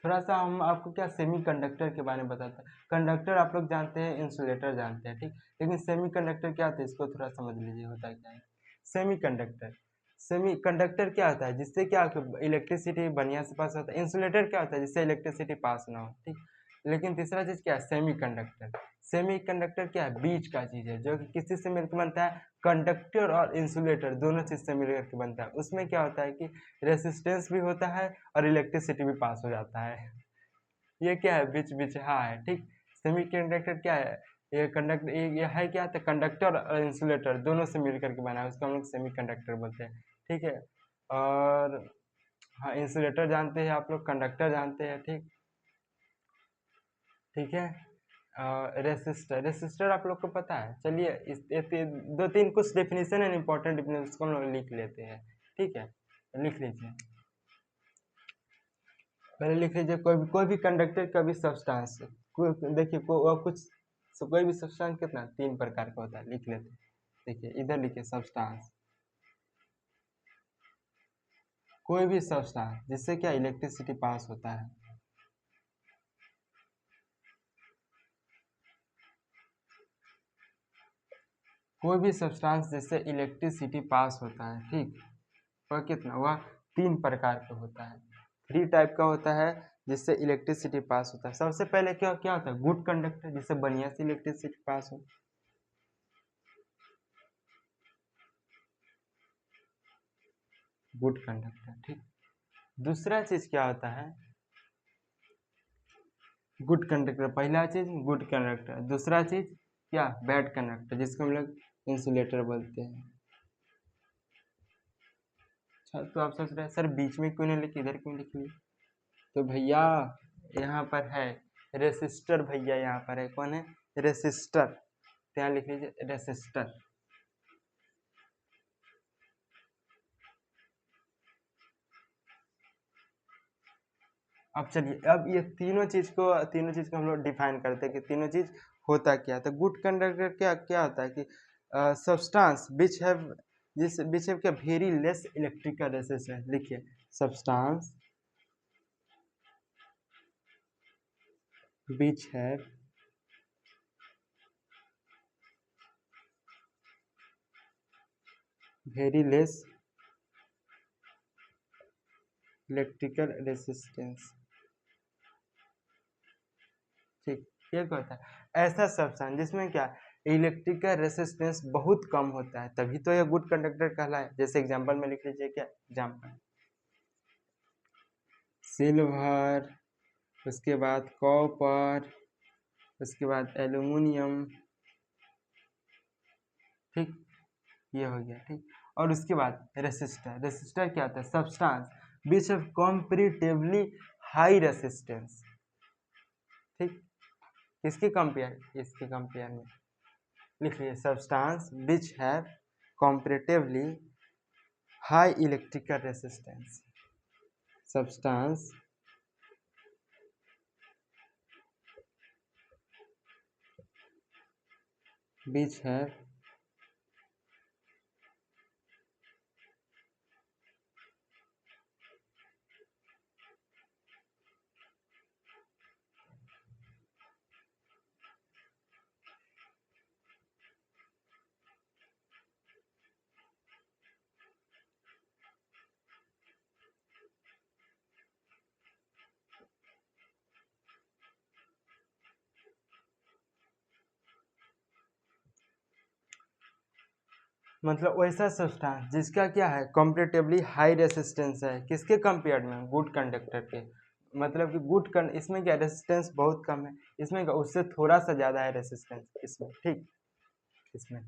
थोड़ा सा हम आपको क्या सेमीकंडक्टर के बारे में बताते हैं। कंडक्टर आप लोग जानते हैं, इंसुलेटर जानते हैं, ठीक, लेकिन सेमीकंडक्टर क्या होता है इसको थोड़ा समझ लीजिए होता क्या है। सेमीकंडक्टर सेमीकंडक्टर क्या होता है जिससे क्या इलेक्ट्रिसिटी बढ़िया से पास होता है। इंसुलेटर क्या होता है जिससे इलेक्ट्रिसिटी पास ना हो, ठीक। लेकिन तीसरा चीज क्या है, सेमीकंडक्टर। सेमीकंडक्टर क्या है, बीच का चीज है जो कि किसी से मिलकर बनता है, कंडक्टर और इंसुलेटर दोनों चीज से मिलकर के बनता है। उसमें क्या होता है कि रेसिस्टेंस भी होता है और इलेक्ट्रिसिटी भी पास हो जाता है। ये क्या है, बीच बीच हाँ है, ठीक। सेमीकंडक्टर क्या है, ये है क्या, तो कंडक्टर और इंसुलेटर दोनों से मिल करके बना है, उसको हम लोग सेमीकंडक्टर बोलते हैं। ठीक है, और हाँ इंसुलेटर जानते हैं आप लोग, कंडक्टर जानते हैं, ठीक। ठीक है, रेसिस्टर आप लोग को पता है। चलिए दो तीन कुछ डेफिनेशन है, इंपॉर्टेंट डेफिनेशन, उसको हम लोग लिख लेते हैं। ठीक है, लिख लीजिए, पहले लिख लीजिए कोई भी कंडक्टर का भी सब्सटेंस। देखिए कोई भी सब्सटेंस कितना तीन प्रकार का होता है, लिख लेते हैं। देखिए इधर लिखिए सब्सटेंस, कोई भी सब्सटेंस जिससे क्या इलेक्ट्रिसिटी पास होता है। कोई भी सब्सटेंस जिससे इलेक्ट्रिसिटी पास होता है, ठीक। वह कितना, वह तीन प्रकार का होता है, थ्री टाइप का होता है जिससे इलेक्ट्रिसिटी पास होता है। सबसे पहले क्या क्या होता है, गुड कंडक्टर जिससे बढ़िया से इलेक्ट्रिसिटी पास हो। गुड कंडक्टर, ठीक। दूसरा चीज क्या होता है, गुड कंडक्टर, पहला चीज गुड कंडक्टर, दूसरा चीज क्या, बैड कंडक्टर जिसको हम लोग इंसुलेटर बोलते हैं। अच्छा, तो आप सोच रहे हैं सर बीच में क्यों नहीं लिखी, इधर क्यों लिख ली। तो भैया यहाँ पर है रेसिस्टर, भैया यहाँ पर है, कौन है, रेसिस्टर, तो यहाँ लिख लीजिए रेसिस्टर। अब चलिए अब ये तीनों चीज को हम लोग डिफाइन करते हैं कि तीनों चीज होता क्या है। तो गुड कंडक्टर क्या क्या होता है कि सब्सटेंस विच हैव क्या वेरी लेस इलेक्ट्रिकल रेसिस्टेंस। लिखिए substance which have very less electrical resistance, ठीक। ये क्या होता है, ऐसा सब्सटेंस जिसमें क्या इलेक्ट्रिकल रेसिस्टेंस बहुत कम होता है, तभी तो ये गुड कंडक्टर कहलाए। जैसे एग्जांपल में लिख लीजिए, क्या एग्जांपल, सिल्वर, उसके बाद कॉपर, उसके बाद एल्युमिनियम, ठीक, ये हो गया, ठीक। और उसके बाद रेसिस्टर क्या होता है, substance which have comparatively high resistance, ठीक। किसके कंपेयर, इसके कंपेयर में लिख लीजिए substance which have comparatively high electrical resistance, substance which have मतलब वैसा सब्सटेंस जिसका क्या है कंपैरेटिवली हाई रेसिस्टेंस है, किसके कंपेयर में, गुड कंडक्टर के। मतलब कि इसमें क्या रेसिस्टेंस बहुत कम है, इसमें क्या उससे थोड़ा सा ज़्यादा है रेसिस्टेंस इसमें, ठीक। इसमें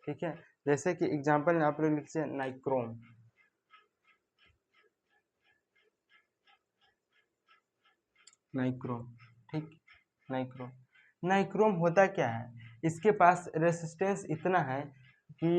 ठीक है, जैसे कि एग्जांपल आप लोग लिखिए नाइक्रोम, नाइक्रोम, ठीक। नाइक्रोम, नाइक्रोम होता क्या है, इसके पास रेसिस्टेंस इतना है कि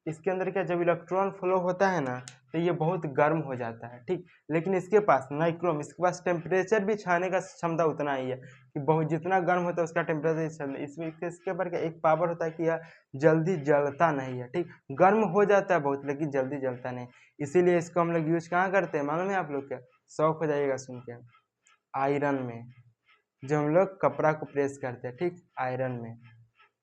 इसके अंदर क्या, जब इलेक्ट्रॉन फ्लो होता है ना तो ये बहुत गर्म हो जाता है, ठीक। लेकिन इसके पास नाइक्रोम, इसके पास टेम्परेचर भी छाने का क्षमता उतना ही है कि बहुत जितना गर्म होता है उसका टेम्परेचर, इसमें इसके ऊपर क्या एक पावर होता है कि यह जल्दी जलता नहीं है, ठीक। गर्म हो जाता है बहुत लेकिन जल्दी जलता नहीं, इसीलिए इसको हम लोग यूज कहाँ करते हैं मालूम है आप लोग क्या, शौक हो जाइएगा सुन के, आयरन में, जो हम लोग कपड़ा को प्रेस करते हैं, ठीक, आयरन में।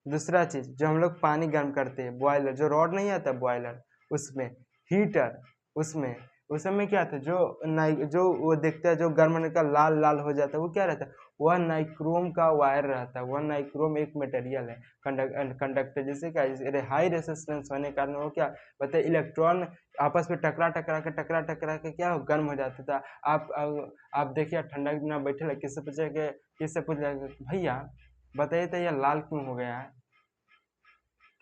दूसरा चीज जो हम लोग पानी गर्म करते हैं, बॉयलर, जो रॉड नहीं आता बॉयलर, उसमें, हीटर, उसमें, उस समय क्या था, जो वो देखता है जो गर्म होने का लाल लाल हो जाता है, वो क्या रहता है, वह नाइक्रोम का वायर रहता है। वह नाइक्रोम एक मटेरियल है, कंडक्टर, जैसे क्या हाई रेसिस्टेंस होने के कारण वो क्या बताए, इलेक्ट्रॉन आपस में टकरा टकरा के क्या गर्म हो जाता था। आप देखिए ठंडा के बिना बैठे लगे, किससे पूछ भैया बताइए तो यह लाल क्यों हो गया है,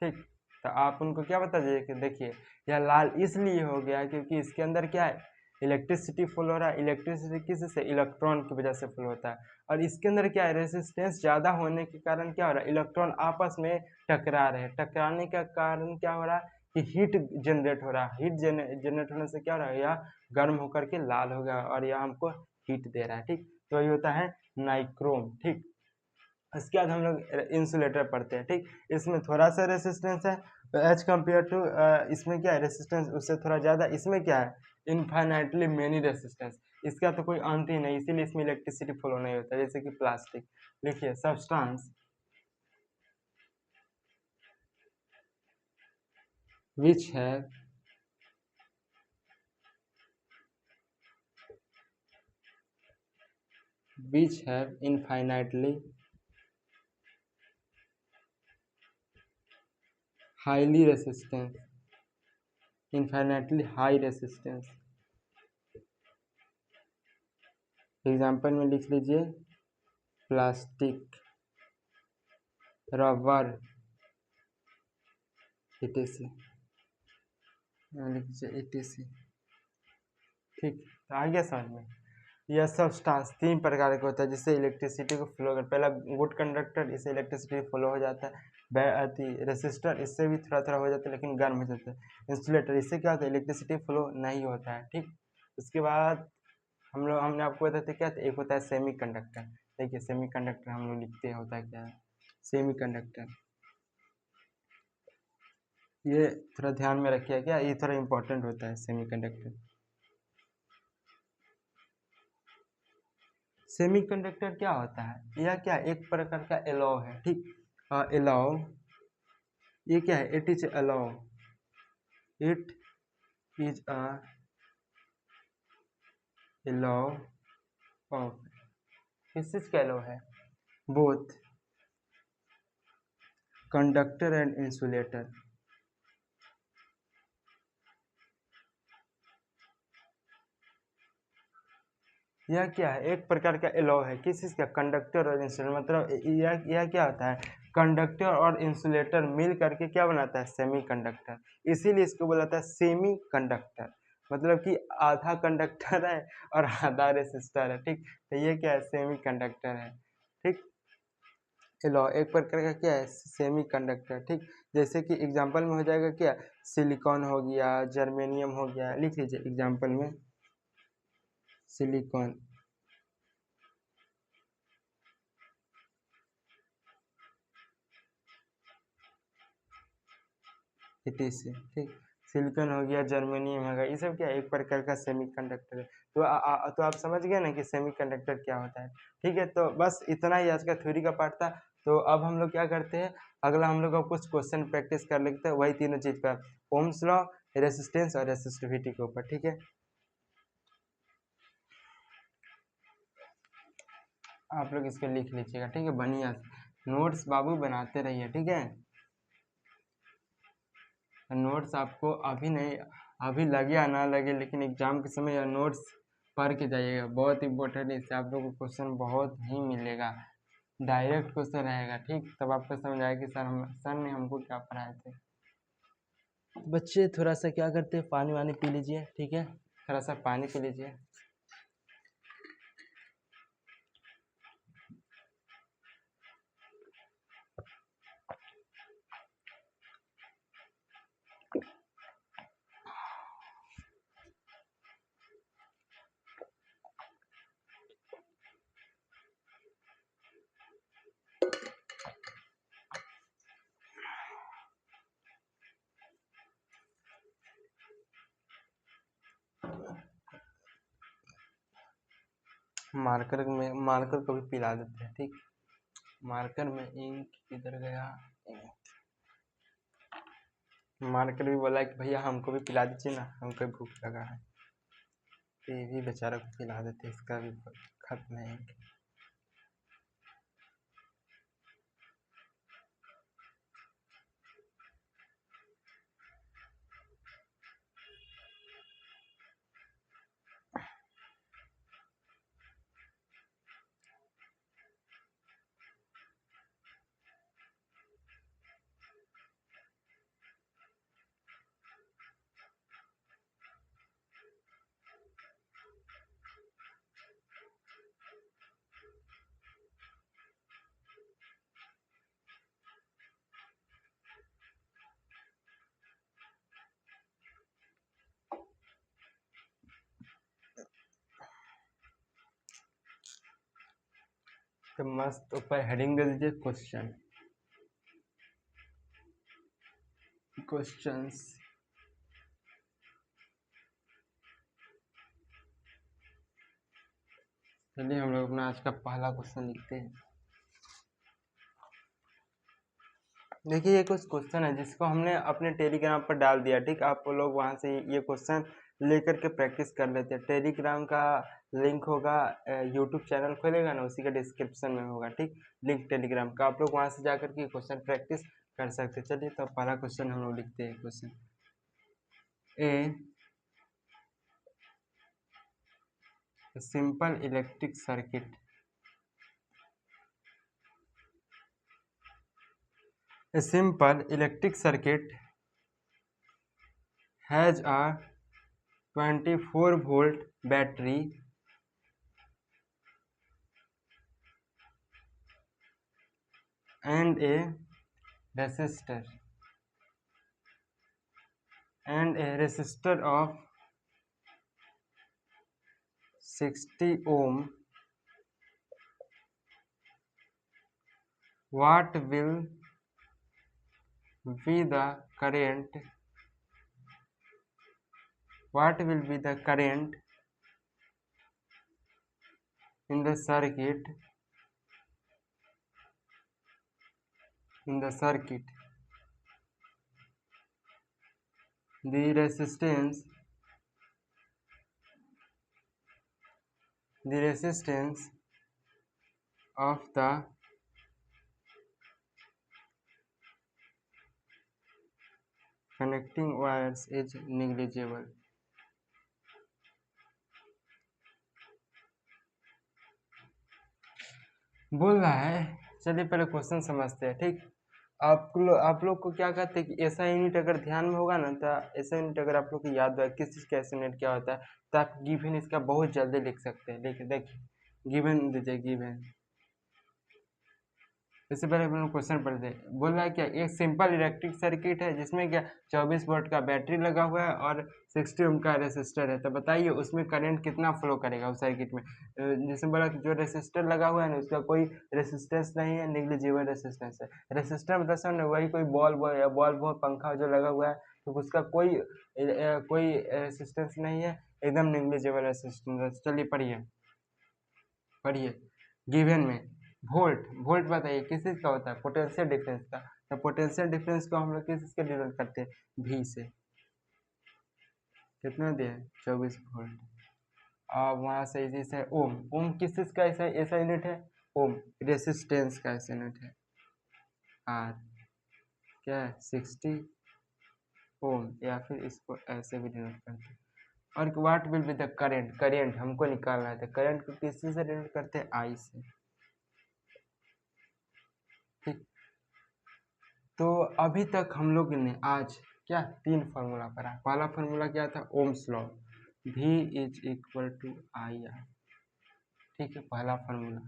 ठीक। तो आप उनको क्या बता दीजिए कि देखिए यह लाल इसलिए हो गया क्योंकि इसके अंदर क्या है, इलेक्ट्रिसिटी फ्लो हो रहा है। इलेक्ट्रिसिटी किससे, इलेक्ट्रॉन की वजह से फ्लो होता है। और इसके अंदर क्या है, रेसिस्टेंस ज़्यादा होने के कारण क्या हो रहा है, इलेक्ट्रॉन आपस में टकरा रहे हैं। टकराने का कारण क्या हो रहा है कि हीट जनरेट हो रहा है। हीट जनरेट होने से क्या हो रहा है, यह गर्म होकर के लाल हो गया और यह हमको हीट दे रहा है, ठीक। तो ये होता है नाइक्रोम, ठीक। इसके बाद हम लोग इंसुलेटर पढ़ते हैं, ठीक। इसमें थोड़ा सा रेसिस्टेंस है एज कम्पेयर टू, इसमें क्या है रेसिस्टेंस उससे थोड़ा ज़्यादा, इसमें क्या है इनफाइनाइटली मेनी रेसिस्टेंस, इसका तो कोई अंत ही नहीं, इसीलिए इसमें इलेक्ट्रिसिटी फ्लो नहीं होता, जैसे कि प्लास्टिक। लिखिए substance which have infinitely highly resistance, infinitely high resistance। Example में लिख लीजिए प्लास्टिक, रबर, etc, लिख लीजिए etc, ठीक। तो आ गया समझ में। यह सब्सटेंस 3 प्रकार का होता है जिससे इलेक्ट्रिसिटी को फ्लो कर, पहला गुड कंडक्टर, इससे इलेक्ट्रिसिटी फ्लो हो जाता है। रेसिस्टर, इससे भी थोड़ा थोड़ा हो जाता है लेकिन गर्म हो जाता है। इंसुलेटर, इससे क्या होता है इलेक्ट्रिसिटी फ्लो नहीं होता है, ठीक। उसके बाद हमने आपको बताते क्या था, एक होता है सेमी कंडक्टर। देखिए सेमी कंडक्टर हम लोग लिखते हैं होता है क्या है, सेमी कंडक्टर, ये थोड़ा ध्यान में रखिए क्या, ये थोड़ा इंपॉर्टेंट होता है सेमी कंडक्टर। सेमीकंडक्टर क्या होता है, यह क्या एक प्रकार का एलॉय है, ठीक। एलॉय, ये क्या है, it is alloy, it is a alloy of, किस चीज का एलॉय है, बोथ कंडक्टर एंड इंसुलेटर। यह क्या है, एक प्रकार का एलॉय है, किस चीज का, कंडक्टर और इंसुलेटर, मतलब यह क्या होता है, कंडक्टर और इंसुलेटर मिल करके क्या बनाता है, सेमी कंडक्टर। इसीलिए इसको बोला जाता है सेमी कंडक्टर, मतलब कि आधा कंडक्टर है और आधा रेसिस्टर है, ठीक। तो ये क्या है, सेमी कंडक्टर है, ठीक। एलॉय एक प्रकार का क्या है, सेमी कंडक्टर, ठीक। जैसे कि एग्जाम्पल में हो जाएगा क्या, सिलिकॉन हो गया, जर्मेनियम हो गया, लिख लीजिए एग्जाम्पल में सिलिकॉन, etc, ठीक। सिलिकॉन हो गया, जर्मेनियम हो गया, ये सब क्या है एक प्रकार का सेमीकंडक्टर है। तो आप समझ गए ना कि सेमीकंडक्टर क्या होता है, ठीक है। तो बस इतना ही आज का थ्योरी का पार्ट था। तो अब हम लोग क्या करते हैं, अगला हम लोग का कुछ क्वेश्चन प्रैक्टिस कर लेते हैं वही तीनों चीज का, ओम्स लॉ, रेसिस्टेंस और रेसिस्टिविटी के ऊपर, ठीक है। आप लोग इसको लिख लीजिएगा, ठीक है, बढ़िया नोट्स बाबू बनाते रहिए, ठीक है। नोट्स आपको अभी नहीं, अभी लगे या ना लगे लेकिन एग्जाम के समय नोट्स पढ़ के जाइएगा, बहुत इंपॉर्टेंट है, इससे आप लोगों को क्वेश्चन बहुत ही मिलेगा, डायरेक्ट क्वेश्चन रहेगा, ठीक। तब आपको समझ आएगा कि सर ने हमको क्या पढ़ाए थे। बच्चे थोड़ा सा क्या करते हैं, पानी वानी पी लीजिए, ठीक है, थोड़ा सा पानी पी लीजिए। मार्कर को भी पिला देते हैं। ठीक, मार्कर में इंक इधर गया, मार्कर भी बोला कि भैया हमको भी पिला दीजिए ना, हमको भूख लगा है। तो ये भी बेचारा को पिला देते, इसका भी खत्म है इंक। तो मस्त ऊपर हेडिंग दे दीजिए क्वेश्चंस। चलिए हम लोग अपना आज का पहला क्वेश्चन लिखते हैं। देखिए ये कुछ क्वेश्चन है जिसको हमने अपने टेलीग्राम पर डाल दिया। ठीक, आप लोग वहां से ये क्वेश्चन लेकर के प्रैक्टिस कर लेते हैं। टेलीग्राम का लिंक होगा, यूट्यूब चैनल खोलेगा ना, उसी का डिस्क्रिप्शन में होगा। ठीक, लिंक टेलीग्राम का, आप लोग वहां से जाकर के क्वेश्चन प्रैक्टिस कर सकते हैं। चलिए तो पहला क्वेश्चन हम लोग लिखते हैं। Question A, simple electric circuit A simple electric circuit has a 24-volt battery and a resistor of 60 ohm. What will be the current in the circuit the resistance of the connecting wires is negligible. बोल रहा है, चलिए पहले question समझते हैं। ठीक, आप लोग को क्या कहते हैं कि ऐसा यूनिट अगर ध्यान में होगा ना, तो ऐसा यूनिट अगर आप लोग को याद हो किस चीज़ का ऐसा यूनिट क्या होता है, तो आप गिवन इसका बहुत जल्दी लिख सकते हैं। देखिए गिवन दीजिए, गिवन। इससे पहले हम लोग क्वेश्चन पढ़ते हैं। बोल रहा है क्या, एक सिंपल इलेक्ट्रिक सर्किट है जिसमें क्या 24 वोल्ट का बैटरी लगा हुआ है और 60 ओम का रेसिस्टर है। तो बताइए उसमें करंट कितना फ्लो करेगा उस सर्किट में। जैसे बोला कि जो रेसिस्टर लगा हुआ है ना, उसका कोई रेसिस्टेंस नहीं है, निग्लिजिबल रेसिस्टेंस है। रेसिस्टर मतलब समझ वही कोई बॉल्ब हो, पंखा जो लगा हुआ है, तो उसका कोई रेसिस्टेंस नहीं है, एकदम निग्लिजिबल रेसिस्टेंस। चलिए पढ़िए गिवन में वोल्ट बताइए किस चीज़ का होता है, पोटेंशियल डिफरेंस का। तो पोटेंशियल डिफरेंस को हम लोग किस चीज़ के डिनोट करते हैं, V से। कितना दिया है, 24 वोल्ट। अब वहाँ से इसी से ओम किस चीज़ का ऐसा यूनिट है, ओम रेसिस्टेंस का ऐसा यूनिट है। R क्या है, 60 ओम, या फिर इसको ऐसे भी डिनोट करते हैं। और what will be the current हमको निकालना है, तो करेंट को किस चीज़ से डिनोट करते हैं, I से। ठीक, तो अभी तक हम लोग ने आज क्या 3 फार्मूला पढ़ा। पहला फार्मूला क्या था, ohm's law, V is equal to IR। ठीक है, पहला फार्मूला।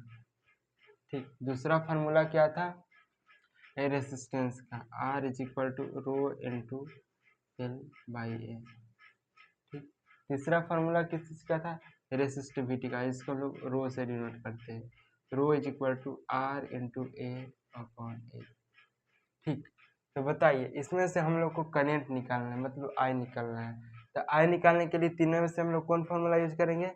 ठीक, दूसरा फार्मूला क्या था, रेसिस्टेंस का, R is equal to rho into L by A। ठीक, तीसरा फार्मूला किस चीज़ का था, रेसिस्टिविटी का, इसको हम लोग रो से डिनोट करते हैं, rho is equal to R into A upon A। ठीक, तो बताइए इसमें से हम लोग को करंट निकालना है, मतलब I निकालना है। तो I निकालने के लिए तीनों में से हम लोग कौन फार्मूला यूज करेंगे,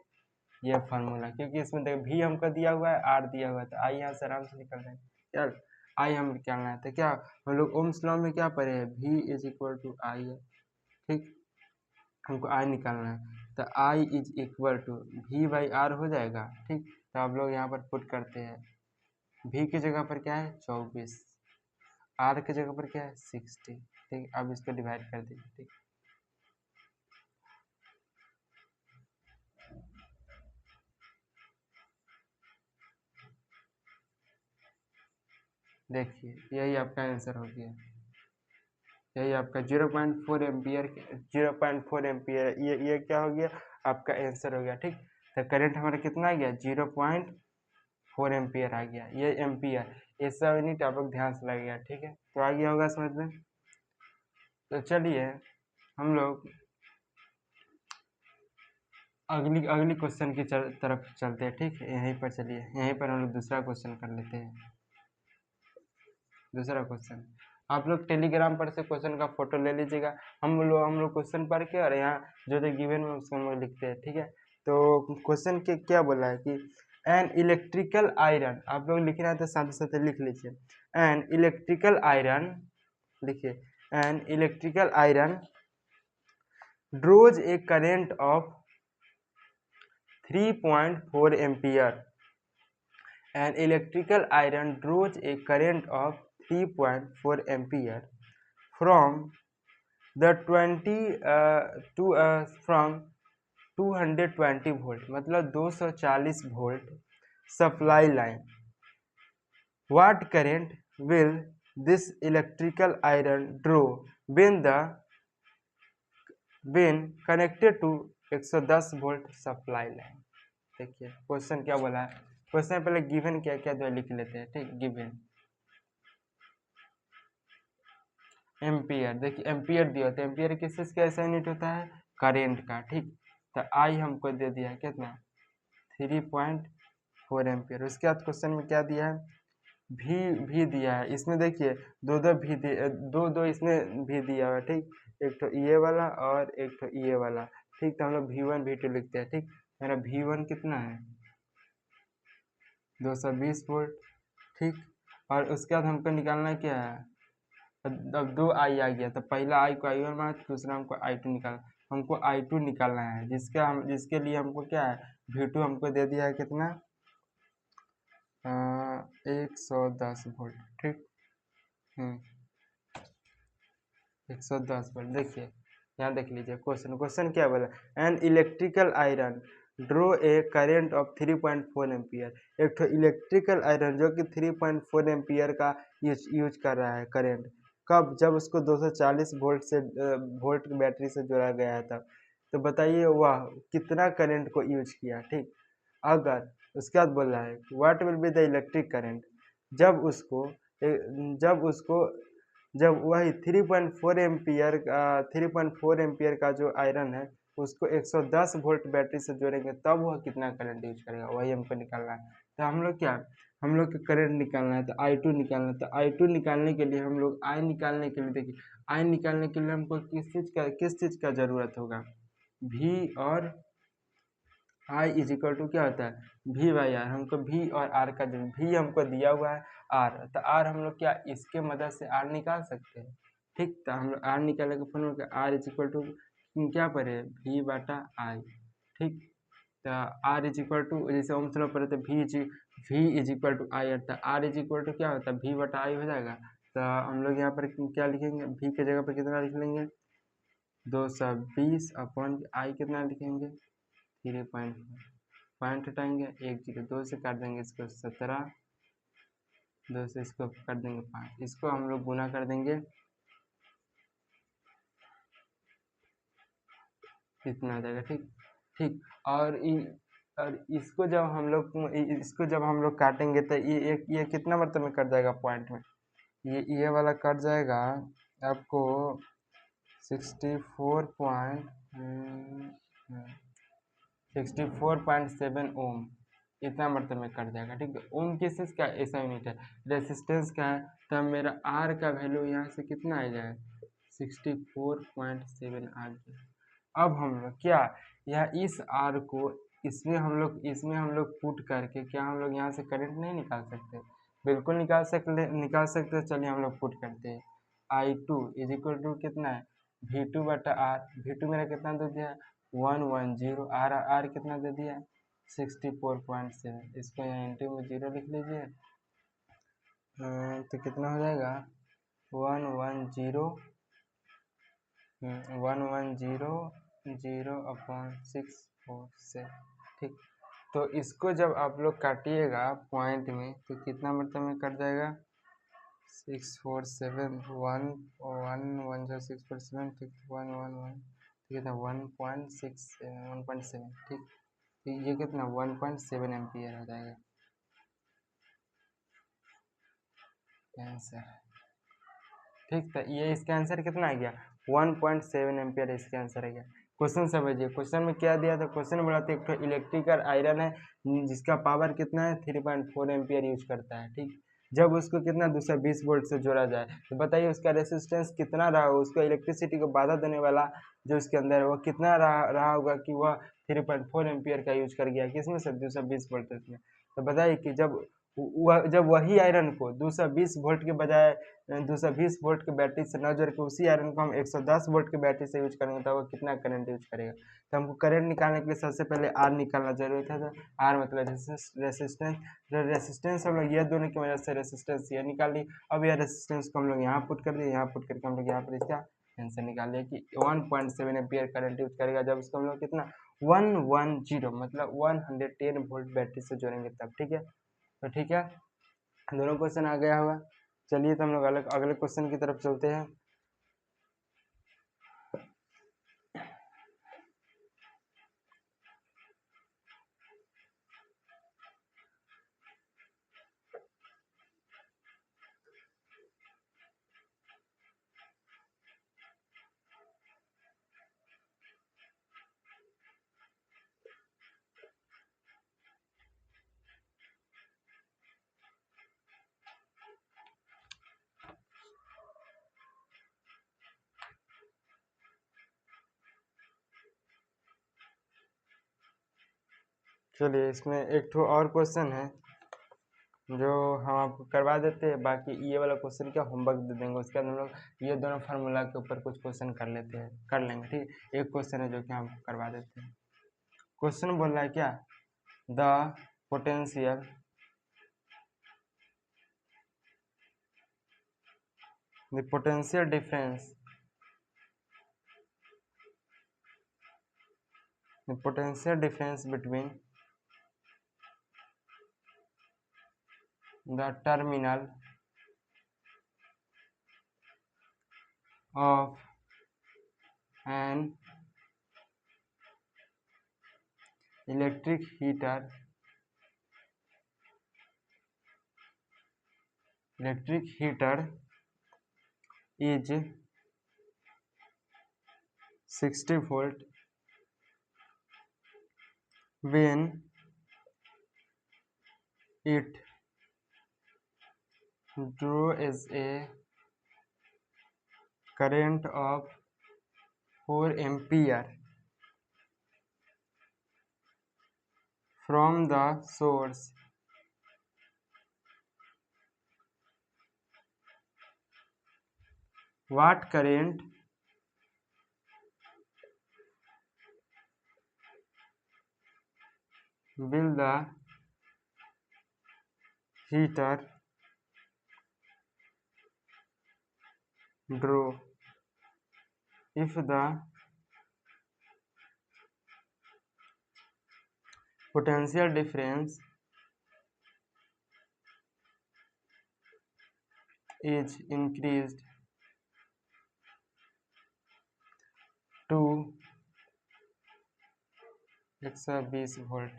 ये फार्मूला, क्योंकि इसमें देखो भी हमको दिया हुआ है, आर दिया हुआ है, तो आई यहाँ से आराम से निकल जाएगा। यार आई हम निकालना है, तो क्या हम लोग ओम्स लॉ में क्या पढ़े हैं, भी इज इक्वल टू आई है, ठीक। हमको आई निकालना है, तो आई इज इक्वल टू भी बाई आर हो जाएगा, ठीक। तो आप लोग यहाँ पर पुट करते हैं, भी की जगह पर क्या है 24, आर की जगह पर क्या है 60, ठीक। अब इसको डिवाइड कर दीजिए, ठीक। देखिए यही आपका आंसर हो गया, यही आपका 0.4 एम्पियर, 0.4 एम्पियर, ये क्या हो गया आपका आंसर हो गया, ठीक। तो करंट हमारा कितना आ गया 0.4 एम्पियर आ गया, ये एम्पियर, ये सब यूनिट आप लोग ध्यान से लगेगा, ठीक है। तो आ गया होगा समझ में। तो चलिए हम लोग अगली अगली क्वेश्चन की तरफ चलते हैं, ठीक है। यहीं पर चलिए, यहीं पर हम लोग दूसरा क्वेश्चन कर लेते हैं। दूसरा क्वेश्चन आप लोग टेलीग्राम पर से क्वेश्चन का फोटो ले लीजिएगा, हम लोग क्वेश्चन पढ़ के और यहाँ जो जो गिवन में उसको हम लोग लिखते हैं, ठीक है। तो क्वेश्चन के क्या बोला है कि एन इलेक्ट्रिकल आयरन, आप लोग लिखना है तो साथ साथ लिख लीजिए, एन इलेक्ट्रिकल आयरन, लिखिए an electrical iron draws a current of 3.4 ampere, an electrical iron draws a current of 3.4 ampere from the 220 volt, मतलब 240 volt supply line. What current will this electrical iron draw when connected to 110 volt supply line. देखिए question क्या बोला है, question पहले given क्या क्या जो लिख लेते हैं, ठीक। गिवन एम्पियर, देखिए एम्पियर दिया होता है, एम्पियर किस चीज का ऐसा यूनिट होता है करेंट का, ठीक। तो आई हमको दे दिया है कितना 3.4 एम्पियर। उसके बाद क्वेश्चन में क्या दिया है भी दिया है, इसमें देखिए दो दो इसमें भी दिया हुआ है, ठीक। एक तो ये वाला और एक तो ये वाला, ठीक। तो हम लोग V1 V2 लिखते हैं, ठीक। मेरा V1 कितना है 220 वोल्ट, ठीक। और उसके बाद हमको निकालना क्या है, अब 2 आई आ गया, तो पहला आई को I1 माना, दूसरा हमको I2 निकालना, हमको I2 निकालना है, जिसके लिए हमको क्या है V2 हमको दे दिया है कितना 110 वोल्ट, ठीक। 110 वोल्ट। देखिए यहाँ देख लीजिए क्वेश्चन क्या बोला, an electrical iron draw a current of 3.4 ampere, एक तो इलेक्ट्रिकल आयरन जो कि 3.4 एम्पियर का यूज कर रहा है करेंट, कब जब उसको 240 वोल्ट से वोल्ट की बैटरी से जोड़ा गया है तब। तो बताइए वह कितना करंट को यूज किया, ठीक। अगर उसके बाद बोल रहा है what will be the electric current जब उसको जब उसको जब वही 3.4 एम्पियर का 3.4 एम्पियर का जो आयरन है उसको 110 वोल्ट बैटरी से जोड़ेंगे तब वह कितना करंट यूज करेगा, वही हमको निकालना है। तो हम लोग क्या हम लोग को करंट निकालना है, तो I2 निकालना है। तो I2 निकालने के लिए हम लोग I निकालने के लिए देखिए I निकालने के लिए हमको किस चीज़ का ज़रूरत होगा V और I इज इक्वल टू क्या होता है V बाई आर, हमको V और R का जो V हमको दिया हुआ है R, तो R हम लोग क्या इसके मदद से R निकाल सकते हैं, ठीक। तो हम लोग R निकालने के formula R is equal to क्या पढ़े V बटा I, ठीक। तो R इज इक्वल टू जैसे ओम्स लॉ पढ़े तो V is equal to I, तो R इज इक्वल टू क्या होता है V बटा I हो जाएगा। तो हम लोग यहाँ पर क्या लिखेंगे V की जगह पर कितना लिख लेंगे 220 अपॉन I कितना लिखेंगे 3.4, पॉइंट हटाएंगे 1 0, 2 से काट देंगे इसको 17, 2 से इसको काट देंगे 5, इसको हम लोग गुना कर देंगे इतना आ जाएगा, ठीक ठीक। और इसको जब हम लोग काटेंगे तो ये कितना मतलब में कट जाएगा पॉइंट में, ये वाला कट जाएगा आपको 64.7 ओम, इतना मतलब में कट जाएगा, ठीक है। ओम किस चीज़ का ऐसा यूनिट है रेसिस्टेंस का है, तब मेरा आर का वैल्यू यहाँ से कितना आ जाएगा 64.7 आ गया। अब हम लोग क्या यह इस आर को इसमें हम लोग पुट करके क्या हम लोग यहाँ से करंट नहीं निकाल सकते? बिल्कुल निकाल सकते। चलिए हम लोग पुट करते हैं। I2 इज इक्वल टू कितना है? V2 बटा आर। V2 मेरा कितना दे दिया? 110। आर कितना दे दिया? 64.7। इसको यहाँ इंटू में 0 लिख लीजिए। तो कितना हो जाएगा? 110 ठीक। तो इसको जब आप लोग काटिएगा पॉइंट में तो कितना मतलब में कट जाएगा? 647 1 ठीक 111 ठीक है 1.6 ठीक। तो ये कितना 1.7 एम्पियर हो जाएगा आंसर। ठीक। तो ये इसका आंसर कितना आ गया? 1.7 एम्पियर इसका आंसर आ गया। क्वेश्चन समझिए। क्वेश्चन में क्या दिया था? क्वेश्चन बोला था एक तो इलेक्ट्रिकल आयरन है जिसका पावर कितना है? 3.4 एम्पियर यूज करता है। ठीक। जब उसको कितना 220 वोल्ट से जोड़ा जाए तो बताइए उसका रेसिस्टेंस कितना रहा? उसको इलेक्ट्रिसिटी को बाधा देने वाला जो उसके अंदर है वो कितना रहा होगा कि वह 3.4 एम्पियर का यूज कर गया किसमें से? 220 वोल्ट में। तो बताइए कि जब वही आयरन को 220 वोल्ट के बजाय 220 वोल्ट के बैटरी से न जोड़ के उसी आयरन को हम 110 वोल्ट के बैटरी से यूज करेंगे तो वो कितना करंट यूज करेगा? तो हमको करंट निकालने के लिए सबसे पहले आर निकालना जरूरी था। तो आर मतलब रेसिस्टेंस। जो रेसिस्टेंस हम लोग ये दोनों की वजह से रेसिस्टेंस ये निकाल ली। अब यह रेसिस्टेंस को हम लोग यहाँ पुट कर दिए। यहाँ पुट करके हम लोग यहाँ पर इसका आंसर निकाल लिया कि 1.7 एम्पियर करंट यूज करेगा जब उसको हम लोग कितना 110 मतलब 110 वोल्ट बैटरी से जोड़ेंगे तब। ठीक है। तो ठीक है दोनों क्वेश्चन आ गया होगा। चलिए तो हम लोग अगले क्वेश्चन की तरफ चलते हैं। चलिए इसमें एक ठो और क्वेश्चन है जो हम आपको करवा देते हैं। बाकी ये वाला क्वेश्चन क्या होमवर्क दे देंगे उसके बाद हम लोग ये दोनों फार्मूला के ऊपर कुछ क्वेश्चन कर लेंगे। ठीक। एक क्वेश्चन है जो कि हम करवा देते हैं। क्वेश्चन बोल रहा है क्या? The potential difference between the terminal of an electric heater is 60 volt when it draws a current of 4 ampere from the source. What current will the heater draw if the potential difference is increased to 120 volt?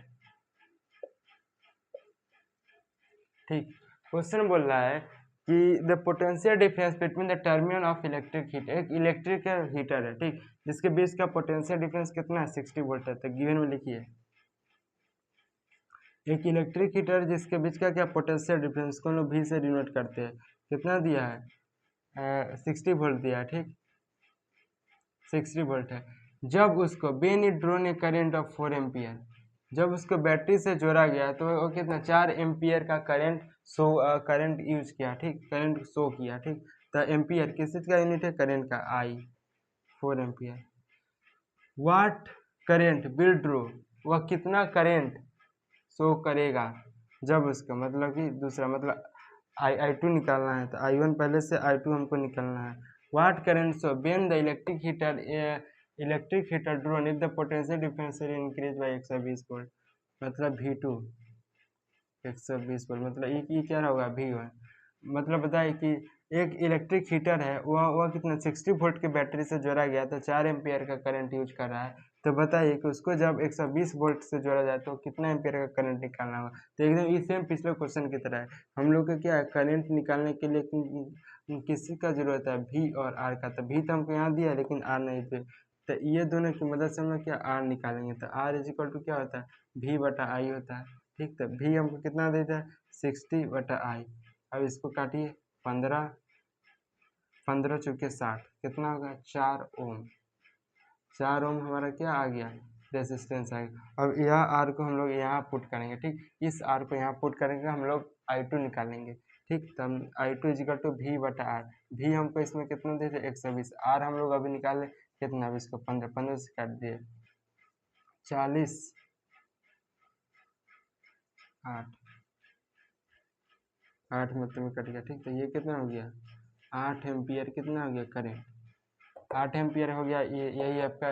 ठीक। Question बोल रहा है कि the potential difference between the terminal of electric heater. एक electric heater है ठीक जिसके बीच का पोटेंशियल डिफरेंस कितना है? 60 वोल्ट है। तो गिवन में लिखिए एक इलेक्ट्रिक हीटर जिसके बीच का क्या पोटेंशियल डिफरेंस को हम लोग भी से डिनोट करते हैं। कितना दिया है? 60 वोल्ट दिया है। ठीक 60 वोल्ट है। जब उसको Ben it drone A current of 4 ampere जब उसको बैटरी से जोड़ा गया तो वो कितना 4 एम्पियर का करंट यूज किया, ठीक, करंट शो किया, ठीक। तो एम्पियर किस चीज़ का यूनिट है? करंट का, I 4 ampere. What current will draw, वह कितना करंट शो करेगा जब उसका मतलब कि दूसरा मतलब I2 निकालना है तो I1 पहले से I2 हमको निकालना है। What current show when the electric heater drawn if the potential differential increase by 120 volt, मतलब V2 120 वोल्ट, मतलब ये क्या होगा? V1। मतलब बताइए कि एक इलेक्ट्रिक हीटर है, वह कितना 60 वोल्ट की बैटरी से जोड़ा गया तो 4 एम्पियर का करंट यूज कर रहा है। तो बताइए कि उसको जब 120 वोल्ट से जोड़ा जाए तो कितना एम्पियर का करंट निकालना होगा। तो एकदम इस सेम पिछले क्वेश्चन की तरह है। हम लोग का क्या है, करंट निकालने के लिए किसी का जरूरत है? V और R का। तो V तो हमको यहाँ दिया है लेकिन R नहीं दिया, तो ये दोनों की मदद से हम लोग क्या R निकालेंगे। तो R इज इक्वल टू क्या होता है? V बटा I होता है, ठीक। तो V हमको कितना देता है? 60 बटा I। अब इसको काटिए, 15 15 चौके 60, कितना होगा? 4 ओम। 4 ओम हमारा क्या आ गया? रेजिस्टेंस आ गया। अब यह आर को हम लोग यहाँ पुट करेंगे, ठीक। इस आर को यहाँ पुट करेंगे, हम लोग I2 निकालेंगे, ठीक। तो हम I2 इजिकल टू V बटा आर। V हमको इसमें कितना दे दिया? 120। आर हम लोग अभी निकाले कितना? अब इसको 15 से काट दिए, 40 8 में तुम्हें कट गया, ठीक। तो ये कितना हो गया? 8 एम्पियर कितना हो गया? करेंट 8 एम्पियर हो गया। ये यही आपका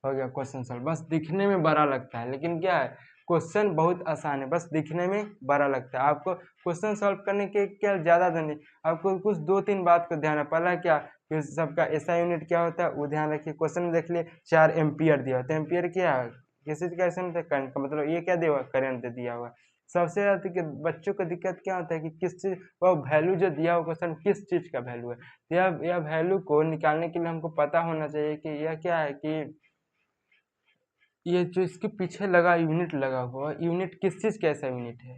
हो गया क्वेश्चन सॉल्व। बस दिखने में बड़ा लगता है लेकिन क्या है, क्वेश्चन बहुत आसान है, बस दिखने में बड़ा लगता है। आपको क्वेश्चन सॉल्व करने के क्या ज़्यादा नहीं, आपको कुछ 2-3 बात को ध्यान है। पहला क्या, कि सबका ऐसा यूनिट क्या होता है वो ध्यान रखिए। क्वेश्चन में देख लिए 4 एम्पियर दिया होता है। एम्पियर क्या है? किस चीज़ का यूनिट है? करंट का। मतलब ये क्या दिया हुआ? करंट दे दिया हुआ। सबसे ज़्यादा बच्चों को दिक्कत क्या होता है कि किस चीज़, वह वैल्यू जो दिया हुआ क्वेश्चन किस चीज़ का वैल्यू है। यह वैल्यू को निकालने के लिए हमको पता होना चाहिए कि यह क्या है, कि ये जो इसके पीछे लगा यूनिट लगा हुआ यूनिट किस चीज़ का ऐसा यूनिट है।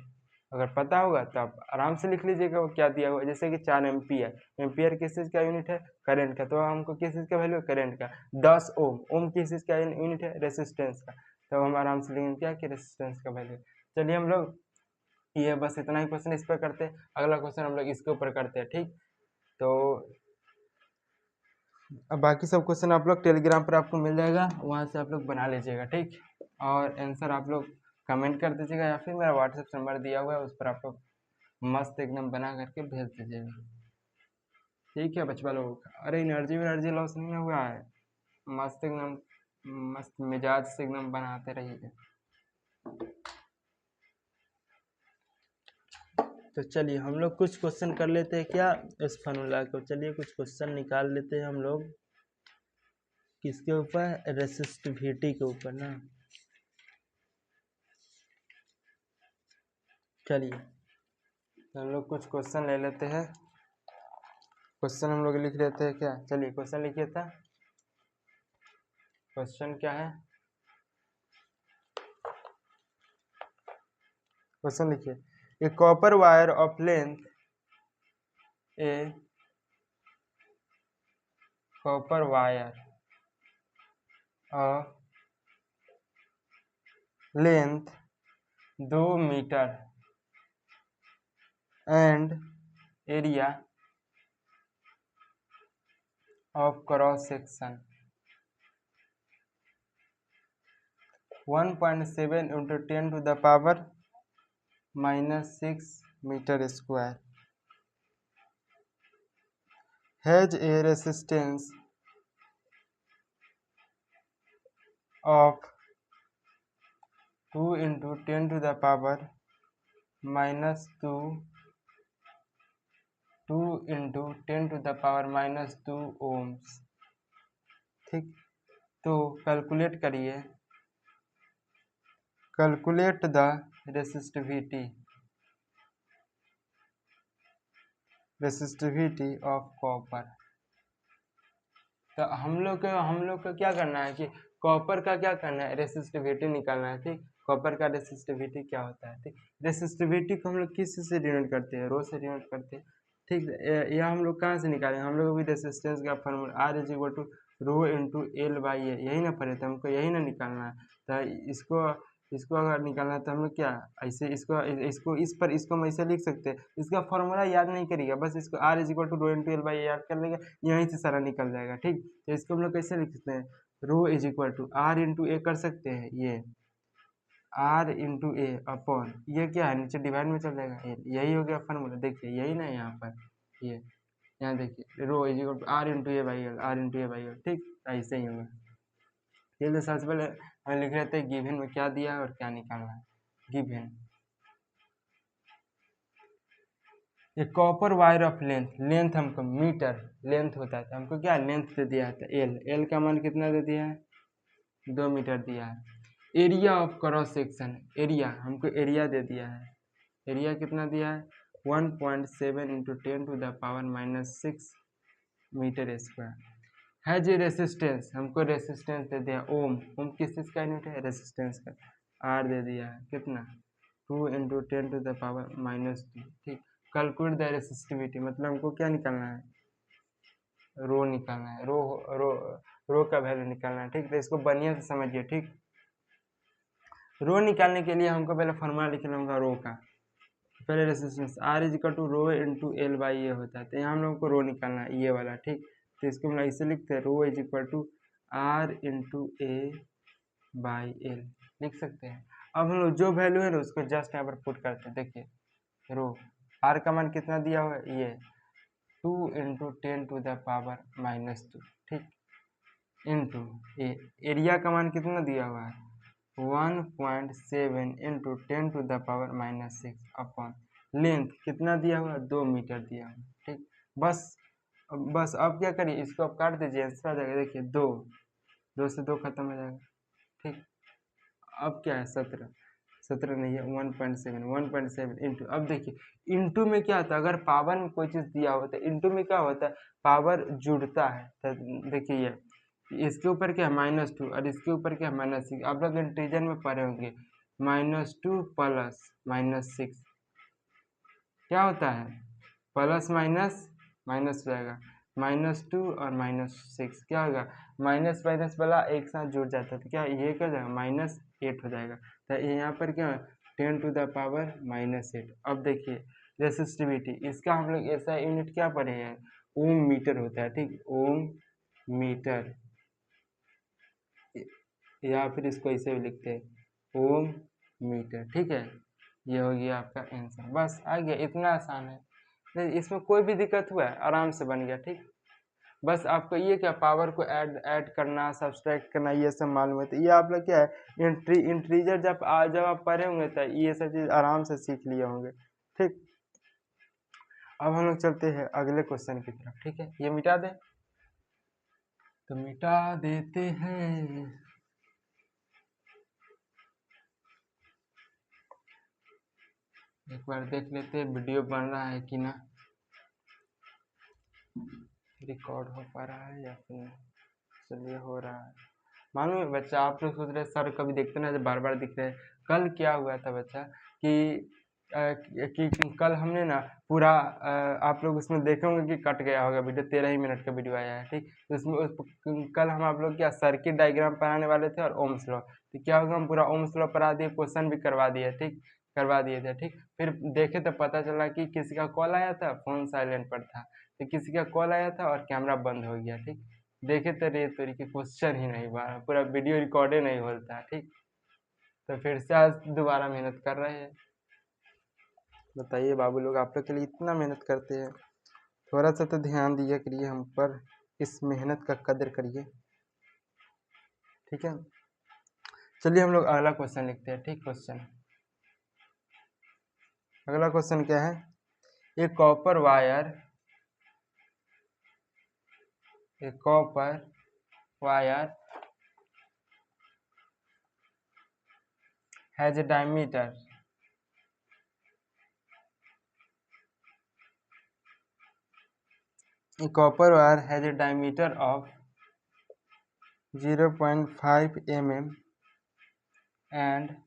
अगर पता होगा तो आप आराम से लिख लीजिएगा वो क्या दिया हुआ है। जैसे कि 4 एम्पियर, एम्पियर किस चीज़ का यूनिट है? करंट का। तो हमको किस चीज़ का वैल्यू है? करंट का। 10 ओम, ओम किस चीज़ का यूनिट है? रेसिस्टेंस का। तो हम आराम से लिखेंगे क्या, कि रेसिस्टेंस का वैल्यू। चलिए हम लोग ये बस इतना ही क्वेश्चन इस पर करते हैं। अगला क्वेश्चन हम लोग इसके ऊपर करते हैं, ठीक। तो अब बाकी सब क्वेश्चन आप लोग टेलीग्राम पर आपको मिल जाएगा, वहाँ से आप लोग बना लीजिएगा, ठीक। और आंसर आप लोग कमेंट कर दीजिएगा या फिर मेरा व्हाट्सएप नंबर दिया हुआ है उस पर आप लोग मस्त एकदम बना करके भेज दीजिएगा, ठीक है बच्चा लोग। अरे एनर्जी लॉस नहीं हुआ है, मस्त एकदम मस्त मिजाज से एकदम बनाते रहिए। तो चलिए हम लोग कुछ क्वेश्चन कर लेते हैं क्या इस फॉर्मूला को। चलिए कुछ क्वेश्चन निकाल लेते हैं हम लोग। किसके ऊपर? रेसिस्टिविटी के ऊपर ना। चलिए तो हम लोग कुछ क्वेश्चन ले लेते हैं। क्वेश्चन हम लोग लिख लेते हैं क्या। चलिए क्वेश्चन लिखिए था। क्वेश्चन क्या है? क्वेश्चन लिखिए, a copper wire of length a copper wire of length 2 metre and area of cross section 1.7 into 10 to the power -6 meter square has a resistance of 2 into 10 to the power -2 2 into 10 to the power -2 ohms, ठीक। तो calculate करिए, calculate the resistivity of copper. तो हम लोग का क्या करना है कि कॉपर का क्या करना है, रेसिस्टिविटी निकालना है, ठीक। कॉपर का रेसिस्टिविटी क्या होता है, ठीक। रेसिस्टिविटी को हम लोग किस से डिनोट करते हैं? रो से डिनोट करते हैं, ठीक। यह हम लोग कहाँ से निकालेंगे? हम लोग अभी रेसिस्टेंस का formula R is equal to rho into L by A, यही ना पढ़े थे हमको, यही ना निकालना है। तो इसको अगर निकालना है तो हम लोग क्या ऐसे इसको हम ऐसे लिख सकते हैं। इसका फॉर्मूला याद नहीं करिएगा, बस इसको r equal to rho into L by याद कर लेगा, यहीं से सारा निकल जाएगा। ठीक, तो इसको हम लोग कैसे लिख सकते हैं, rho is equal to r into A कर सकते हैं, ये r इंटू ए अपॉन ये क्या है नीचे डिवाइड में चल जाएगा, यही हो गया फॉर्मूला। देखिए यही ना यहाँ पर, ये यहाँ देखिए rho is equal to r into A by L, r into A by L. ठीक, ऐसे ही होगा। चलिए सबसे पहले हम लिख लेते हैं गिवन में क्या दिया है और क्या निकालना है। गिवन ये copper wire of length, length हमको मीटर लेंथ होता है, तो हमको क्या लेंथ दे दिया है, एल, एल का मान कितना दे दिया है, 2 मीटर दिया है। Area of cross section, area हमको एरिया दे दिया है, एरिया कितना दिया है 1.7 into 10 to the power -6 metre square. Has a resistance, हमको रेसिस्टेंस दे दिया ओम, ओम किस चीज़ का यूनिट है, रेसिस्टेंस का, आर दे दिया है कितना 2 इंटू 10 टू द पावर -2। ठीक, कैलकुलेट द रेसिस्टिविटी, मतलब हमको क्या निकालना है, रो निकालना है, रो रो रो का वैल्यू निकालना है। ठीक, तो इसको बढ़िया से समझिए। ठीक, रो निकालने के लिए हमको पहले फॉर्मूला लिखना होगा रो का, पहले resistance R is equal to rho into L by A होता है, तो यहाँ हम लोग को रो निकालना है ये वाला। ठीक, तो इसको हम ऐसे लिखते हैं rho is equal to R into A by L लिख सकते हैं। अब हम लोग जो वैल्यू है ना उसको जस्ट यहाँ पर पुट करते हैं। देखिए रो आर का मान कितना दिया हुआ है, ये 2 इंटू 10 टू द पावर -2। ठीक, इंटू एरिया का मान कितना दिया हुआ है 1.7 into 10 to the power -6 upon length कितना दिया हुआ 2 मीटर दिया हुआ। ठीक, बस अब क्या करिए, इसको अब काट दीजिए, आंसर आ जाएगा। देखिए 2 से 2 खत्म हो जाएगा। ठीक, अब क्या है 17 नहीं है 1.7 इंटू, अब देखिए इंटू में क्या होता है, अगर पावर में कोई चीज़ दिया होता है इंटू में क्या होता है, पावर जुड़ता है। तो देखिए ये इसके ऊपर क्या है -2 और इसके ऊपर क्या है -6, आप लोग इंटीजर में पढ़े होंगे -2 प्लस -6 क्या होता है, प्लस माइनस माइनस हो जाएगा, -2 और -6 क्या होगा, माइनस माइनस वाला एक साथ जुड़ जाता है, तो क्या ये क्या हो जाएगा -8 हो जाएगा। तो यहाँ पर क्या 10 टू द पावर -8। अब देखिए रेसिस्टिविटी, इसका हम लोग ऐसा यूनिट क्या पढ़े हैं, ओम मीटर होता है। ठीक, ओम मीटर, या फिर इसको ऐसे भी लिखते हैं ओम मीटर। ठीक है, ये हो गया आपका आंसर, बस आ गया, इतना आसान है, नहीं इसमें कोई भी दिक्कत हुआ है, आराम से बन गया। ठीक, बस आपको ये क्या पावर को ऐड करना सब्सट्रैक्ट करना ये सब मालूम है, तो ये आप लोग क्या है इंटीजर जब आप पढ़े होंगे तो ये सब चीज़ आराम से सीख लिए होंगे। ठीक, अब हम लोग चलते हैं अगले क्वेश्चन की तरफ। ठीक है, ये मिटा दें तो मिटा देते हैं। एक बार देख लेते हैं वीडियो बन रहा है कि ना, रिकॉर्ड हो पा रहा है या फिर, चलिए हो रहा है। मालूम है बच्चा, आप लोग सोच रहे सर कभी देखते ना बार बार दिख रहे हैं, कल क्या हुआ था बच्चा कि कल हमने ना पूरा आप लोग उसमें देखे होंगे कि कट गया होगा वीडियो, 13 ही मिनट का वीडियो आया है। ठीक, तो उसमें कल हम आप लोग क्या सर्किट डायग्राम पढ़ाने वाले थे और ओम्स लॉ, तो क्या होगा हम पूरा ओम्स लॉ पढ़ा दिए, क्वेश्चन भी करवा दिए। ठीक, करवा दिए थे। ठीक, फिर देखे तो पता चला कि किसी का कॉल आया था, फ़ोन साइलेंट पर था, तो किसी का कॉल आया था और कैमरा बंद हो गया। ठीक, देखे तो रे तोरी के क्वेश्चन ही नहीं बना, पूरा वीडियो रिकॉर्डे नहीं होता। ठीक, तो फिर से आज दोबारा मेहनत कर रहे हैं। बताइए बाबू लोग, आप लोग के लिए इतना मेहनत करते हैं, थोड़ा सा तो ध्यान दिया करिए हम पर, इस मेहनत का कदर करिए। ठीक है, चलिए हम लोग अगला क्वेश्चन लिखते हैं। ठीक, क्वेश्चन अगला क्वेश्चन क्या है, एक copper wire has a diameter A copper wire has a diameter of 0.5 mm and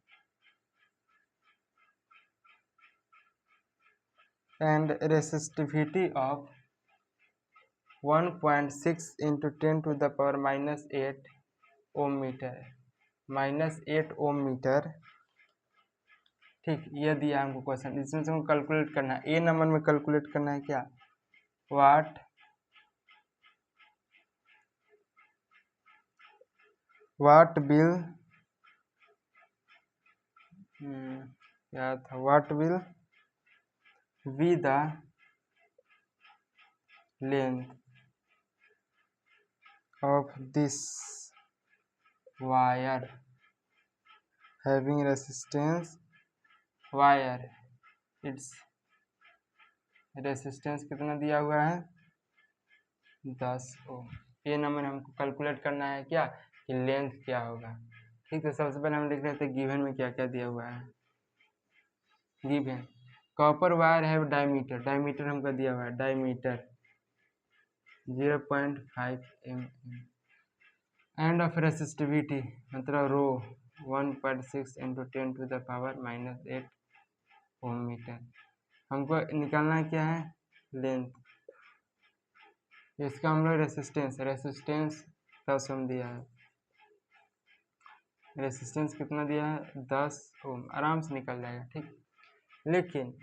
resistivity of 1.6 into 10 to the power -8 ohm meter, -8 ohm meter ठीक, ये दिया हमको क्वेश्चन, इसमें से हमको कैलकुलेट करना है, ए नंबर में कैलकुलेट करना है क्या, वाट विल क्या था, what will be the length of this wire having resistance wire, it's resistance कितना दिया हुआ है 10 ओम। ये नंबर हमको कैलकुलेट करना है क्या कि लेंथ क्या होगा। ठीक है, सबसे पहले हम लिख रहे थे गिवन में क्या क्या दिया हुआ है। गिवन कॉपर वायर है डायमीटर, डायमीटर हमको दिया हुआ है diameter 0.5 mm, end of resistivity मतलब रो 1.6 × 10⁻⁻8 ओम मीटर। हमको निकालना क्या है लेंथ, इसका हम लोग रेसिस्टेंस 10 ओम दिया है, रेसिस्टेंस कितना दिया है 10 ओम, आराम से निकल जाएगा। ठीक, लेकिन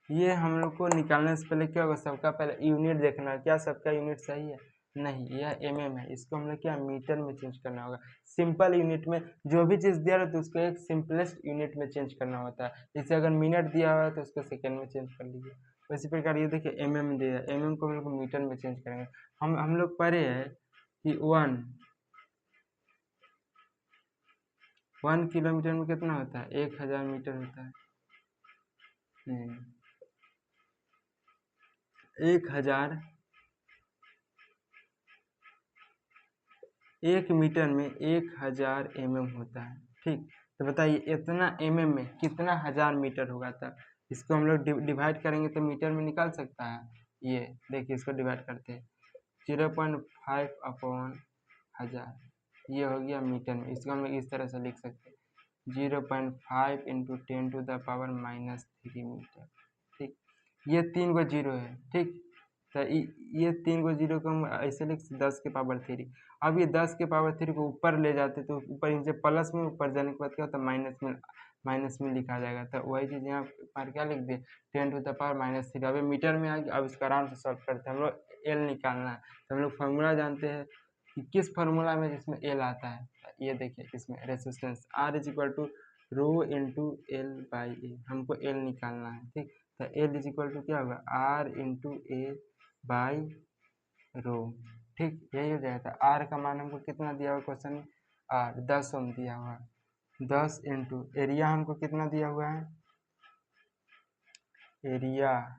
ये हम लोग को निकालने से पहले क्या होगा, सबका पहले यूनिट देखना है, क्या सबका यूनिट सही है, नहीं यह mm है, इसको हम लोग क्या मीटर में चेंज करना होगा। सिंपल यूनिट में जो भी चीज़ दिया रहता है उसको एक सिंपलेस्ट यूनिट में चेंज करना होता है। जैसे अगर मिनट दिया हुआ है तो उसको सेकेंड में चेंज कर लीजिए, उसी प्रकार ये देखिए mm दिया है, mm को हम लोग मीटर में चेंज करेंगे। हम लोग पढ़े हैं कि 1 किलोमीटर में कितना होता है 1000 मीटर होता है। 1000 1 मीटर में 1000 mm होता है। ठीक, तो बताइए इतना mm में कितना हजार मीटर होगा, तब इसको हम लोग डिवाइड करेंगे तो मीटर में निकाल सकता है। ये देखिए इसको डिवाइड करते हैं 0.5/1000, ये हो गया मीटर में। इसको हम लोग इस तरह से लिख सकते हैं 0.5 × 10⁻³ मीटर। ठीक, ये 3 को जीरो है। ठीक, तो ये 3 को जीरो को हम ऐसे लिख 10⁻³ अब ये 10⁻³ को ऊपर ले जाते तो ऊपर इनसे प्लस में, ऊपर जाने के बाद क्या होता है माइनस में लिखा जाएगा। तो वही चीज़ यहाँ पर क्या लिख दिए 10⁻³ अब मीटर में आ गया। अब इसको आराम से सॉल्व करते हैं, हम लोग एल निकालना है। तो हम लोग फार्मूला जानते हैं कि किस फार्मूला में जिसमें एल आता है, ये देखिए इसमें रेसिस्टेंस R = रो × L/A, हमको एल निकालना है। ठीक, तो L = क्या होगा R × A/रो। ठीक, यही हो जाएगा। आर का मान हमको कितना दिया हुआ क्वेश्चन में, आर 10 ओम दिया हुआ है, 10 × एरिया हमको कितना दिया हुआ है एरिया।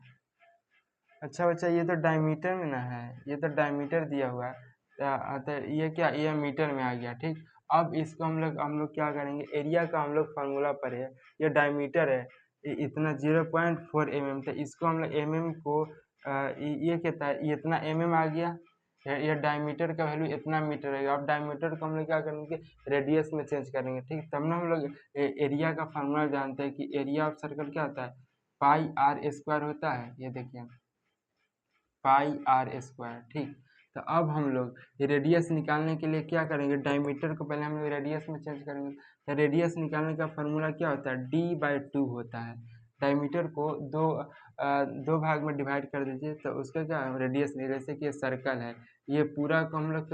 अच्छा बच्चा ये तो डायमीटर में ना है, ये तो डायमीटर दिया हुआ है, तो ये क्या ये मीटर में आ गया। ठीक, अब इसको हम लोग क्या करेंगे, एरिया का हम लोग फार्मूला पर है, ये डायमीटर है इतना 0.4 mm, तो इसको हम लोग mm को ये कहता है इतना mm आ गया, ये डायमीटर का वैल्यू इतना मीटर रहेगा। अब डायमीटर को हम लोग क्या करेंगे रेडियस में चेंज करेंगे। ठीक, तब ना हम लोग एरिया का फार्मूला जानते हैं कि एरिया ऑफ सर्कल क्या होता है πr² होता है, ये देखिए πr²। ठीक, तो अब हम लोग रेडियस निकालने के लिए क्या करेंगे, डायमीटर को पहले हम लोग रेडियस में चेंज करेंगे। तो रेडियस निकालने का फार्मूला क्या होता है d/2 होता है। डायमीटर को दो भाग में डिवाइड कर दीजिए, तो उसका क्या रेडियस नहीं, जैसे कि ये सर्कल है, ये पूरा को हम लोग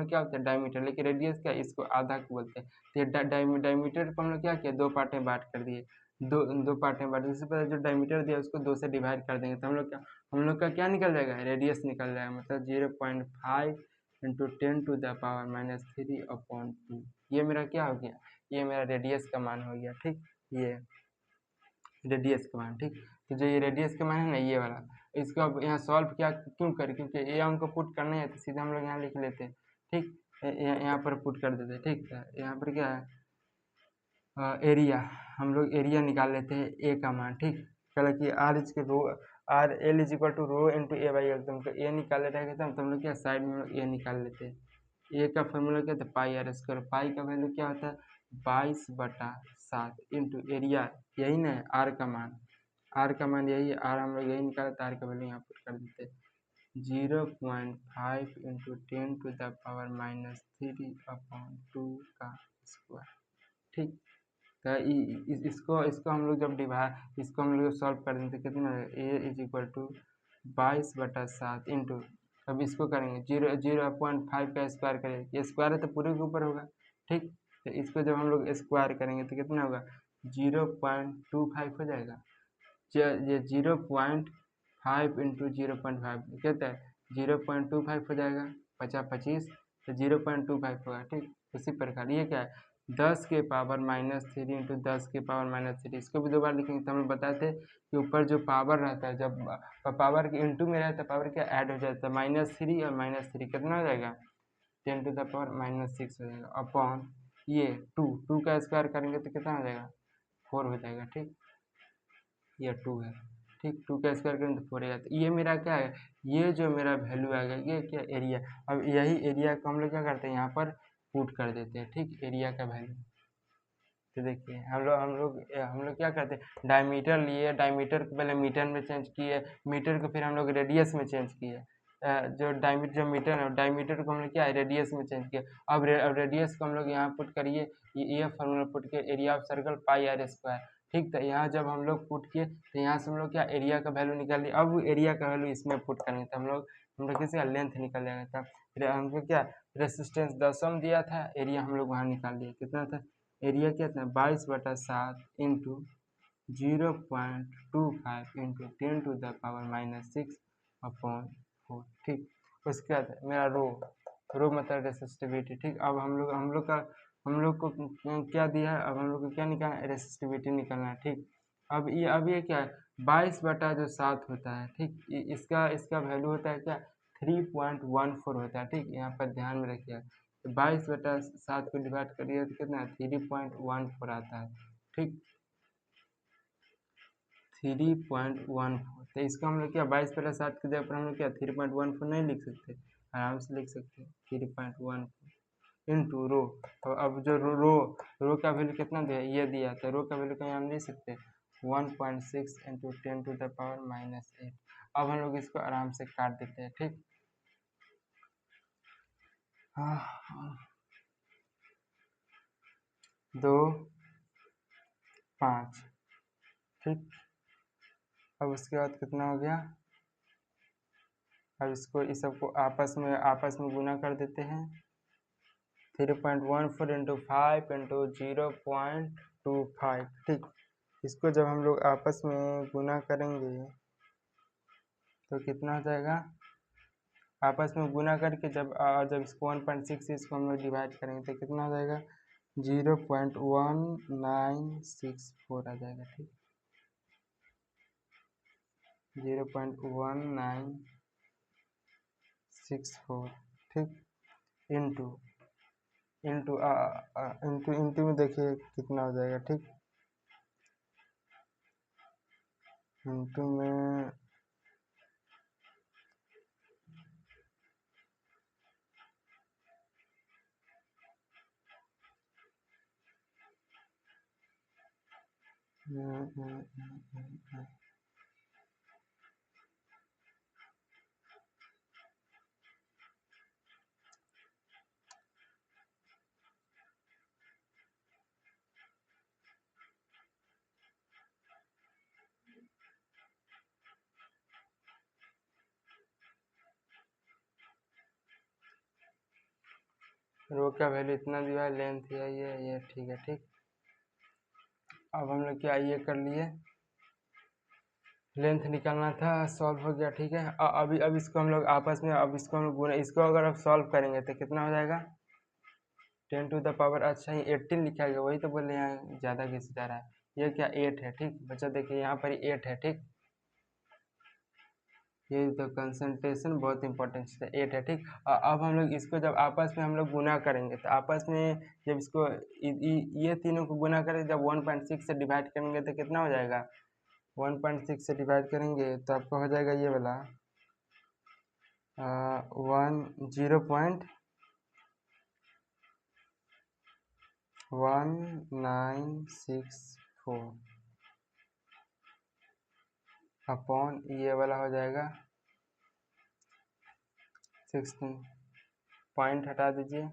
क्या होता है डायमीटर, लेकिन रेडियस क्या इसको आधा को बोलते हैं। तो ये डायमीटर को हम लोग क्या किया दो पार्ट में बांट कर दिए, दो पार्ट में बांट, उससे पहले जो डायमीटर दिया उसको 2 से डिवाइड कर देंगे, तो हम लोग का क्या निकल जाएगा रेडियस निकल जाएगा, मतलब 0.5 × 10⁻³ ये मेरा क्या हो गया, ये मेरा रेडियस का मान हो गया। ठीक, ये रेडियस का मान। ठीक, तो जो ये रेडियस का मान है ना ये वाला, इसको अब यहाँ सॉल्व क्या क्यों करें, क्योंकि ये हमको पुट करना है तो सीधा हम लोग यहाँ लिख लेते हैं। ठीक, यहाँ पर पुट कर देते हैं। ठीक, यहाँ पर क्या है एरिया, हम लोग एरिया निकाल लेते हैं ए का मान। ठीक, कल कि L = रो × A/L, तो हमको ए निकाले रहेगा, तो हम लोग क्या साइड में ए निकाल लेते हैं। ए का फॉर्मूला क्या था πr², पाई का वैल्यू क्या होता है 22/7 इंटू एरिया, यही ना है आर का मान, आर का मान यही है, आर हम लोग यही निकाला था, आर का वैल्यू यहाँ पर कर देते हैं 0.5 × 10⁻³ का स्क्वायर। ठीक, तो इसको इसको हम लोग जब डिवाइड इसको हम लोग सॉल्व कर दें तो कितना ए इज इक्वल टू 22/7 इंटू, अब इसको करेंगे 0.5 का स्क्वायर करेंगे, ये स्क्वायर है तो पूरे के ऊपर होगा, ठीक। तो इसको जब हम लोग स्क्वायर करेंगे तो कितना होगा 0.25 हो जाएगा। ये 0.5 इंटू 0.5 कहता है 0.25 हो जाएगा, 50-25 तो 0.25 होगा, ठीक। उसी प्रकार ये क्या है 10 के पावर -3 इंटू 10 के पावर -3, इसको भी दो बार लिखेंगे। तो हमें बताए थे कि ऊपर जो पावर रहता है जब पावर के इंटू में रहता है पावर क्या ऐड हो जाता है, -3 और -3 कितना हो जाएगा 10 टू द पावर -6 हो जाएगा अपॉन ये 2 का स्क्वायर करेंगे तो कितना हो जाएगा 4 हो जाएगा, ठीक। ये 2 है, ठीक। 2 का स्क्वायर करें तो 4 आएगा। तो ये मेरा क्या है, ये जो मेरा वैल्यू आएगा ये क्या एरिया। अब यही एरिया को हम लोग क्या करते हैं यहाँ पर पुट कर देते हैं, ठीक, एरिया का वैल्यू। तो देखिए हम लोग क्या करते हैं डायमीटर लिए, डायमीटर को पहले मीटर में चेंज किए, मीटर को फिर हम लोग रेडियस में चेंज किए। जो मीटर है डायमीटर को हम लोग क्या है रेडियस में चेंज किया। अब रेडियस को हम लोग यहाँ पुट करिए, ये फार्मूला पुट के एरिया ऑफ सर्कल πr², ठीक। तो यहाँ जब हम लोग पुट किए तो यहाँ से हम लोग क्या एरिया का वैल्यू निकाल लिया। अब एरिया का वैल्यू इसमें पुट करेंगे तो हम लोग किसी का लेंथ निकल जाएगा था। फिर हमको क्या रेसिस्टेंस 10 ओम दिया था, एरिया हम लोग वहाँ निकाल लिए, कितना था एरिया कितना 22/7 into 0.25 into 10 to the power -6 upon 4, ठीक। उसके बाद मेरा रो मतलब रेसिस्टिविटी, ठीक। अब हम लोग को क्या दिया है, अब हम लोग को क्या निकालना है रेसिस्टिविटी निकालना है, ठीक। अब ये क्या है 22/7 होता है, ठीक। इसका वैल्यू होता है क्या 3.14 होता है, ठीक। यहाँ पर ध्यान में रखिए 22/7 को डिवाइड करिए तो कितना 3.14 आता है, ठीक 3.14। तो इसका हम लोग क्या 22/7 की जगह पर हम लोग क्या 3.14 नहीं लिख सकते, आराम से लिख सकते हैं 3.14 इंटू रो। तो अब जो रो का वैल्यू कितना दिया ये दिया, तो रो का वैल्यू कहीं हम ले सकते हैं 1.6 इंटू 10 टू द पावर -8। अब हम लोग इसको आराम से काट देते हैं, ठीक। 2, 5, ठीक। अब उसके बाद कितना हो गया, अब इसको इस सबको आपस में गुना कर देते हैं 3.14 इंटू 5 इंटू 0.25, ठीक। इसको जब हम लोग आपस में गुना करेंगे तो कितना हो जाएगा, आपस में गुना करके जब इसको 1.6 इसको हम लोग डिवाइड करेंगे तो कितना हो जाएगा 0.1964 आ जाएगा, ठीक 0.1964, ठीक। इंटू इंटू इंटू में देखिए कितना हो जाएगा, ठीक इंटू में रो का वैल्यू इतना दिया है, लेंथ है ये ठीक है, ठीक। अब हम लोग क्या ये कर लिए, लेंथ निकालना था, सॉल्व हो गया, ठीक है। अब इसको हम लोग आपस में अब इसको हम लोग गुना, इसको अगर आप सॉल्व करेंगे तो कितना हो जाएगा 10 टू द पावर, अच्छा ये 18 लिखा गया, वही तो बोले यहाँ ज़्यादा घिस जा रहा है, ये क्या 8 है, ठीक। बच्चा देखिए यहाँ पर 8 है, ठीक। ये तो कंसंट्रेशन बहुत इंपॉर्टेंट है, 8 है, ठीक। अब हम लोग इसको जब आपस में हम लोग गुना करेंगे तो आपस में जब इसको ये तीनों को गुना करेंगे जब 1.6 से डिवाइड करेंगे तो कितना हो जाएगा 1.6 से डिवाइड करेंगे तो आपका हो जाएगा ये वाला 0.1964 अपॉन ये वाला हो जाएगा 16, पॉइंट हटा दीजिए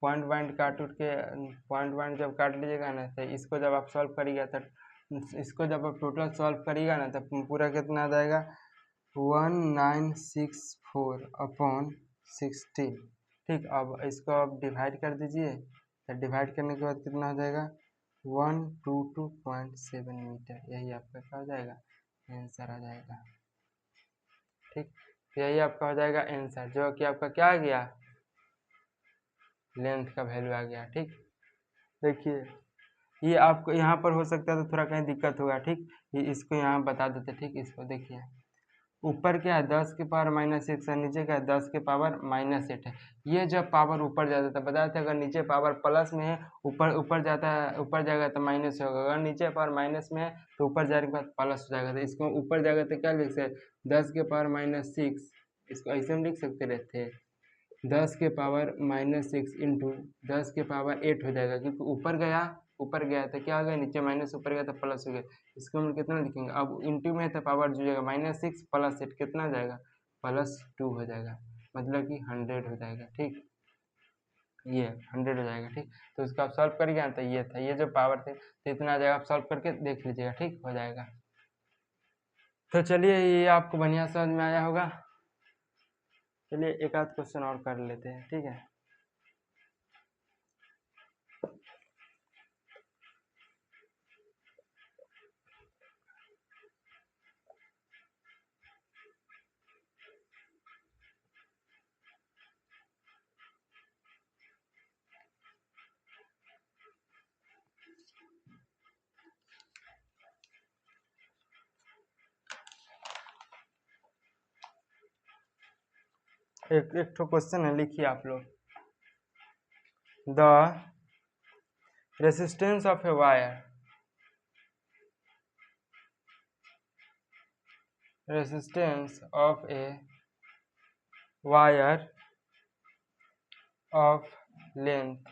पॉइंट काट उठ के पॉइंट जब काट लीजिएगा ना, तो इसको जब आप सॉल्व करिएगा तो इसको जब आप टोटल सॉल्व करिएगा ना, तो पूरा कितना आ जाएगा 1964/16। ठीक, अब इसको आप डिवाइड कर दीजिए, तो डिवाइड करने के बाद कितना हो जाएगा 122.7 मीटर। यही आपका क्या हो जाएगा आंसर आ जाएगा। ठीक, यही आपका हो जाएगा आंसर, जो कि आपका क्या आ गया लेंथ का वैल्यू आ गया। ठीक, देखिए ये आपको यहाँ पर हो सकता है तो थोड़ा कहीं दिक्कत होगा। ठीक, ये इसको यहाँ बता देते। ठीक, इसको देखिए ऊपर क्या है 10 की पावर -6 है, नीचे क्या है 10 की पावर -8 है। ये जब पावर ऊपर जाता था बताया था, अगर नीचे पावर प्लस में है ऊपर ऊपर जाता है, ऊपर जाएगा तो माइनस होगा, अगर नीचे पावर माइनस में है तो ऊपर जाने के बाद प्लस हो जाएगा। तो इसको ऊपर जाएगा तो क्या लिख सकते 10 के पावर -6, इसको ऐसे हम लिख सकते रहते 10 के पावर -6 इंटू 10 के पावर 8 हो जाएगा, क्योंकि ऊपर गया तो क्या हो गया नीचे माइनस, ऊपर गया तो प्लस हो गया। इसको हम कितना लिखेंगे, अब इंटू में तो पावर जुड़ेगा -6 + 8 कितना जाएगा +2 हो जाएगा, मतलब कि 100 हो जाएगा। ठीक, ये 100 हो जाएगा। ठीक, तो इसको आप सॉल्व करिएगा ना, तो ये था, ये जो पावर थे तो इतना आ जाएगा। आप सॉल्व करके देख लीजिएगा, ठीक हो जाएगा। तो चलिए ये आपको बढ़िया समझ में आया होगा। चलिए एक आध क्वेश्चन और कर लेते हैं। ठीक है, एक ठो क्वेश्चन है, लिखिए आप लोग। The resistance of a wire, resistance of a wire of length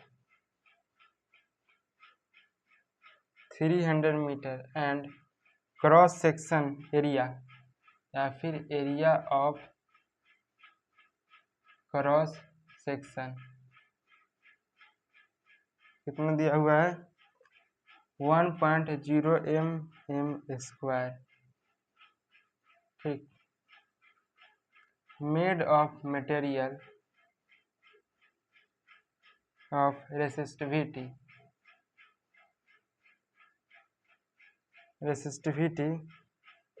300 metre and cross section area, या फिर एरिया ऑफ क्रॉस सेक्शन कितना दिया हुआ है 1.0 mm²। ठीक, made of material of resistivity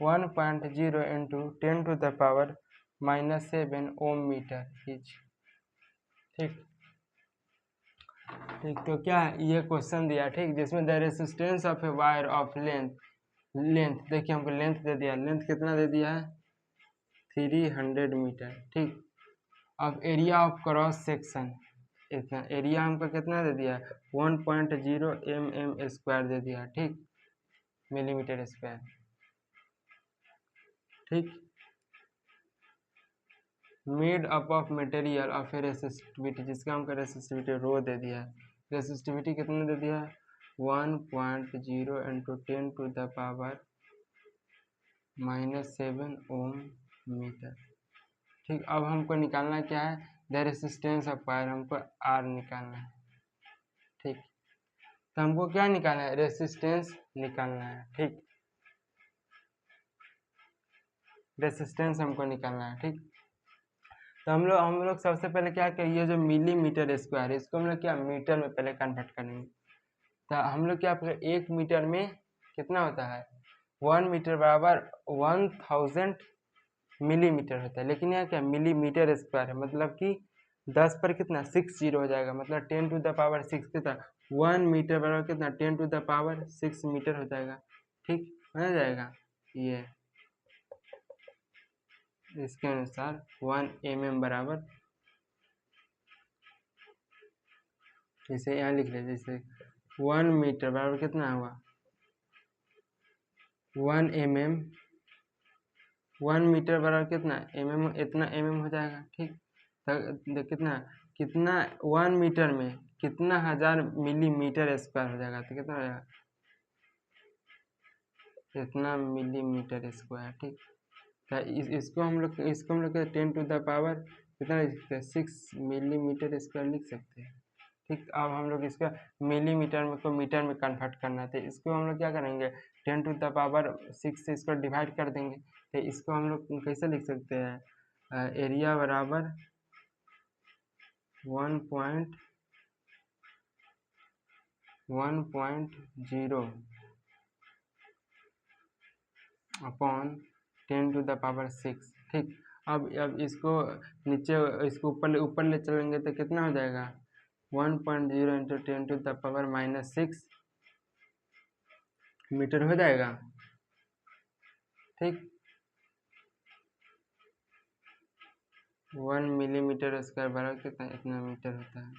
1.0 × 10⁻⁻7 ohm metre each. ठीक, ठीक, तो क्या है ये क्वेश्चन दिया। ठीक, जिसमें the resistance of a wire of length देखिए हमको लेंथ दे दिया, लेंथ कितना दे दिया है 300 मीटर। ठीक, अब एरिया ऑफ क्रॉस सेक्शन इतना, एरिया हमको कितना दे दिया 1.0 mm² दे दिया। ठीक, मिलीमीटर स्क्वायर। ठीक, made up of material of A resistivity, जिसका हमको रेसिस्टिविटी रो दे दिया है। रेसिस्टिविटी कितना दे दिया है 1.0 × 10⁻⁻7 ओम मीटर। ठीक, अब हमको निकालना क्या है द रेसिस्टेंस ऑफ वायर, हमको आर निकालना है। ठीक, तो हमको क्या निकालना है रेसिस्टेंस निकालना है। ठीक, रेसिस्टेंस हमको निकालना है। ठीक, तो हम लोग सबसे पहले क्या करेंगे, ये जो मिलीमीटर स्क्वायर है इसको हम लोग क्या मीटर में पहले कन्वर्ट करेंगे। तो हम लोग क्या करेंगे 1 मीटर में कितना होता है 1 मीटर बराबर 1000 मिलीमीटर होता है, लेकिन यहाँ क्या मिलीमीटर स्क्वायर है, मतलब कि 10 पर कितना 60 हो जाएगा, मतलब 10⁻6 कितना 1 मीटर बराबर कितना 10⁻6 मीटर हो जाएगा। ठीक, हो जाएगा ये इसके अनुसार 1 mm बराबर, जैसे यहाँ लिख ले, जैसे 1 मीटर बराबर कितना हुआ 1 mm, 1 मीटर बराबर कितना mm, इतना mm हो जाएगा। ठीक, तो कितना 1 मीटर में कितना 1000 मिलीमीटर स्क्वायर हो जाएगा, तो कितना हो जाएगा इतना मिलीमीटर स्क्वायर। ठीक, तो इसको हम लोग 10⁻ कितना लिख सकते हैं 6 मिलीमीटर स्क्वायर लिख सकते हैं। ठीक। अब हम लोग इसका मिलीमीटर में को मीटर में कन्वर्ट करना था, इसको हम लोग क्या करेंगे 10⁻6 से इसको डिवाइड कर देंगे। तो इसको हम लोग कैसे लिख सकते हैं, एरिया बराबर 1.0 अपॉन 10⁻6। ठीक। अब इसको नीचे इसको ऊपर ले चलेंगे तो कितना हो जाएगा 1.0 इंटू 10⁻6 मीटर हो जाएगा। ठीक। 1 मिलीमीटर स्क्वायर बराबर कितना, इतना मीटर होता है।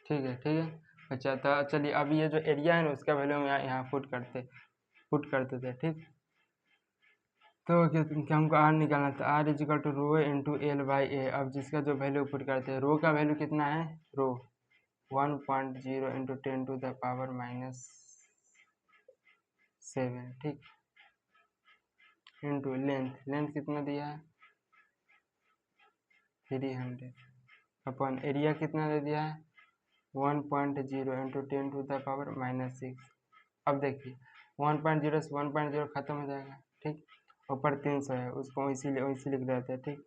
ठीक है, ठीक है। अच्छा, तो चलिए अब ये जो एरिया है ना उसका वैल्यू हम यहाँ पुट करते थे। ठीक। तो क्या हमको आर निकालना था, R is equal to rho into L by A. अब जिसका जो वैल्यू पुट करते हैं, रो का वैल्यू कितना है, रो 1.0 इंटू 10⁻7। ठीक। इंटू लेंथ कितना दिया है 300 अपन एरिया कितना दे दिया है 1.0 इंटू 10⁻6। अब देखिए 1.0 से 1.0 खत्म हो जाएगा। ठीक। ऊपर 300 है, उसको इसी लिख देते हैं। ठीक।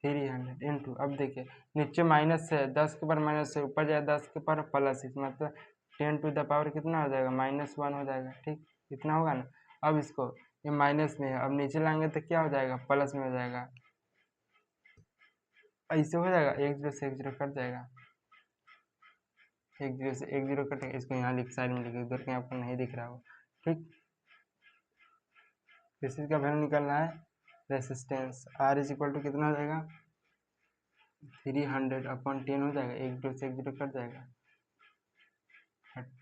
300 इंटू, अब देखिए नीचे माइनस है, 10 के ऊपर माइनस है, ऊपर जाए 10 के ऊपर प्लस, मतलब 10⁻ कितना हो जाएगा -1 हो जाएगा। ठीक। इतना होगा ना। अब इसको ये माइनस में है, अब नीचे लाएंगे तो क्या हो जाएगा, प्लस में हो जाएगा। ऐसे हो जाएगा, 1 0 से 1 0 कट जाएगा, 1 0 से 1 0 कटेगा। इसको यहाँ साइड में लिखिए, उधर कहीं आपको नहीं दिख रहा हो। ठीक। इसी का वैल्यू निकालना है resistance, R is equal to कितना हो जाएगा 300 अपॉन 10 हो जाएगा, 1 0 से 1 0 कट जाएगा,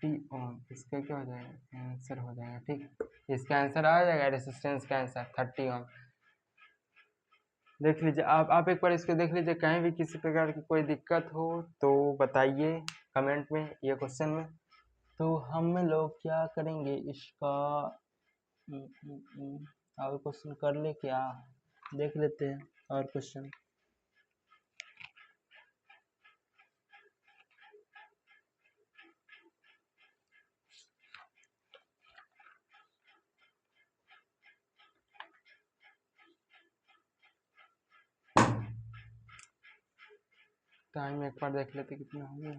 30 ओम। इसका क्या हो जाएगा, आंसर हो जाएगा। ठीक। इसका आंसर आ जाएगा, रेसिस्टेंस का आंसर 30 ओम। देख लीजिए आप एक बार इसको देख लीजिए, कहीं भी किसी प्रकार की कोई दिक्कत हो तो बताइए कमेंट में या क्वेश्चन में, तो हम लोग क्या करेंगे इसका और क्वेश्चन कर ले क्या, देख लेते हैं और क्वेश्चन। टाइम एक बार देख लेते कितना हो गया।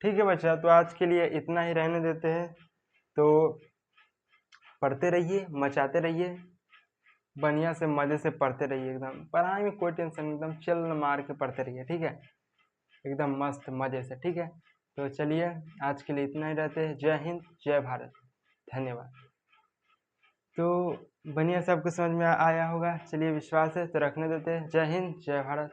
ठीक है बच्चा, तो आज के लिए इतना ही रहने देते हैं। तो पढ़ते रहिए, मचाते रहिए, बढ़िया से मज़े से पढ़ते रहिए, एकदम पढ़ाई में कोई टेंशन, एकदम चल मार के पढ़ते रहिए। ठीक है, एकदम मस्त मज़े से। ठीक है, तो चलिए आज के लिए इतना ही रहते हैं। जय हिंद, जय भारत, धन्यवाद। तो बढ़िया से आपको समझ में आया होगा, चलिए विश्वास है, तो रखने देते हैं। जय हिंद, जय भारत।